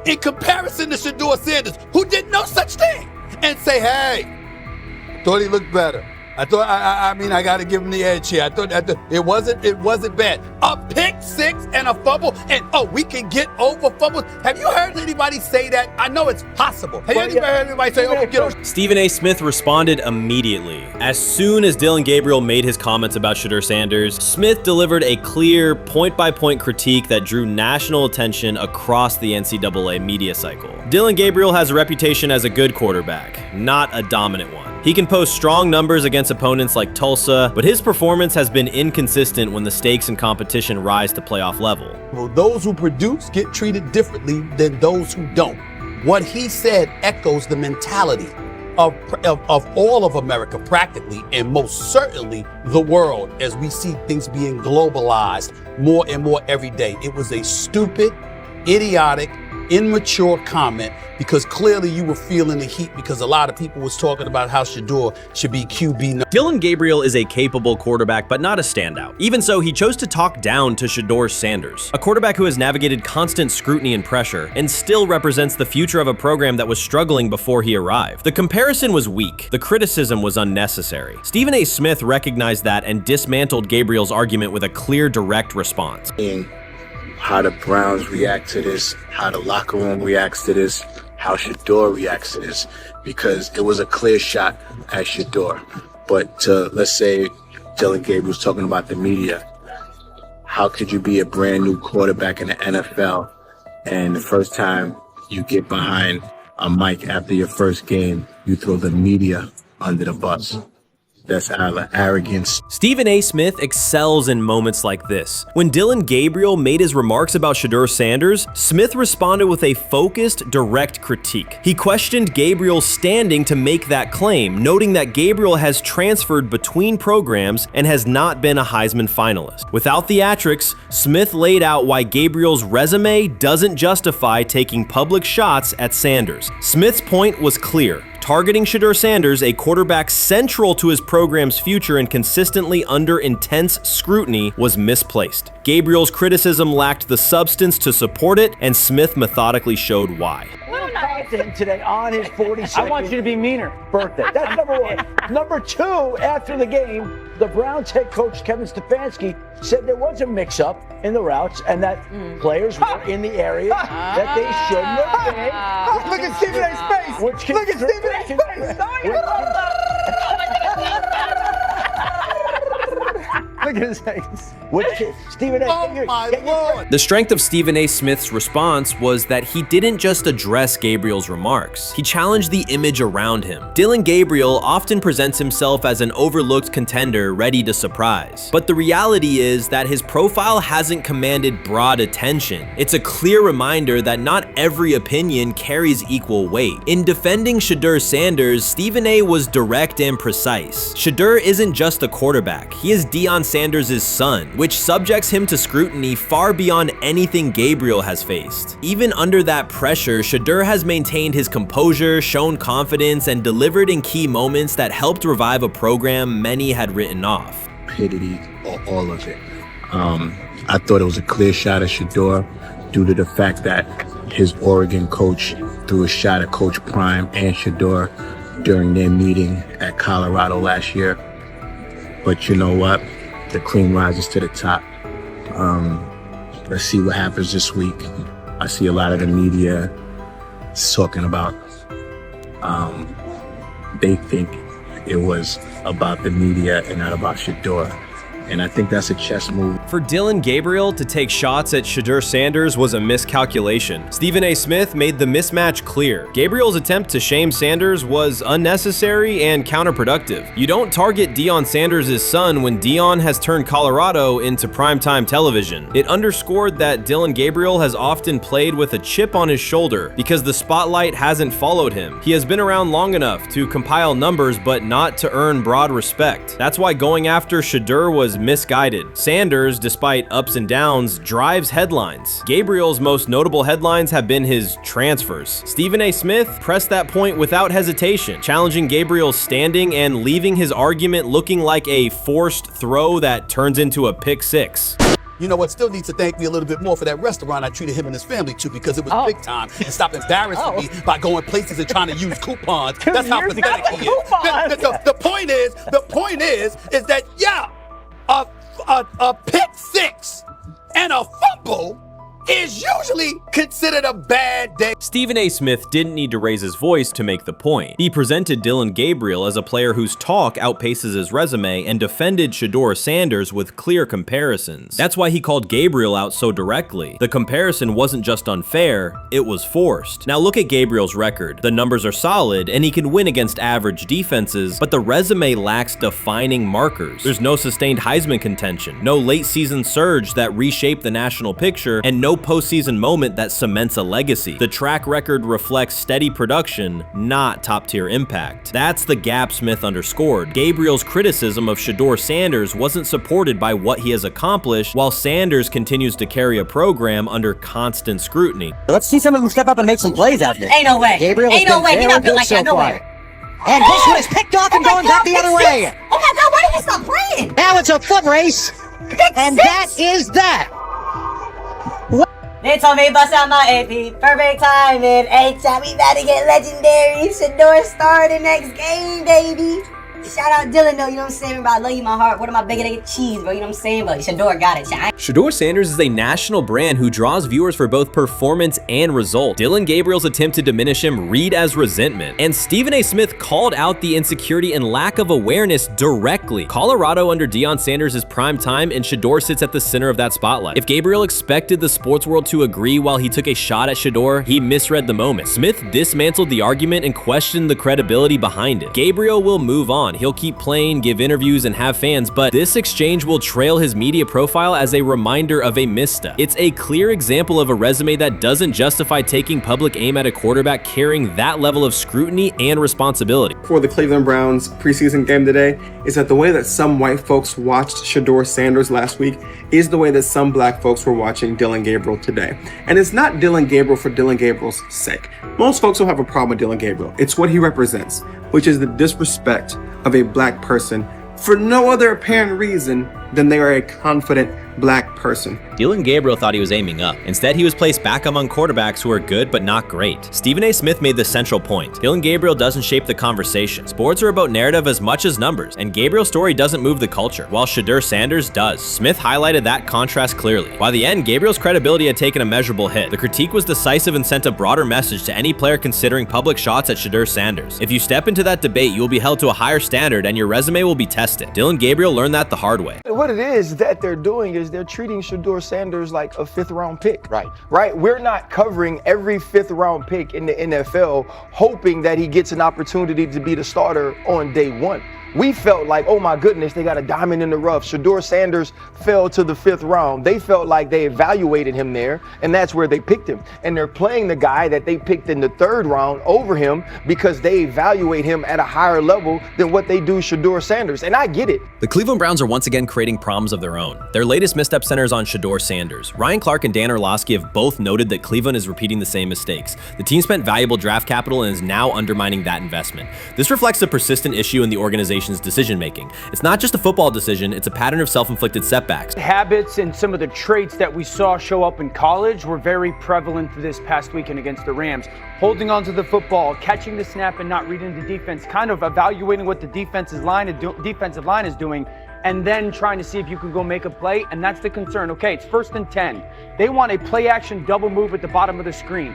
in comparison to Shedeur Sanders, who did no such thing, and say, hey, thought he looked better. I got to give him the edge here. I thought it wasn't bad. A pick six and a fumble, and we can get over fumbles. Have you heard anybody say that? I know it's possible. Have you ever heard anybody say, we get over?
Stephen A. Smith responded immediately. As soon as Dillon Gabriel made his comments about Shedeur Sanders, Smith delivered a clear, point-by-point critique that drew national attention across the NCAA media cycle. Dillon Gabriel has a reputation as a good quarterback, not a dominant one. He can post strong numbers against opponents like Tulsa, but his performance has been inconsistent when the stakes and competition rise to playoff level.
Well, those who produce get treated differently than those who don't. What he said echoes the mentality of all of America practically, and most certainly the world, as we see things being globalized more and more every day. It was a stupid, idiotic, immature comment, because clearly you were feeling the heat because a lot of people was talking about how Shedeur should be QB.
Dillon Gabriel is a capable quarterback, but not a standout. Even so, he chose to talk down to Shedeur Sanders, a quarterback who has navigated constant scrutiny and pressure and still represents the future of a program that was struggling before he arrived. The comparison was weak. The criticism was unnecessary. Stephen A. Smith recognized that and dismantled Gabriel's argument with a clear, direct response.
How the Browns react to this, how the locker room reacts to this, how Shedeur reacts to this, because it was a clear shot at Shedeur. But let's say Dillon Gabriel's talking about the media. How could you be a brand new quarterback in the NFL and the first time you get behind a mic after your first game, you throw the media under the bus? That's arrogance.
Stephen A. Smith excels in moments like this. When Dillon Gabriel made his remarks about Shedeur Sanders, Smith responded with a focused, direct critique. He questioned Gabriel's standing to make that claim, noting that Gabriel has transferred between programs and has not been a Heisman finalist. Without theatrics, Smith laid out why Gabriel's resume doesn't justify taking public shots at Sanders. Smith's point was clear. Targeting Shedeur Sanders, a quarterback central to his program's future and consistently under intense scrutiny, was misplaced. Gabriel's criticism lacked the substance to support it, and Smith methodically showed why.
Today on his 42nd I want you to be meaner birthday. That's number one. Number two, after the game, the Browns head coach Kevin Stefanski said there was a mix-up in the routes and that players were in the area that they shouldn't have been.
Look at Stephen A's face. Look at Stephen A's face. Look at his face.
Stephen A.
Oh my Lord.
The strength of Stephen A. Smith's response was that he didn't just address Gabriel's remarks. He challenged the image around him. Dillon Gabriel often presents himself as an overlooked contender ready to surprise. But the reality is that his profile hasn't commanded broad attention. It's a clear reminder that not every opinion carries equal weight. In defending Shedeur Sanders, Stephen A. was direct and precise. Shedeur isn't just a quarterback. He is Deion Sanders' son, which subjects him to scrutiny far beyond anything Gabriel has faced. Even under that pressure, Shedeur has maintained his composure, shown confidence, and delivered in key moments that helped revive a program many had written off.
Stupidity, all of it. I thought it was a clear shot at Shedeur due to the fact that his Oregon coach threw a shot at Coach Prime and Shedeur during their meeting at Colorado last year. But you know what? The cream rises to the top. Let's see what happens this week. I see a lot of the media talking about they think it was about the media and not about Shedeur. And I think that's a chess move.
For Dillon Gabriel to take shots at Shedeur Sanders was a miscalculation. Stephen A. Smith made the mismatch clear. Gabriel's attempt to shame Sanders was unnecessary and counterproductive. You don't target Deion Sanders' son when Deion has turned Colorado into primetime television. It underscored that Dillon Gabriel has often played with a chip on his shoulder because the spotlight hasn't followed him. He has been around long enough to compile numbers but not to earn broad respect. That's why going after Shedeur was misguided. Sanders, despite ups and downs, drives headlines. Gabriel's most notable headlines have been his transfers. Stephen A. Smith pressed that point without hesitation, challenging Gabriel's standing and leaving his argument looking like a forced throw that turns into a pick six.
You know what? Still needs to thank me a little bit more for that restaurant I treated him and his family to, because it was big time, and stop embarrassing me by going places and trying to use coupons. That's how pathetic he is. The point is that a pick six and a fumble is usually considered a bad day.
Stephen A. Smith didn't need to raise his voice to make the point. He presented Dillon Gabriel as a player whose talk outpaces his resume and defended Shedeur Sanders with clear comparisons. That's why he called Gabriel out so directly. The comparison wasn't just unfair, it was forced. Now look at Gabriel's record. The numbers are solid and he can win against average defenses, but the resume lacks defining markers. There's no sustained Heisman contention, no late season surge that reshaped the national picture, and no postseason moment that cements a legacy. The track record reflects steady production, not top-tier impact. That's the gap Smith underscored. Gabriel's criticism of Shedeur Sanders wasn't supported by what he has accomplished, while Sanders continues to carry a program under constant scrutiny.
Let's see some of them step up and make some plays out there.
Ain't no way.
Gabriel
Ain't no way. He's not built like that. No way.
And this one is picked off and going back the other way.
Oh my God, why did he stop playing?
Now it's a foot race. And that is that.
They told me bust out my AP, perfect timing. H-time, we about to get legendary. Shedeur star the next game, baby. Shout out Dillon though, you know what I'm saying? Bro, I love you, my heart. What am I bigger than cheese, bro? You know what I'm saying? But Shedeur got it.
Shedeur Sanders is a national brand who draws viewers for both performance and result. Dillon Gabriel's attempt to diminish him read as resentment. And Stephen A. Smith called out the insecurity and lack of awareness directly. Colorado under Deion Sanders is prime time, and Shedeur sits at the center of that spotlight. If Gabriel expected the sports world to agree while he took a shot at Shedeur, he misread the moment. Smith dismantled the argument and questioned the credibility behind it. Gabriel will move on. He'll keep playing, give interviews, and have fans, but this exchange will trail his media profile as a reminder of a misstep. It's a clear example of a resume that doesn't justify taking public aim at a quarterback carrying that level of scrutiny and responsibility.
For the Cleveland Browns preseason game today is that the way that some white folks watched Shedeur Sanders last week is the way that some black folks were watching Dillon Gabriel today. And it's not Dillon Gabriel for Dillon Gabriel's sake. Most folks don't have a problem with Dillon Gabriel. It's what he represents, which is the disrespect of a black person for no other apparent reason than they are a confident black person.
Dillon Gabriel thought he was aiming up. Instead, he was placed back among quarterbacks who are good but not great. Stephen A. Smith made the central point. Dillon Gabriel doesn't shape the conversation. Sports are about narrative as much as numbers, and Gabriel's story doesn't move the culture, while Shedeur Sanders does. Smith highlighted that contrast clearly. By the end, Gabriel's credibility had taken a measurable hit. The critique was decisive and sent a broader message to any player considering public shots at Shedeur Sanders. If you step into that debate, you will be held to a higher standard and your resume will be tested. Dillon Gabriel learned that the hard way.
What it is that they're doing is they're treating Shedeur Sanders like a 5th round pick. Right. We're not covering every 5th round pick in the NFL hoping that he gets an opportunity to be the starter on day one. We felt like, oh my goodness, they got a diamond in the rough. Shedeur Sanders fell to the 5th round. They felt like they evaluated him there, and that's where they picked him. And they're playing the guy that they picked in the 3rd round over him because they evaluate him at a higher level than what they do Shedeur Sanders. And I get it.
The Cleveland Browns are once again creating problems of their own. Their latest misstep centers on Shedeur Sanders. Ryan Clark and Dan Orlovsky have both noted that Cleveland is repeating the same mistakes. The team spent valuable draft capital and is now undermining that investment. This reflects a persistent issue in the organization's decision-making. It's not just a football decision, it's a pattern of self-inflicted setbacks.
Habits and some of the traits that we saw show up in college were very prevalent this past weekend against the Rams. Holding onto the football, catching the snap and not reading the defense, kind of evaluating what the defensive line is doing, and then trying to see if you can go make a play, and that's the concern. Okay, it's 1st and 10. They want a play-action double move at the bottom of the screen.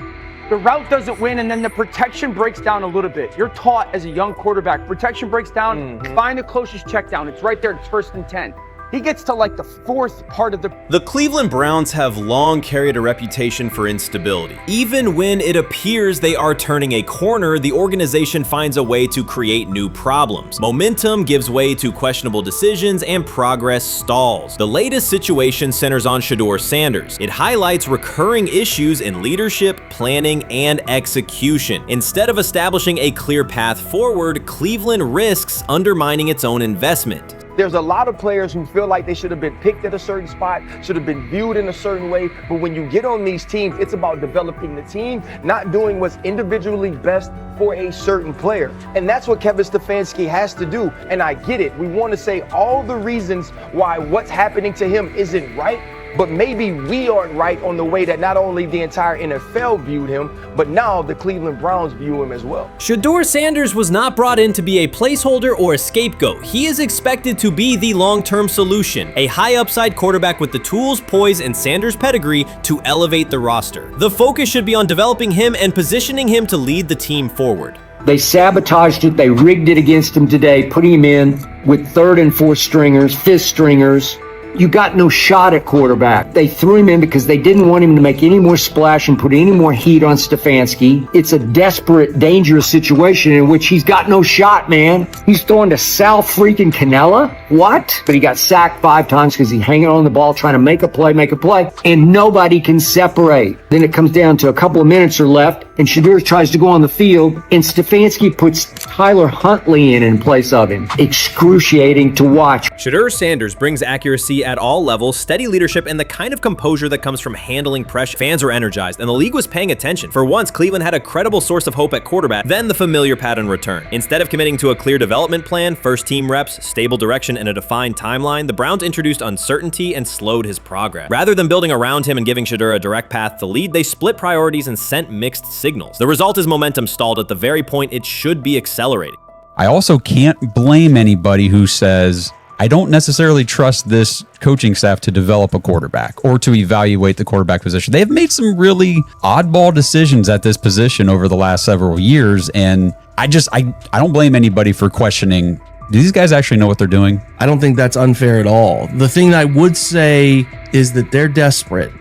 The route doesn't win, and then the protection breaks down a little bit. You're taught as a young quarterback, protection breaks down, find the closest check down. It's right there, it's 1st and 10. He gets to like the 4th part of the...
The Cleveland Browns have long carried a reputation for instability. Even when it appears they are turning a corner, the organization finds a way to create new problems. Momentum gives way to questionable decisions and progress stalls. The latest situation centers on Shedeur Sanders. It highlights recurring issues in leadership, planning, and execution. Instead of establishing a clear path forward, Cleveland risks undermining its own investment.
There's a lot of players who feel like they should have been picked at a certain spot, should have been viewed in a certain way. But when you get on these teams, it's about developing the team, not doing what's individually best for a certain player. And that's what Kevin Stefanski has to do. And I get it. We want to say all the reasons why what's happening to him isn't right. but maybe we aren't right on the way that not only the entire NFL viewed him, but now the Cleveland Browns view him as well.
Shedeur Sanders was not brought in to be a placeholder or a scapegoat. He is expected to be the long-term solution, a high-upside quarterback with the tools, poise, and Sanders' pedigree to elevate the roster. The focus should be on developing him and positioning him to lead the team forward.
They sabotaged it. They rigged it against him today, putting him in with third and fourth stringers, fifth stringers. You got no shot at quarterback. They threw him in because they didn't want him to make any more splash and put any more heat on Stefanski. It's a desperate, dangerous situation in which he's got no shot, man. He's throwing to Sal freaking Canella? What? But he got sacked 5 times because he's hanging on the ball trying to make a play, and nobody can separate. Then it comes down to a couple of minutes are left, and Shedeur tries to go on the field, and Stefanski puts Tyler Huntley in place of him. Excruciating to watch.
Shedeur Sanders brings accuracy at all levels, steady leadership, and the kind of composure that comes from handling pressure. Fans were energized, and the league was paying attention. For once, Cleveland had a credible source of hope at quarterback, then the familiar pattern returned. Instead of committing to a clear development plan, first-team reps, stable direction, and a defined timeline, the Browns introduced uncertainty and slowed his progress. Rather than building around him and giving Shedeur a direct path to lead, they split priorities and sent mixed signals. The result is momentum stalled at the very point it should be accelerating.
I also can't blame anybody who says, I don't necessarily trust this coaching staff to develop a quarterback or to evaluate the quarterback position. They have made some really oddball decisions at this position over the last several years, and I don't blame anybody for questioning, do these guys actually know what they're doing?
I don't think that's unfair at all. The thing that I would say is that they're desperate.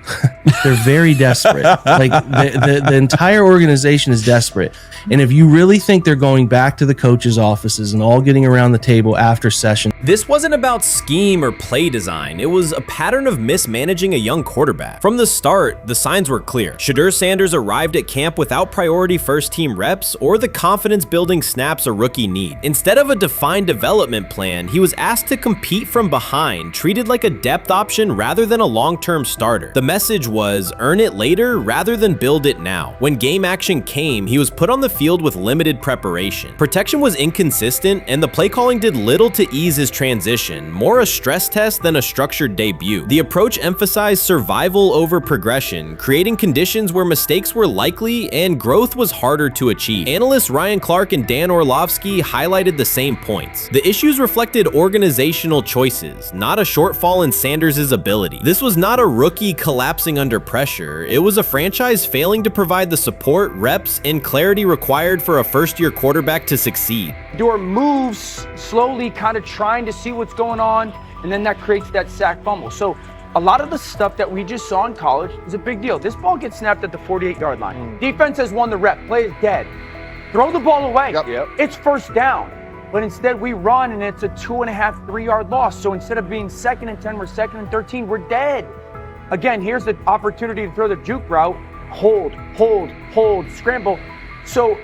They're very desperate. Like the entire organization is desperate. And if you really think they're going back to the coaches' offices and all getting around the table after session.
This wasn't about scheme or play design. It was a pattern of mismanaging a young quarterback. From the start, the signs were clear. Shedeur Sanders arrived at camp without priority first-team reps or the confidence-building snaps a rookie need. Instead of a defined development plan, he was asked to compete from behind, treated like a depth option rather than a long-term starter. The message was, earn it later rather than build it now. When game action came, he was put on the field with limited preparation. Protection was inconsistent, and the play calling did little to ease his transition, more a stress test than a structured debut. The approach emphasized survival over progression, creating conditions where mistakes were likely and growth was harder to achieve. Analysts Ryan Clark and Dan Orlovsky highlighted the same points. The issues reflected organizational choices, not a shortfall in Sanders' ability. This was not a rookie collapsing under pressure. It was a franchise failing to provide the support, reps, and clarity required for a first-year quarterback to succeed.
Shedeur moves slowly, kind of trying to see what's going on, and then that creates that sack fumble. So a lot of the stuff that we just saw in college is a big deal. This ball gets snapped at the 48-yard line. Defense has won the rep. Play is dead. Throw the ball away. It's first down. But instead we run and it's a 2.5, 3-yard loss. So instead of being 2nd and 10, we're 2nd and 13, we're dead. Again, here's the opportunity to throw the juke route. Hold, scramble. So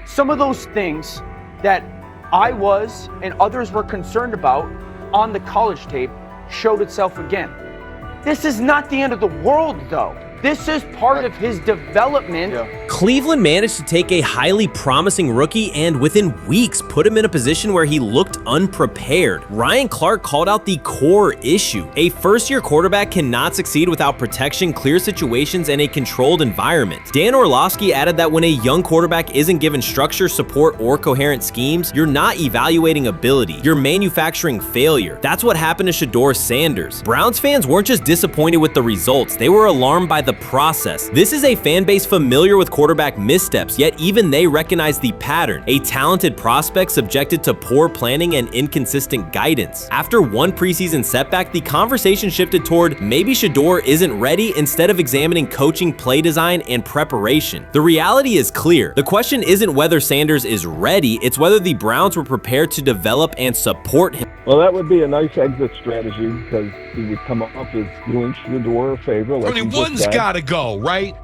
some of those things that I was and others were concerned about on the college tape showed itself again. This is not the end of the world, though. This is part of his development.
Cleveland managed to take a highly promising rookie and within weeks put him in a position where he looked unprepared. Ryan Clark called out the core issue. A first-year quarterback cannot succeed without protection, clear situations, and a controlled environment. Dan Orlovsky added that when a young quarterback isn't given structure, support, or coherent schemes, you're not evaluating ability, you're manufacturing failure. That's what happened to Shedeur Sanders. Browns fans weren't just disappointed with the results, they were alarmed by the process. This is a fan base familiar with quarterback missteps, yet even they recognize the pattern. A talented prospect subjected to poor planning and inconsistent guidance. After one preseason setback, the conversation shifted toward maybe Shedeur isn't ready instead of examining coaching, play design, and preparation. The reality is clear. The question isn't whether Sanders is ready, it's whether the Browns were prepared to develop and support him.
Well, that would be a nice exit strategy because he would come up as doing Shedeur a favor.
I mean, one's got to go, right?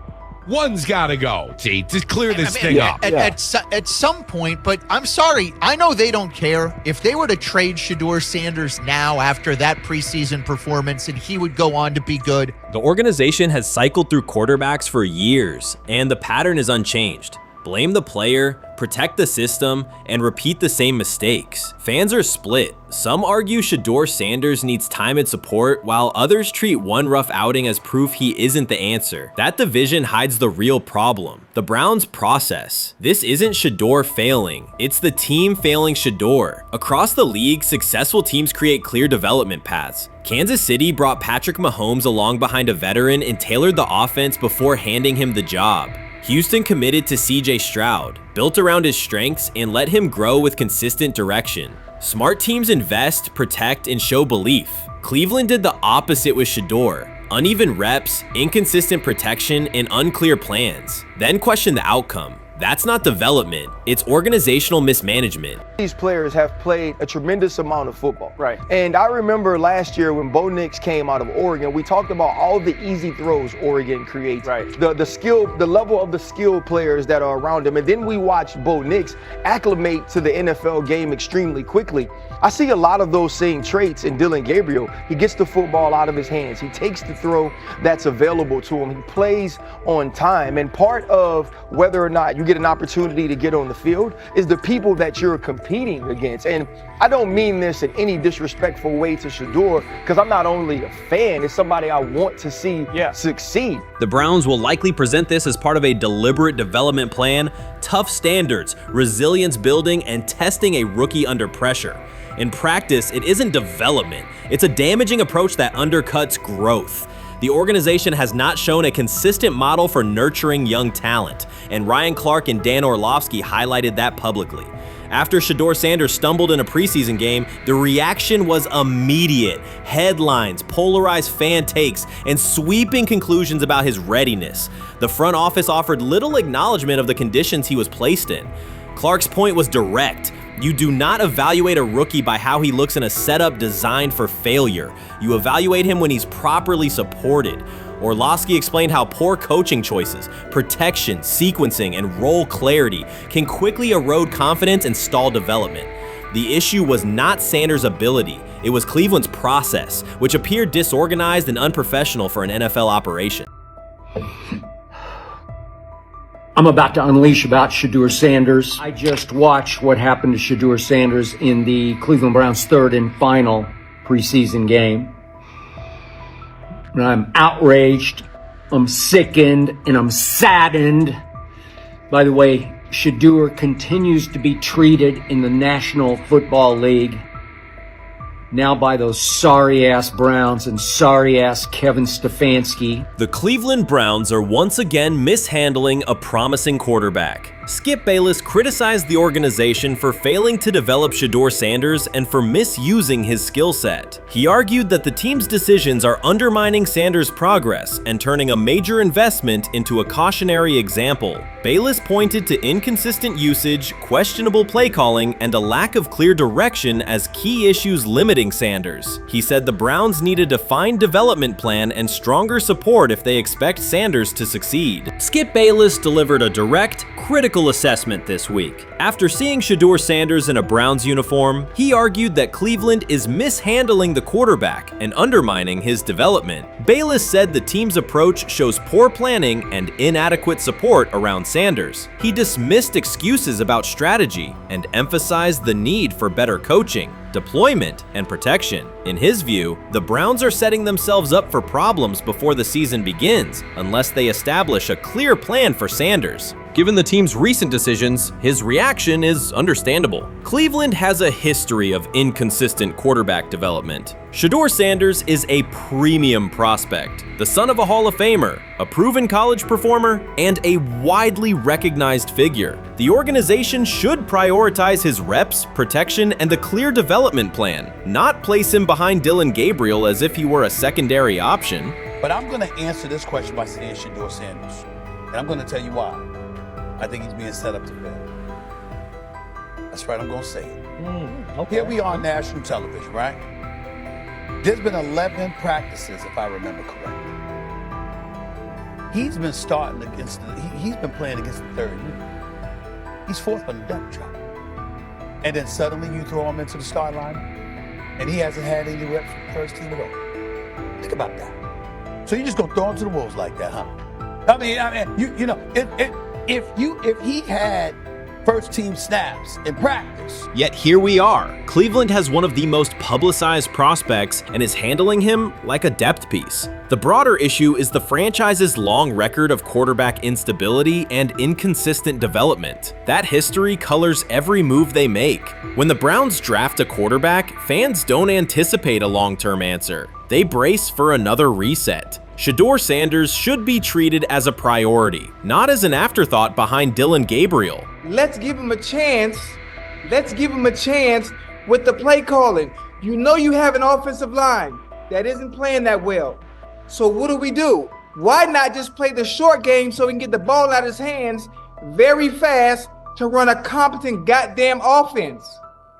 One's got to go, to clear this thing up.
At some point, but I'm sorry, I know they don't care. If they were to trade Shedeur Sanders now after that preseason performance and he would go on to be good.
The organization has cycled through quarterbacks for years, and the pattern is unchanged. Blame the player,
protect the system, and repeat the same mistakes. Fans are split. Some argue Shedeur Sanders needs time and support, while others treat one rough outing as proof he isn't the answer. That division hides the real problem: the Browns' process. This isn't Shedeur failing, it's the team failing Shedeur. Across the league, successful teams create clear development paths. Kansas City brought Patrick Mahomes along behind a veteran and tailored the offense before handing him the job. Houston committed to CJ Stroud, built around his strengths, and let him grow with consistent direction. Smart teams invest, protect, and show belief. Cleveland did the opposite with Shedeur: uneven reps, inconsistent protection, and unclear plans. Then question the outcome. That's not development, it's organizational mismanagement.
These players have played a tremendous amount of football.
Right.
And I remember last year when Bo Nix came out of Oregon, we talked about all the easy throws Oregon creates.
Right.
The level of the skilled players that are around him. And then we watched Bo Nix acclimate to the NFL game extremely quickly. I see a lot of those same traits in Dillon Gabriel. He gets the football out of his hands. He takes the throw that's available to him. He plays on time. And part of whether or not you get an opportunity to get on the field is the people that you're competing against. And I don't mean this in any disrespectful way to Shedeur, because I'm not only a fan, it's somebody I want to see succeed.
The Browns will likely present this as part of a deliberate development plan: tough standards, resilience building, and testing a rookie under pressure. In practice, it isn't development. It's a damaging approach that undercuts growth. The organization has not shown a consistent model for nurturing young talent, and Ryan Clark and Dan Orlovsky highlighted that publicly. After Shedeur Sanders stumbled in a preseason game, the reaction was immediate. Headlines, polarized fan takes, and sweeping conclusions about his readiness. The front office offered little acknowledgement of the conditions he was placed in. Clark's point was direct. You do not evaluate a rookie by how he looks in a setup designed for failure. You evaluate him when he's properly supported. Orlovsky explained how poor coaching choices, protection, sequencing, and role clarity can quickly erode confidence and stall development. The issue was not Sanders' ability, it was Cleveland's process, which appeared disorganized and unprofessional for an NFL operation.
I'm about to unleash about Shedeur Sanders. I just watched what happened to Shedeur Sanders in the Cleveland Browns' third and final preseason game. And I'm outraged, I'm sickened, and I'm saddened by the way Shedeur continues to be treated in the National Football League, now by those sorry-ass Browns and sorry-ass Kevin Stefanski.
The Cleveland Browns are once again mishandling a promising quarterback. Skip Bayless criticized the organization for failing to develop Shedeur Sanders and for misusing his skill set. He argued that the team's decisions are undermining Sanders' progress and turning a major investment into a cautionary example. Bayless pointed to inconsistent usage, questionable play calling, and a lack of clear direction as key issues limiting Sanders. He said the Browns need a defined development plan and stronger support if they expect Sanders to succeed. Skip Bayless delivered a direct, critical assessment this week. After seeing Shedeur Sanders in a Browns uniform, he argued that Cleveland is mishandling the quarterback and undermining his development. Bayless said the team's approach shows poor planning and inadequate support around Sanders. He dismissed excuses about strategy and emphasized the need for better coaching, deployment, and protection. In his view, the Browns are setting themselves up for problems before the season begins unless they establish a clear plan for Sanders. Given the team's recent decisions, his reaction is understandable. Cleveland has a history of inconsistent quarterback development. Shedeur Sanders is a premium prospect, the son of a Hall of Famer, a proven college performer, and a widely recognized figure. The organization should prioritize his reps, protection, and a clear development plan, not place him behind Dillon Gabriel as if he were a secondary option.
But I'm going to answer this question by saying Shedeur Sanders, and I'm going to tell you why. I think he's being set up to fail. That's right, I'm going to say it.
Okay.
Here we are on national television, right? There's been 11 practices, if I remember correctly. He's been starting against, he's been playing against the third unit. He's fourth on the depth chart. And then suddenly you throw him into the start line, and he hasn't had any reps for the first team at all. Think about that. So you're just going to throw him to the wolves like that, huh? I mean, you know, if he had
first team snaps in practice.
Yet here we are. Cleveland has one of the most publicized prospects and is handling him like a depth piece. The broader issue is the franchise's long record of quarterback instability and inconsistent development. That history colors every move they make. When the Browns draft a quarterback, fans don't anticipate a long-term answer. They brace for another reset. Shedeur Sanders should be treated as a priority, not as an afterthought behind Dillon Gabriel.
Let's give him a chance. Let's give him a chance with the play calling. You know you have an offensive line that isn't playing that well. So what do? Why not just play the short game so he can get the ball out of his hands very fast to run a competent goddamn offense?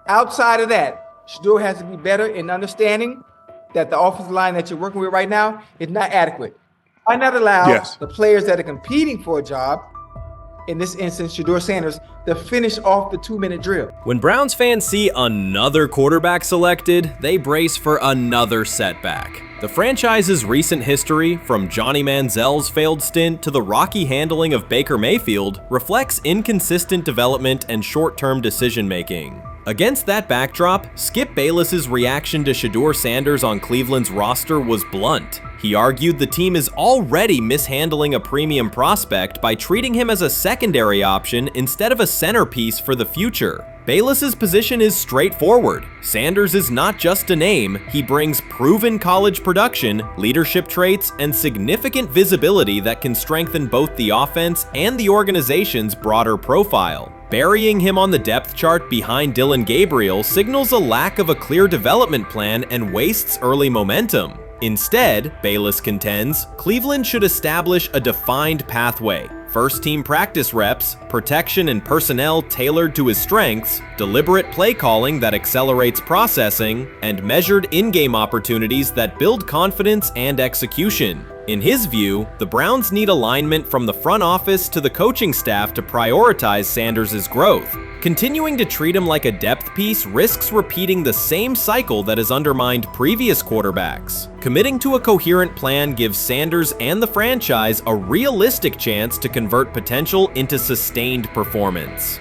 Outside of that, Shedeur has to be better in understanding that the offensive line that you're working with right now is not adequate. Why not allow the players that are competing for a job, in this instance, Shedeur Sanders, to finish off the 2-minute drill?
When Browns fans see another quarterback selected, they brace for another setback. The franchise's recent history, from Johnny Manziel's failed stint to the rocky handling of Baker Mayfield, reflects inconsistent development and short-term decision-making. Against that backdrop, Skip Bayless's reaction to Shedeur Sanders on Cleveland's roster was blunt. He argued the team is already mishandling a premium prospect by treating him as a secondary option instead of a centerpiece for the future. Bayless's position is straightforward. Sanders is not just a name, he brings proven college production, leadership traits, and significant visibility that can strengthen both the offense and the organization's broader profile. Burying him on the depth chart behind Dillon Gabriel signals a lack of a clear development plan and wastes early momentum. Instead, Bayless contends, Cleveland should establish a defined pathway. First-team practice reps, protection and personnel tailored to his strengths, deliberate play calling that accelerates processing, and measured in-game opportunities that build confidence and execution. In his view, the Browns need alignment from the front office to the coaching staff to prioritize Sanders' growth. Continuing to treat him like a depth piece risks repeating the same cycle that has undermined previous quarterbacks. Committing to a coherent plan gives Sanders and the franchise a realistic chance to convert potential into sustained performance.